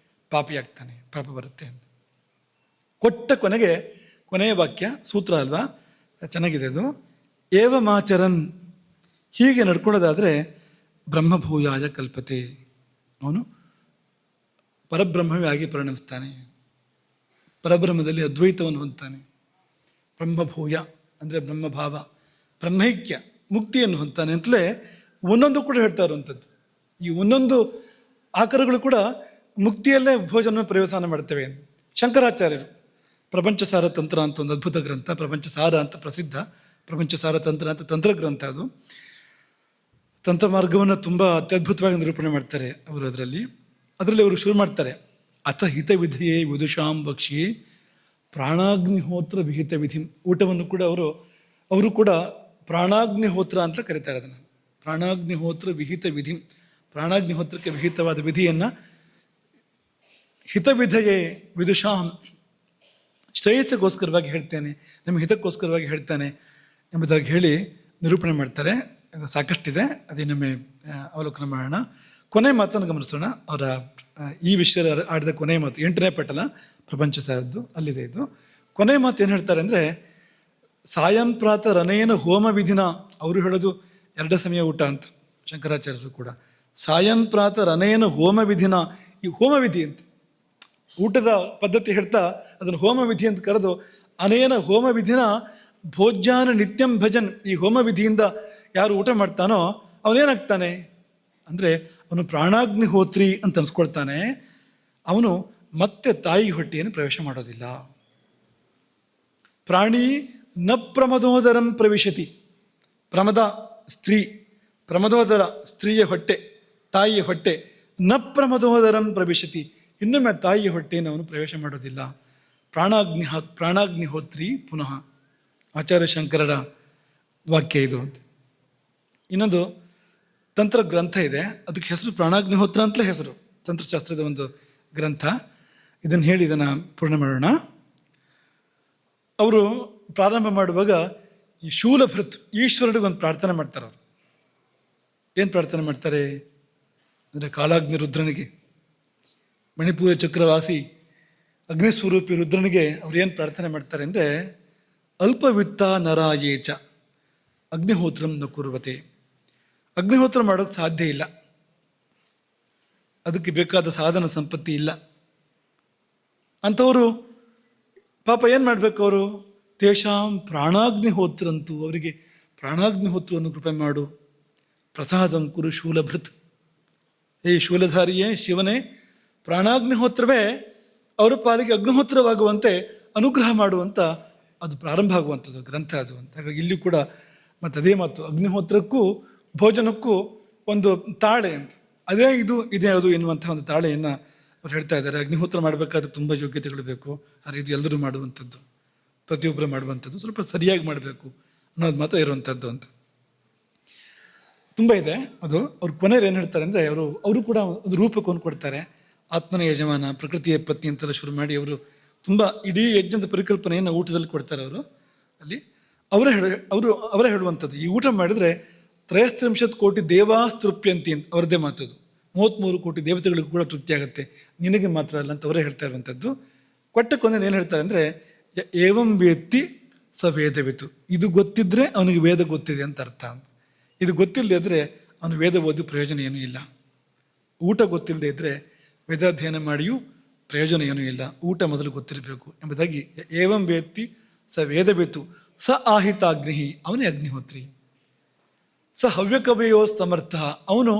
ಪಾಪಿ ಆಗ್ತಾನೆ, ಪಾಪ ಬರುತ್ತೆ ಅಂತ ಕೊಟ್ಟ ಕೊನೆಯ ವಾಕ್ಯ ಸೂತ್ರ ಅಲ್ವಾ, ಚೆನ್ನಾಗಿದೆ ಅದು. ಏವಮಾಚರನ್, ಹೀಗೆ ನಡ್ಕೊಳ್ಳೋದಾದರೆ ಬ್ರಹ್ಮಭೂಯಾಯ ಕಲ್ಪತೆ, ಅವನು ಪರಬ್ರಹ್ಮವೇ ಆಗಿ ಪರಿಣಮಿಸ್ತಾನೆ, ಪರಬ್ರಹ್ಮದಲ್ಲಿ ಅದ್ವೈತವನ್ನು ಹೊಂದ್ತಾನೆ. ಬ್ರಹ್ಮಭೂಯ ಅಂದರೆ ಬ್ರಹ್ಮಭಾವ, ಬ್ರಹ್ಮೈಕ್ಯ, ಮುಕ್ತಿಯನ್ನು ಹೊಂದ್ತಾನೆ ಅಂತಲೇ ಒಂದೊಂದು ಕೂಡ ಹೇಳ್ತಾ ಇರುವಂಥದ್ದು. ಈ ಒಂದೊಂದು ಆಕಾರಗಳು ಕೂಡ ಮುಕ್ತಿಯಲ್ಲೇ ಭೋಜನ ಪ್ರಯೋಜನ ಮಾಡ್ತೇವೆ. ಶಂಕರಾಚಾರ್ಯರು ಪ್ರಪಂಚಸಾರ ತಂತ್ರ ಅಂತ ಒಂದು ಅದ್ಭುತ ಗ್ರಂಥ, ಪ್ರಪಂಚಸಾರ ಅಂತ ಪ್ರಸಿದ್ಧ, ಪ್ರಪಂಚಸಾರ ತಂತ್ರ ಅಂತ ತಂತ್ರಗ್ರಂಥ ಅದು. ತಂತ್ರ ಮಾರ್ಗವನ್ನು ತುಂಬ ಅತ್ಯದ್ಭುತವಾಗಿ ನಿರೂಪಣೆ ಮಾಡ್ತಾರೆ ಅವರು. ಅದರಲ್ಲಿ ಅವರು ಶುರು ಮಾಡ್ತಾರೆ, ಅಥ ಹಿತವಿಧಿಯೇ ವಿದುಷಾಂ ಭಕ್ಷಿ ಪ್ರಾಣಾಗ್ನಿಹೋತ್ರ ವಿಹಿತ ವಿಧಿ. ಊಟವನ್ನು ಕೂಡ ಅವರು ಕೂಡ ಪ್ರಾಣಾಗ್ನಿಹೋತ್ರ ಅಂತ ಕರೀತಾರೆ ಅದನ್ನು. ಪ್ರಾಣಾಗ್ನಿಹೋತ್ರ ವಿಹಿತ ವಿಧಿ, ಪ್ರಾಣಾಗ್ನಿಹೋತ್ರಕ್ಕೆ ವಿಹಿತವಾದ ವಿಧಿಯನ್ನು ಹಿತವಿಧಯೇ ವಿದುಷಾಂ, ಶ್ರೇಯಸ್ಸಿಗೋಸ್ಕರವಾಗಿ ಹೇಳ್ತೇನೆ, ನಮ್ಮ ಹಿತಕ್ಕೋಸ್ಕರವಾಗಿ ಹೇಳ್ತಾನೆ ಎಂಬುದಾಗಿ ಹೇಳಿ ನಿರೂಪಣೆ ಮಾಡ್ತಾರೆ. ಸಾಕಷ್ಟಿದೆ, ಅದಿನ್ನೊಮ್ಮೆ ಅವಲೋಕನ ಮಾಡೋಣ. ಕೊನೆ ಮಾತನ್ನು ಗಮನಿಸೋಣ. ಅವರ ಈ ವಿಷಯದ ಆಡಿದ ಕೊನೆ ಮಾತು 8ನೇ ಪಟಲ, ಪ್ರಪಂಚ ಸಾರದ್ದು, ಅಲ್ಲಿದೆ ಇದು. ಕೊನೆ ಮಾತು ಏನು ಹೇಳ್ತಾರೆ ಅಂದರೆ, ಸಾಯಂ ಪ್ರಾತ ರನೇನ ಹೋಮ ವಿಧಿನ. ಅವರು ಹೇಳೋದು 2 ಸಮಯ ಊಟ ಅಂತ, ಶಂಕರಾಚಾರ್ಯರು ಕೂಡ. ಸಾಯಂ ಪ್ರಾತ ರನೇನ ಹೋಮ ವಿಧಿನ, ಈ ಹೋಮ ವಿಧಿ ಅಂತ ಊಟದ ಪದ್ಧತಿ ಹೇಳ್ತಾ ಅದನ್ನು ಹೋಮ ವಿಧಿ ಅಂತ ಕರೆದು, ಅನೇನ ಹೋಮ ವಿಧಿನ ಭೋಜ್ಯಾನ ನಿತ್ಯಂ ಭಜನ್. ಈ ಹೋಮ ವಿಧಿಯಿಂದ ಯಾರು ಊಟ ಮಾಡ್ತಾನೋ ಅವನೇನಾಗ್ತಾನೆ ಅಂದರೆ, ಅವನು ಪ್ರಾಣಾಗ್ನಿಹೋತ್ರಿ ಅಂತ ಅನ್ಸ್ಕೊಳ್ತಾನೆ. ಅವನು ಮತ್ತೆ ತಾಯಿ ಹೊಟ್ಟೆಯನ್ನು ಪ್ರವೇಶ ಮಾಡೋದಿಲ್ಲ. ಪ್ರಾಣಿ ನ ಪ್ರಮದೋದರಂ ಪ್ರವಿಶತಿ. ಪ್ರಮದ ಸ್ತ್ರೀ, ಪ್ರಮದೋದರ ಸ್ತ್ರೀಯ ಹೊಟ್ಟೆ, ತಾಯಿಯ ಹೊಟ್ಟೆ. ನ ಪ್ರಮದೋದರಂ ಪ್ರವಿಶತಿ, ಇನ್ನೊಮ್ಮೆ ತಾಯಿಯ ಹೊಟ್ಟೆಯನ್ನು ಅವನು ಪ್ರವೇಶ ಮಾಡೋದಿಲ್ಲ. ಪ್ರಾಣಾಗ್ನಿಹೋತ್ರಿ ಪುನಃ. ಆಚಾರ್ಯ ಶಂಕರರ ವಾಕ್ಯ ಇದು ಅಂತ. ಇನ್ನೊಂದು ತಂತ್ರ ಗ್ರಂಥ ಇದೆ, ಅದಕ್ಕೆ ಹೆಸರು ಪ್ರಾಣಾಗ್ನಿಹೋತ್ರ ಅಂತಲೇ ಹೆಸರು, ತಂತ್ರಶಾಸ್ತ್ರದ ಒಂದು ಗ್ರಂಥ. ಇದನ್ನು ಹೇಳಿ ಇದನ್ನು ಪೂರ್ಣ ಮಾಡೋಣ. ಅವರು ಪ್ರಾರಂಭ ಮಾಡುವಾಗ ಈ ಶೂಲಭೃತ್ ಈಶ್ವರನಿಗೆ ಒಂದು ಪ್ರಾರ್ಥನೆ ಮಾಡ್ತಾರೆ. ಅವರು ಏನು ಪ್ರಾರ್ಥನೆ ಮಾಡ್ತಾರೆ ಅಂದರೆ, ಕಾಲಾಗ್ನಿ ರುದ್ರನಿಗೆ, ಮಣಿಪುರ ಚಕ್ರವಾಸಿ ಅಗ್ನಿಸ್ವರೂಪಿ ರುದ್ರನಿಗೆ ಅವ್ರು ಏನು ಪ್ರಾರ್ಥನೆ ಮಾಡ್ತಾರೆ ಅಂದರೆ, ಅಲ್ಪವಿತ್ತ ನರಾಯೇಚ ಅಗ್ನಿಹೋತ್ರಂ ನ ಕುರ್ವತೆ. ಅಗ್ನಿಹೋತ್ರ ಮಾಡೋಕ್ಕೆ ಸಾಧ್ಯ ಇಲ್ಲ, ಅದಕ್ಕೆ ಬೇಕಾದ ಸಾಧನ ಸಂಪತ್ತಿ ಇಲ್ಲ. ಅಂಥವರು ಪಾಪ ಏನು ಮಾಡಬೇಕು, ಅವರು ತೇಷಾಂ ಪ್ರಾಣಾಗ್ನಿಹೋತ್ರಂತೂ, ಅವರಿಗೆ ಪ್ರಾಣಾಗ್ನಿಹೋತ್ರವನ್ನು ಕೃಪೆ ಮಾಡು. ಪ್ರಸಾದಂ ಕುರು ಶೂಲಭೃತ್. ಏ ಶೂಲಧಾರಿಯೇ, ಶಿವನೇ, ಪ್ರಾಣಾಗ್ನಿಹೋತ್ರವೇ ಅವರ ಪಾಲಿಗೆ ಅಗ್ನಿಹೋತ್ರವಾಗುವಂತೆ ಅನುಗ್ರಹ ಮಾಡುವಂತ ಅದು ಪ್ರಾರಂಭ ಆಗುವಂಥದ್ದು ಗ್ರಂಥ ಅದು ಅಂತ. ಹಾಗಾಗಿ ಇಲ್ಲಿ ಕೂಡ ಮತ್ತು ಅದೇ ಮಾತು, ಅಗ್ನಿಹೋತ್ರಕ್ಕೂ ಭೋಜನಕ್ಕೂ ಒಂದು ತಾಳೆ ಅಂತ, ಅದೇ ಇದು ಇದೇ ಅದು ಎನ್ನುವಂಥ ಒಂದು ತಾಳೆಯನ್ನು ಅವ್ರು ಹೇಳ್ತಾ ಇದ್ದಾರೆ. ಅಗ್ನಿಹೋತ್ರ ಮಾಡಬೇಕಾದ್ರೆ ತುಂಬ ಯೋಗ್ಯತೆಗಳು ಬೇಕು, ಆದರೆ ಇದು ಎಲ್ಲರೂ ಮಾಡುವಂಥದ್ದು, ಪ್ರತಿಯೊಬ್ಬರು ಮಾಡುವಂಥದ್ದು, ಸ್ವಲ್ಪ ಸರಿಯಾಗಿ ಮಾಡಬೇಕು ಅನ್ನೋದು ಮಾತ್ರ ಇರುವಂಥದ್ದು ಅಂತ ತುಂಬ ಇದೆ. ಅದು ಅವ್ರು ಕೊನೆಯಲ್ಲಿ ಏನು ಹೇಳ್ತಾರೆ ಅಂದರೆ, ಅವರು ಕೂಡ ಒಂದು ರೂಪಕ್ಕೊಂದು ಕೊಡ್ತಾರೆ. ಆತ್ಮನ ಯಜಮಾನ, ಪ್ರಕೃತಿಯ ಪತ್ನಿ ಅಂತೆಲ್ಲ ಶುರು ಮಾಡಿ ಅವರು ತುಂಬ ಇಡೀ ಯಜ್ಞದ ಪರಿಕಲ್ಪನೆಯನ್ನು ಊಟದಲ್ಲಿ ಕೊಡ್ತಾರೆ. ಅವರು ಅಲ್ಲಿ ಅವರೇ ಹೇಳುವಂಥದ್ದು, ಈ ಊಟ ಮಾಡಿದರೆ 33 ಕೋಟಿ ದೇವಾಸ್ತೃಪ್ಯಂತಿ ಅಂತ ಅವ್ರದ್ದೇ ಮಾತದು. 33 ಕೋಟಿ ದೇವತೆಗಳಿಗೂ ಕೂಡ ತೃಪ್ತಿ ಆಗುತ್ತೆ, ನಿನಗೆ ಮಾತ್ರ ಅಲ್ಲ ಅಂತ ಅವರೇ ಹೇಳ್ತಾ ಇರುವಂಥದ್ದು. ಕೊಟ್ಟಕ್ಕೊಂದೇನು ಏನು ಹೇಳ್ತಾರೆ ಅಂದರೆ, ಏವಂ ವೇತ್ತಿ ಸ ವೇದವಿತು. ಇದು ಗೊತ್ತಿದ್ರೆ ಅವನಿಗೆ ವೇದ ಗೊತ್ತಿದೆ ಅಂತ ಅರ್ಥ. ಇದು ಗೊತ್ತಿಲ್ಲದೆ ಇದ್ದರೆ ಅವನು ವೇದ ಓದಿ ಪ್ರಯೋಜನ ಏನೂ ಇಲ್ಲ. ಊಟ ಗೊತ್ತಿಲ್ಲದೆ ಇದ್ದರೆ ವೇದಾಧ್ಯಯನ ಮಾಡಿಯೂ ಪ್ರಯೋಜನ ಏನೂ ಇಲ್ಲ. ಊಟ ಮೊದಲು ಗೊತ್ತಿರಬೇಕು ಎಂಬುದಾಗಿ ಏವಂ ವೇತ್ತಿ ಸ ವೇದವಿತು ಸ ಆಹಿತಾಗ್ನಿ, ಅವನೇ ಅಗ್ನಿಹೋತ್ರಿ. ಸ ಹವ್ಯಕವಯೋ ಸಮರ್ಥ, ಅವನು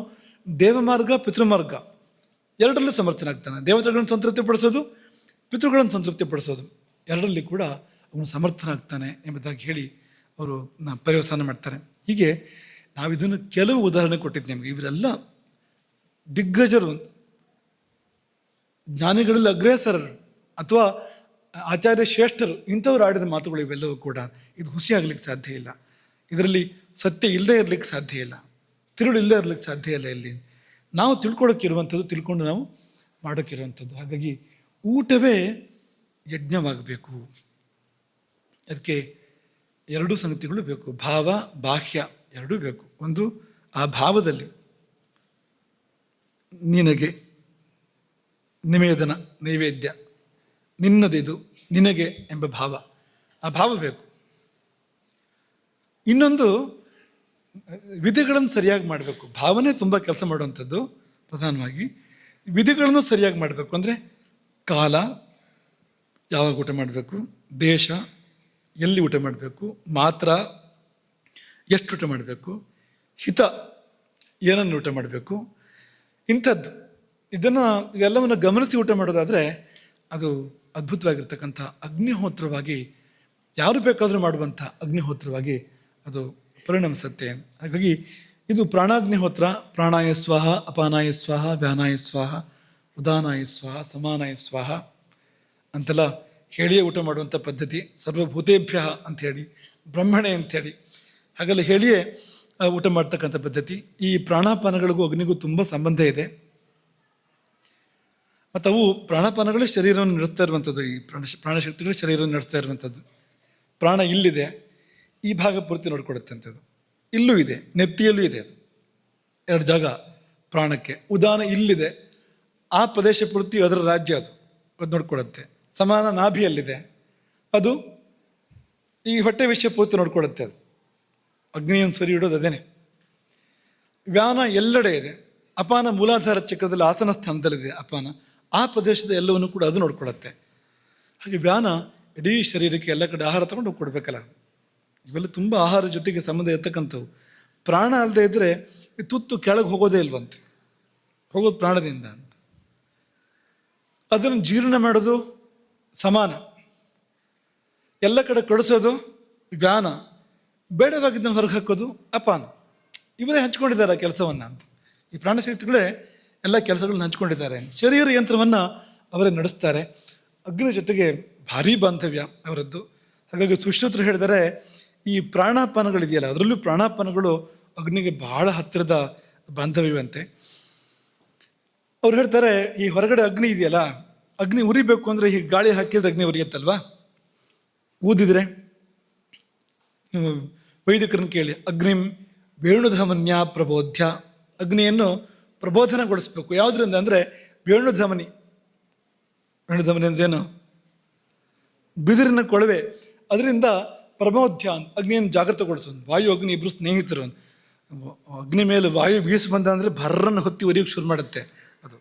ದೇವಮಾರ್ಗ ಪಿತೃಮಾರ್ಗ ಎರಡರಲ್ಲೂ ಸಮರ್ಥನಾಗ್ತಾನೆ. ದೇವತೆಗಳನ್ನು ಸಂತೃಪ್ತಿಪಡಿಸೋದು, ಪಿತೃಗಳನ್ನು ಸಂತೃಪ್ತಿಪಡಿಸೋದು, ಎರಡರಲ್ಲಿ ಕೂಡ ಅವನು ಸಮರ್ಥನಾಗ್ತಾನೆ ಎಂಬುದಾಗಿ ಹೇಳಿ ಅವರು ಪರ್ಯವಸಾನ ಮಾಡ್ತಾರೆ. ಹೀಗೆ ನಾವಿದನ್ನು ಕೆಲವು ಉದಾಹರಣೆ ಕೊಟ್ಟಿದ್ದು ನಿಮಗೆ. ಇವರೆಲ್ಲ ದಿಗ್ಗಜರು, ಜ್ಞಾನಿಗಳಲ್ಲಿ ಅಗ್ರೇಸರರು ಅಥವಾ ಆಚಾರ್ಯ ಶ್ರೇಷ್ಠರು, ಇಂಥವ್ರು ಆಡಿದ ಮಾತುಗಳು ಇವೆಲ್ಲವೂ ಕೂಡ. ಇದು ಹುಸಿ ಆಗ್ಲಿಕ್ಕೆ ಸಾಧ್ಯ ಇಲ್ಲ, ಇದರಲ್ಲಿ ಸತ್ಯ ಇಲ್ಲದೆ ಇರಲಿಕ್ಕೆ ಸಾಧ್ಯ ಇಲ್ಲ, ತಿರುಳು ಇಲ್ಲದೆ ಇರಲಿಕ್ಕೆ ಸಾಧ್ಯ ಇಲ್ಲ. ಇಲ್ಲಿ ನಾವು ತಿಳ್ಕೊಳ್ಳೋಕ್ಕಿರುವಂಥದ್ದು, ತಿಳ್ಕೊಂಡು ನಾವು ಮಾಡೋಕ್ಕಿರುವಂಥದ್ದು. ಹಾಗಾಗಿ ಊಟವೇ ಯಜ್ಞವಾಗಬೇಕು. ಅದಕ್ಕೆ ಎರಡೂ ಸಂಗತಿಗಳು ಬೇಕು, ಭಾವ ಬಾಹ್ಯ ಎರಡೂ ಬೇಕು. ಒಂದು, ಆ ಭಾವದಲ್ಲಿ ನಿನಗೆ ನಿವೇದನ, ನೈವೇದ್ಯ, ನಿನ್ನದಿದು, ನಿನಗೆ ಎಂಬ ಭಾವ, ಆ ಭಾವ ಬೇಕು. ಇನ್ನೊಂದು, ವಿಧಿಗಳನ್ನು ಸರಿಯಾಗಿ ಮಾಡಬೇಕು. ಭಾವನೆ ತುಂಬ ಕೆಲಸ ಮಾಡುವಂಥದ್ದು ಪ್ರಧಾನವಾಗಿ. ವಿಧಿಗಳನ್ನು ಸರಿಯಾಗಿ ಮಾಡಬೇಕು ಅಂದರೆ, ಕಾಲ, ಯಾವಾಗ ಊಟ ಮಾಡಬೇಕು, ದೇಶ, ಎಲ್ಲಿ ಊಟ ಮಾಡಬೇಕು, ಮಾತ್ರ, ಎಷ್ಟು ಊಟ ಮಾಡಬೇಕು, ಹಿತ, ಏನನ್ನು ಊಟ ಮಾಡಬೇಕು, ಇಂಥದ್ದು. ಇದೆಲ್ಲವನ್ನು ಗಮನಿಸಿ ಊಟ ಮಾಡೋದಾದರೆ ಅದು ಅದ್ಭುತವಾಗಿರ್ತಕ್ಕಂಥ ಅಗ್ನಿಹೋತ್ರವಾಗಿ, ಯಾರು ಬೇಕಾದರೂ ಮಾಡುವಂಥ ಅಗ್ನಿಹೋತ್ರವಾಗಿ ಅದು ಪರಿಣಮಿಸುತ್ತೆ. ಹಾಗಾಗಿ ಇದು ಪ್ರಾಣಾಗ್ನಿಹೋತ್ರ. ಪ್ರಾಣಾಯ ಸ್ವಾಹ, ಅಪಾನಾಯ ಸ್ವಾಹ, ವ್ಯಾನಾಯ ಸ್ವಾಹ, ಉದಾನಾಯ ಸ್ವಾಹ, ಸಮಾನಾಯ ಸ್ವಾಹ ಅಂತೆಲ್ಲ ಹೇಳಿಯೇ ಊಟ ಮಾಡುವಂಥ ಪದ್ಧತಿ. ಸರ್ವಭೂತೇಭ್ಯ ಅಂಥೇಳಿ, ಬ್ರಹ್ಮಣೆ ಅಂಥೇಳಿ ಹಾಗೆಲ್ಲ ಹೇಳಿಯೇ ಊಟ ಮಾಡ್ತಕ್ಕಂಥ ಪದ್ಧತಿ. ಈ ಪ್ರಾಣಾಪಾನಗಳಿಗೂ ಅಗ್ನಿಗೂ ತುಂಬ ಸಂಬಂಧ ಇದೆ. ಮತ್ತು ಅವು ಪ್ರಾಣಾಪಾನಗಳೇ ಶರೀರವನ್ನು ನಡೆಸ್ತಾ ಇರುವಂಥದ್ದು, ಈ ಪ್ರಾಣಶಕ್ತಿಗಳು ಶರೀರವನ್ನು ನಡೆಸ್ತಾ ಇರುವಂಥದ್ದು. ಪ್ರಾಣ ಇಲ್ಲಿದೆ, ಈ ಭಾಗ ಪೂರ್ತಿ ನೋಡ್ಕೊಡುತ್ತೆ ಅಂಥದ್ದು. ಇಲ್ಲೂ ಇದೆ, ನೆತ್ತಿಯಲ್ಲೂ ಇದೆ. ಅದು 2 ಜಾಗ ಪ್ರಾಣಕ್ಕೆ. ಉದಾನ ಇಲ್ಲಿದೆ, ಆ ಪ್ರದೇಶ ಪೂರ್ತಿ ಅದರ ರಾಜ್ಯ, ಅದು ನೋಡ್ಕೊಳ್ಳುತ್ತೆ. ಸಮಾನ ನಾಭಿಯಲ್ಲಿದೆ, ಅದು ಈ ಹೊಟ್ಟೆ ವಿಷಯ ಪೂರ್ತಿ ನೋಡ್ಕೊಳ್ಳುತ್ತೆ. ಅದು ಅಗ್ನಿಯನ್ನು ಸರಿ ಇಡೋದು ಅದೇನೆ. ವ್ಯಾನ ಎಲ್ಲೆಡೆ ಇದೆ. ಅಪಾನ ಮೂಲಾಧಾರ ಚಕ್ರದಲ್ಲಿ ಆಸನ ಸ್ಥಾನದಲ್ಲಿದೆ ಅಪಾನ, ಆ ಪ್ರದೇಶದ ಎಲ್ಲವನ್ನು ಕೂಡ ಅದು ನೋಡ್ಕೊಳ್ಳುತ್ತೆ. ಹಾಗೆ ವ್ಯಾನ ಇಡೀ ಶರೀರಕ್ಕೆ ಎಲ್ಲ ಕಡೆ ಆಹಾರ ತಗೊಂಡು ಹೋಗಿ ಕೊಡಬೇಕಲ್ಲ. ಇವೆಲ್ಲ ತುಂಬ ಆಹಾರ ಜೊತೆಗೆ ಸಂಬಂಧ ಇರ್ತಕ್ಕಂಥವು. ಪ್ರಾಣ ಅಲ್ಲದೆ ಇದ್ದರೆ ಈ ತುತ್ತು ಕೆಳಗೆ ಹೋಗೋದೇ ಇಲ್ವಂತೆ, ಹೋಗೋದು ಪ್ರಾಣದಿಂದ ಅಂತ. ಅದನ್ನು ಜೀರ್ಣ ಮಾಡೋದು ಸಮಾನ, ಎಲ್ಲ ಕಡೆ ಕಳಿಸೋದು ವ್ಯಾನ, ಬೇಡವಾಗಿದ್ದನ್ನು ಹೊರಗೆ ಹಾಕೋದು ಅಪಾನ. ಇವರೇ ಹಂಚ್ಕೊಂಡಿದ್ದಾರೆ ಕೆಲಸವನ್ನು ಅಂತ. ಈ ಪ್ರಾಣಶಕ್ತಿಗಳೇ ಎಲ್ಲ ಕೆಲಸಗಳನ್ನ ಹಂಚ್ಕೊಂಡಿದ್ದಾರೆ. ಶರೀರ ಯಂತ್ರವನ್ನು ಅವರೇ ನಡೆಸ್ತಾರೆ. ಅಗ್ನಿ ಜೊತೆಗೆ ಭಾರೀ ಬಾಂಧವ್ಯ ಅವರದ್ದು. ಹಾಗಾಗಿ ಸುಶ್ರುತರು ಹೇಳಿದರೆ ಈ ಪ್ರಾಣಾಪಾನಗಳಿದೆಯಲ್ಲ, ಅದರಲ್ಲೂ ಪ್ರಾಣಾಪಾನಗಳು ಅಗ್ನಿಗೆ ಬಹಳ ಹತ್ತಿರದ ಬಾಂಧವ್ಯವಂತೆ. ಅವ್ರು ಹೇಳ್ತಾರೆ, ಈ ಹೊರಗಡೆ ಅಗ್ನಿ ಇದೆಯಲ್ಲ, ಅಗ್ನಿ ಉರಿಬೇಕು ಅಂದರೆ ಈ ಗಾಳಿ ಹಾಕಿದ್ರೆ ಅಗ್ನಿ ಉರಿಯುತ್ತಲ್ವಾ, ಊದಿದ್ರೆ. ವೈದಿಕರನ್ನು ಕೇಳಿ, ಅಗ್ನಿಂ ವೇಣುಧಮನ್ಯ ಪ್ರಬೋಧ್ಯ, ಅಗ್ನಿಯನ್ನು ಪ್ರಬೋಧನಗೊಳಿಸ್ಬೇಕು. ಯಾವುದರಿಂದ ಅಂದರೆ ವೇಣುಧಮನಿ. ವೇಣುಧಮನಿ ಅಂದ್ರೇನು? ಬಿದಿರಿನ ಕೊಳವೆ, ಅದರಿಂದ ಪ್ರಬೋಧ್ಯ ಅಗ್ನಿಯನ್ನು ಜಾಗೃತಗೊಳಿಸೋದು. ವಾಯು ಅಗ್ನಿ ಇಬ್ಬರು ಸ್ನೇಹಿತರು. ಅಗ್ನಿ ಮೇಲೆ ವಾಯು ಬೀಸು ಬಂದ ಅಂದರೆ ಭರ್ರನ್ನು ಹೊತ್ತಿ ಒರಿಯೋಕ್ಕೆ ಶುರು ಮಾಡುತ್ತೆ. ಅದು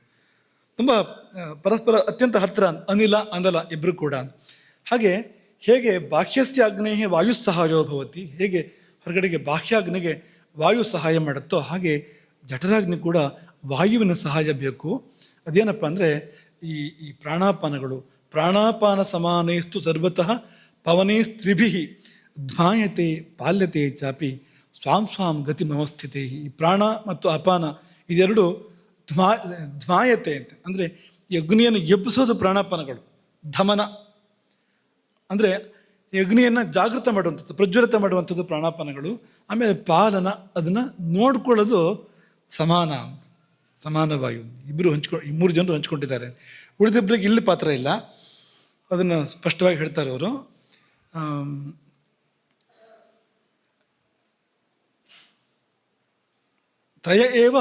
ತುಂಬ ಪರಸ್ಪರ ಅತ್ಯಂತ ಹತ್ತಿರ, ಅನಿಲ ಅನಲ ಇಬ್ಬರು ಕೂಡ. ಹಾಗೆ ಹೇಗೆ ಬಾಹ್ಯಸ್ಯ ಅಗ್ನೇಯ ವಾಯು ಸಹಾಯೋ ಭವತಿ, ಹೇಗೆ ಹೊರಗಡೆಗೆ ಬಾಹ್ಯಾಗ್ನಿಗೆ ವಾಯು ಸಹಾಯ ಮಾಡುತ್ತೋ ಹಾಗೆ ಜಠರಾಗ್ನಿ ಕೂಡ ವಾಯುವಿನ ಸಹಾಯ ಬೇಕು. ಅದೇನಪ್ಪ ಅಂದರೆ ಈ ಪ್ರಾಣಾಪಾನಗಳು. ಪ್ರಾಣಾಪಾನ ಸಮಾನೇಸ್ತು ಸರ್ವತಃ ಪವನೇ ಸ್ತ್ರಿಭಿ ಧ್ವಾಯತೆ ಪಾಲ್ಯತೆ ಚಾಪಿ ಸ್ವಾಂ ಸ್ವಾಂ ಗತಿ ಮವಸ್ಥಿತಿ. ಈ ಪ್ರಾಣ ಮತ್ತು ಅಪಾನ ಇದೆರಡು ಧ್ವಾಯತೆ ಅಂತ ಅಂದರೆ ಈ ಅಗ್ನಿಯನ್ನು ಎಬ್ಬಿಸೋದು ಪ್ರಾಣಾಪಾನಗಳು. ಧಮನ ಅಂದರೆ ಈ ಅಗ್ನಿಯನ್ನು ಜಾಗೃತ ಮಾಡುವಂಥದ್ದು, ಪ್ರಜ್ವಲಿತ ಮಾಡುವಂಥದ್ದು ಪ್ರಾಣಾಪಾನಗಳು. ಆಮೇಲೆ ಪಾಲನ, ಅದನ್ನು ನೋಡ್ಕೊಳ್ಳೋದು ಸಮಾನ, ಸಮಾನ ವಾಯು. ಇಬ್ಬರು ಈ 3 ಜನರು ಹಂಚ್ಕೊಂಡಿದ್ದಾರೆ. ಉಳಿದಿಬ್ಬರಿಗೆ ಇಲ್ಲಿ ಪಾತ್ರ ಇಲ್ಲ, ಅದನ್ನು ಸ್ಪಷ್ಟವಾಗಿ ಹೇಳ್ತಾರೆ ಅವರು. ತ್ರಯ ಏವ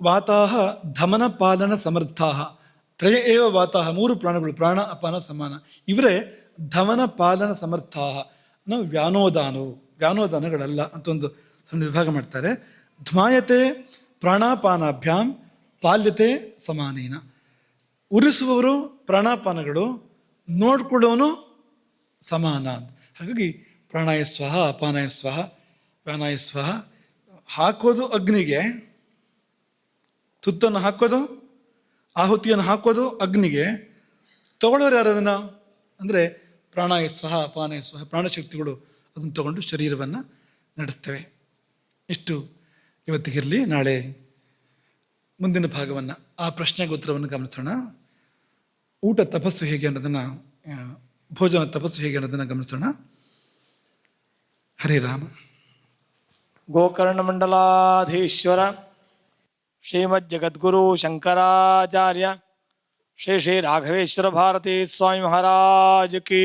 ವಾತಾಹ ಧಮನ ಪಾಲನ ಸಮರ್ಥಾಹ. ತ್ರಯ ಏವ ವಾತಾಹ, 3 ಪ್ರಾಣಗಳು, ಪ್ರಾಣ ಅಪಾನ ಸಮಾನ. ಇವರೇ ಧಮನ ಪಾಲನ ಸಮರ್ಥಾಹ. ನಾವು ವ್ಯಾನೋದಾನಗಳಲ್ಲ ಅಂತ ಒಂದು ಸಣ್ಣ ವಿಭಾಗ ಮಾಡ್ತಾರೆ. ಧ್ಮಾಯತೆ ಪ್ರಾಣಾಪಾನಾಭ್ಯಾಂ ಪಾಲ್ಯತೆ ಸಮಾನೇನ. ಉರಿಸುವವರು ಪ್ರಾಣಾಪಾನಗಳು, ನೋಡ್ಕೊಳ್ಳೋನು ಸಮಾನ. ಹಾಗಾಗಿ ಪ್ರಾಣಾಯ ಸ್ವಹ, ಅಪಾನಾಯ ಸ್ವಹ, ವ್ಯಾನಾಯ ಸ್ವಹ. ಹಾಕೋದು ಅಗ್ನಿಗೆ, ತುತ್ತನ್ನು ಹಾಕೋದು, ಆಹುತಿಯನ್ನು ಹಾಕೋದು ಅಗ್ನಿಗೆ. ತಗೊಳ್ಳೋರು ಯಾರು ಅದನ್ನು ಅಂದರೆ ಪ್ರಾಣಾಯ ಸ್ವಹ, ಅಪಾನಾಯ ಸ್ವಹ, ಪ್ರಾಣಶಕ್ತಿಗಳು ಅದನ್ನು ತಗೊಂಡು ಶರೀರವನ್ನು ನಡೆಸ್ತವೆ. ಇಷ್ಟು ಇವತ್ತಿಗಿರಲಿ. ನಾಳೆ ಮುಂದಿನ ಭಾಗವನ್ನು, ಆ ಪ್ರಶ್ನೆಗೆ ಉತ್ತರವನ್ನು ಗಮನಿಸೋಣ. ಊಟ ತಪಸ್ಸು ಹೇಗೆ ಅನ್ನೋದನ್ನು, ಭೋಜನ ತಪಸ್ಸು ಹೇಗೆ ಅನ್ನೋದನ್ನು ಗಮನಿಸೋಣ. ಹರೇ ರಾಮ. ಗೋಕರ್ಣಮಂಡಲಾಧೀಶ್ವರ ಶ್ರೀಮಜ್ಜಗದ್ಗುರು ಶಂಕರಾಚಾರ್ಯ ಶ್ರೀ ಶ್ರೀ ರಾಘವೇಶ್ವರ ಭಾರತೀ ಸ್ವಾಮಿ ಮಹಾರಾಜ್ ಕೀ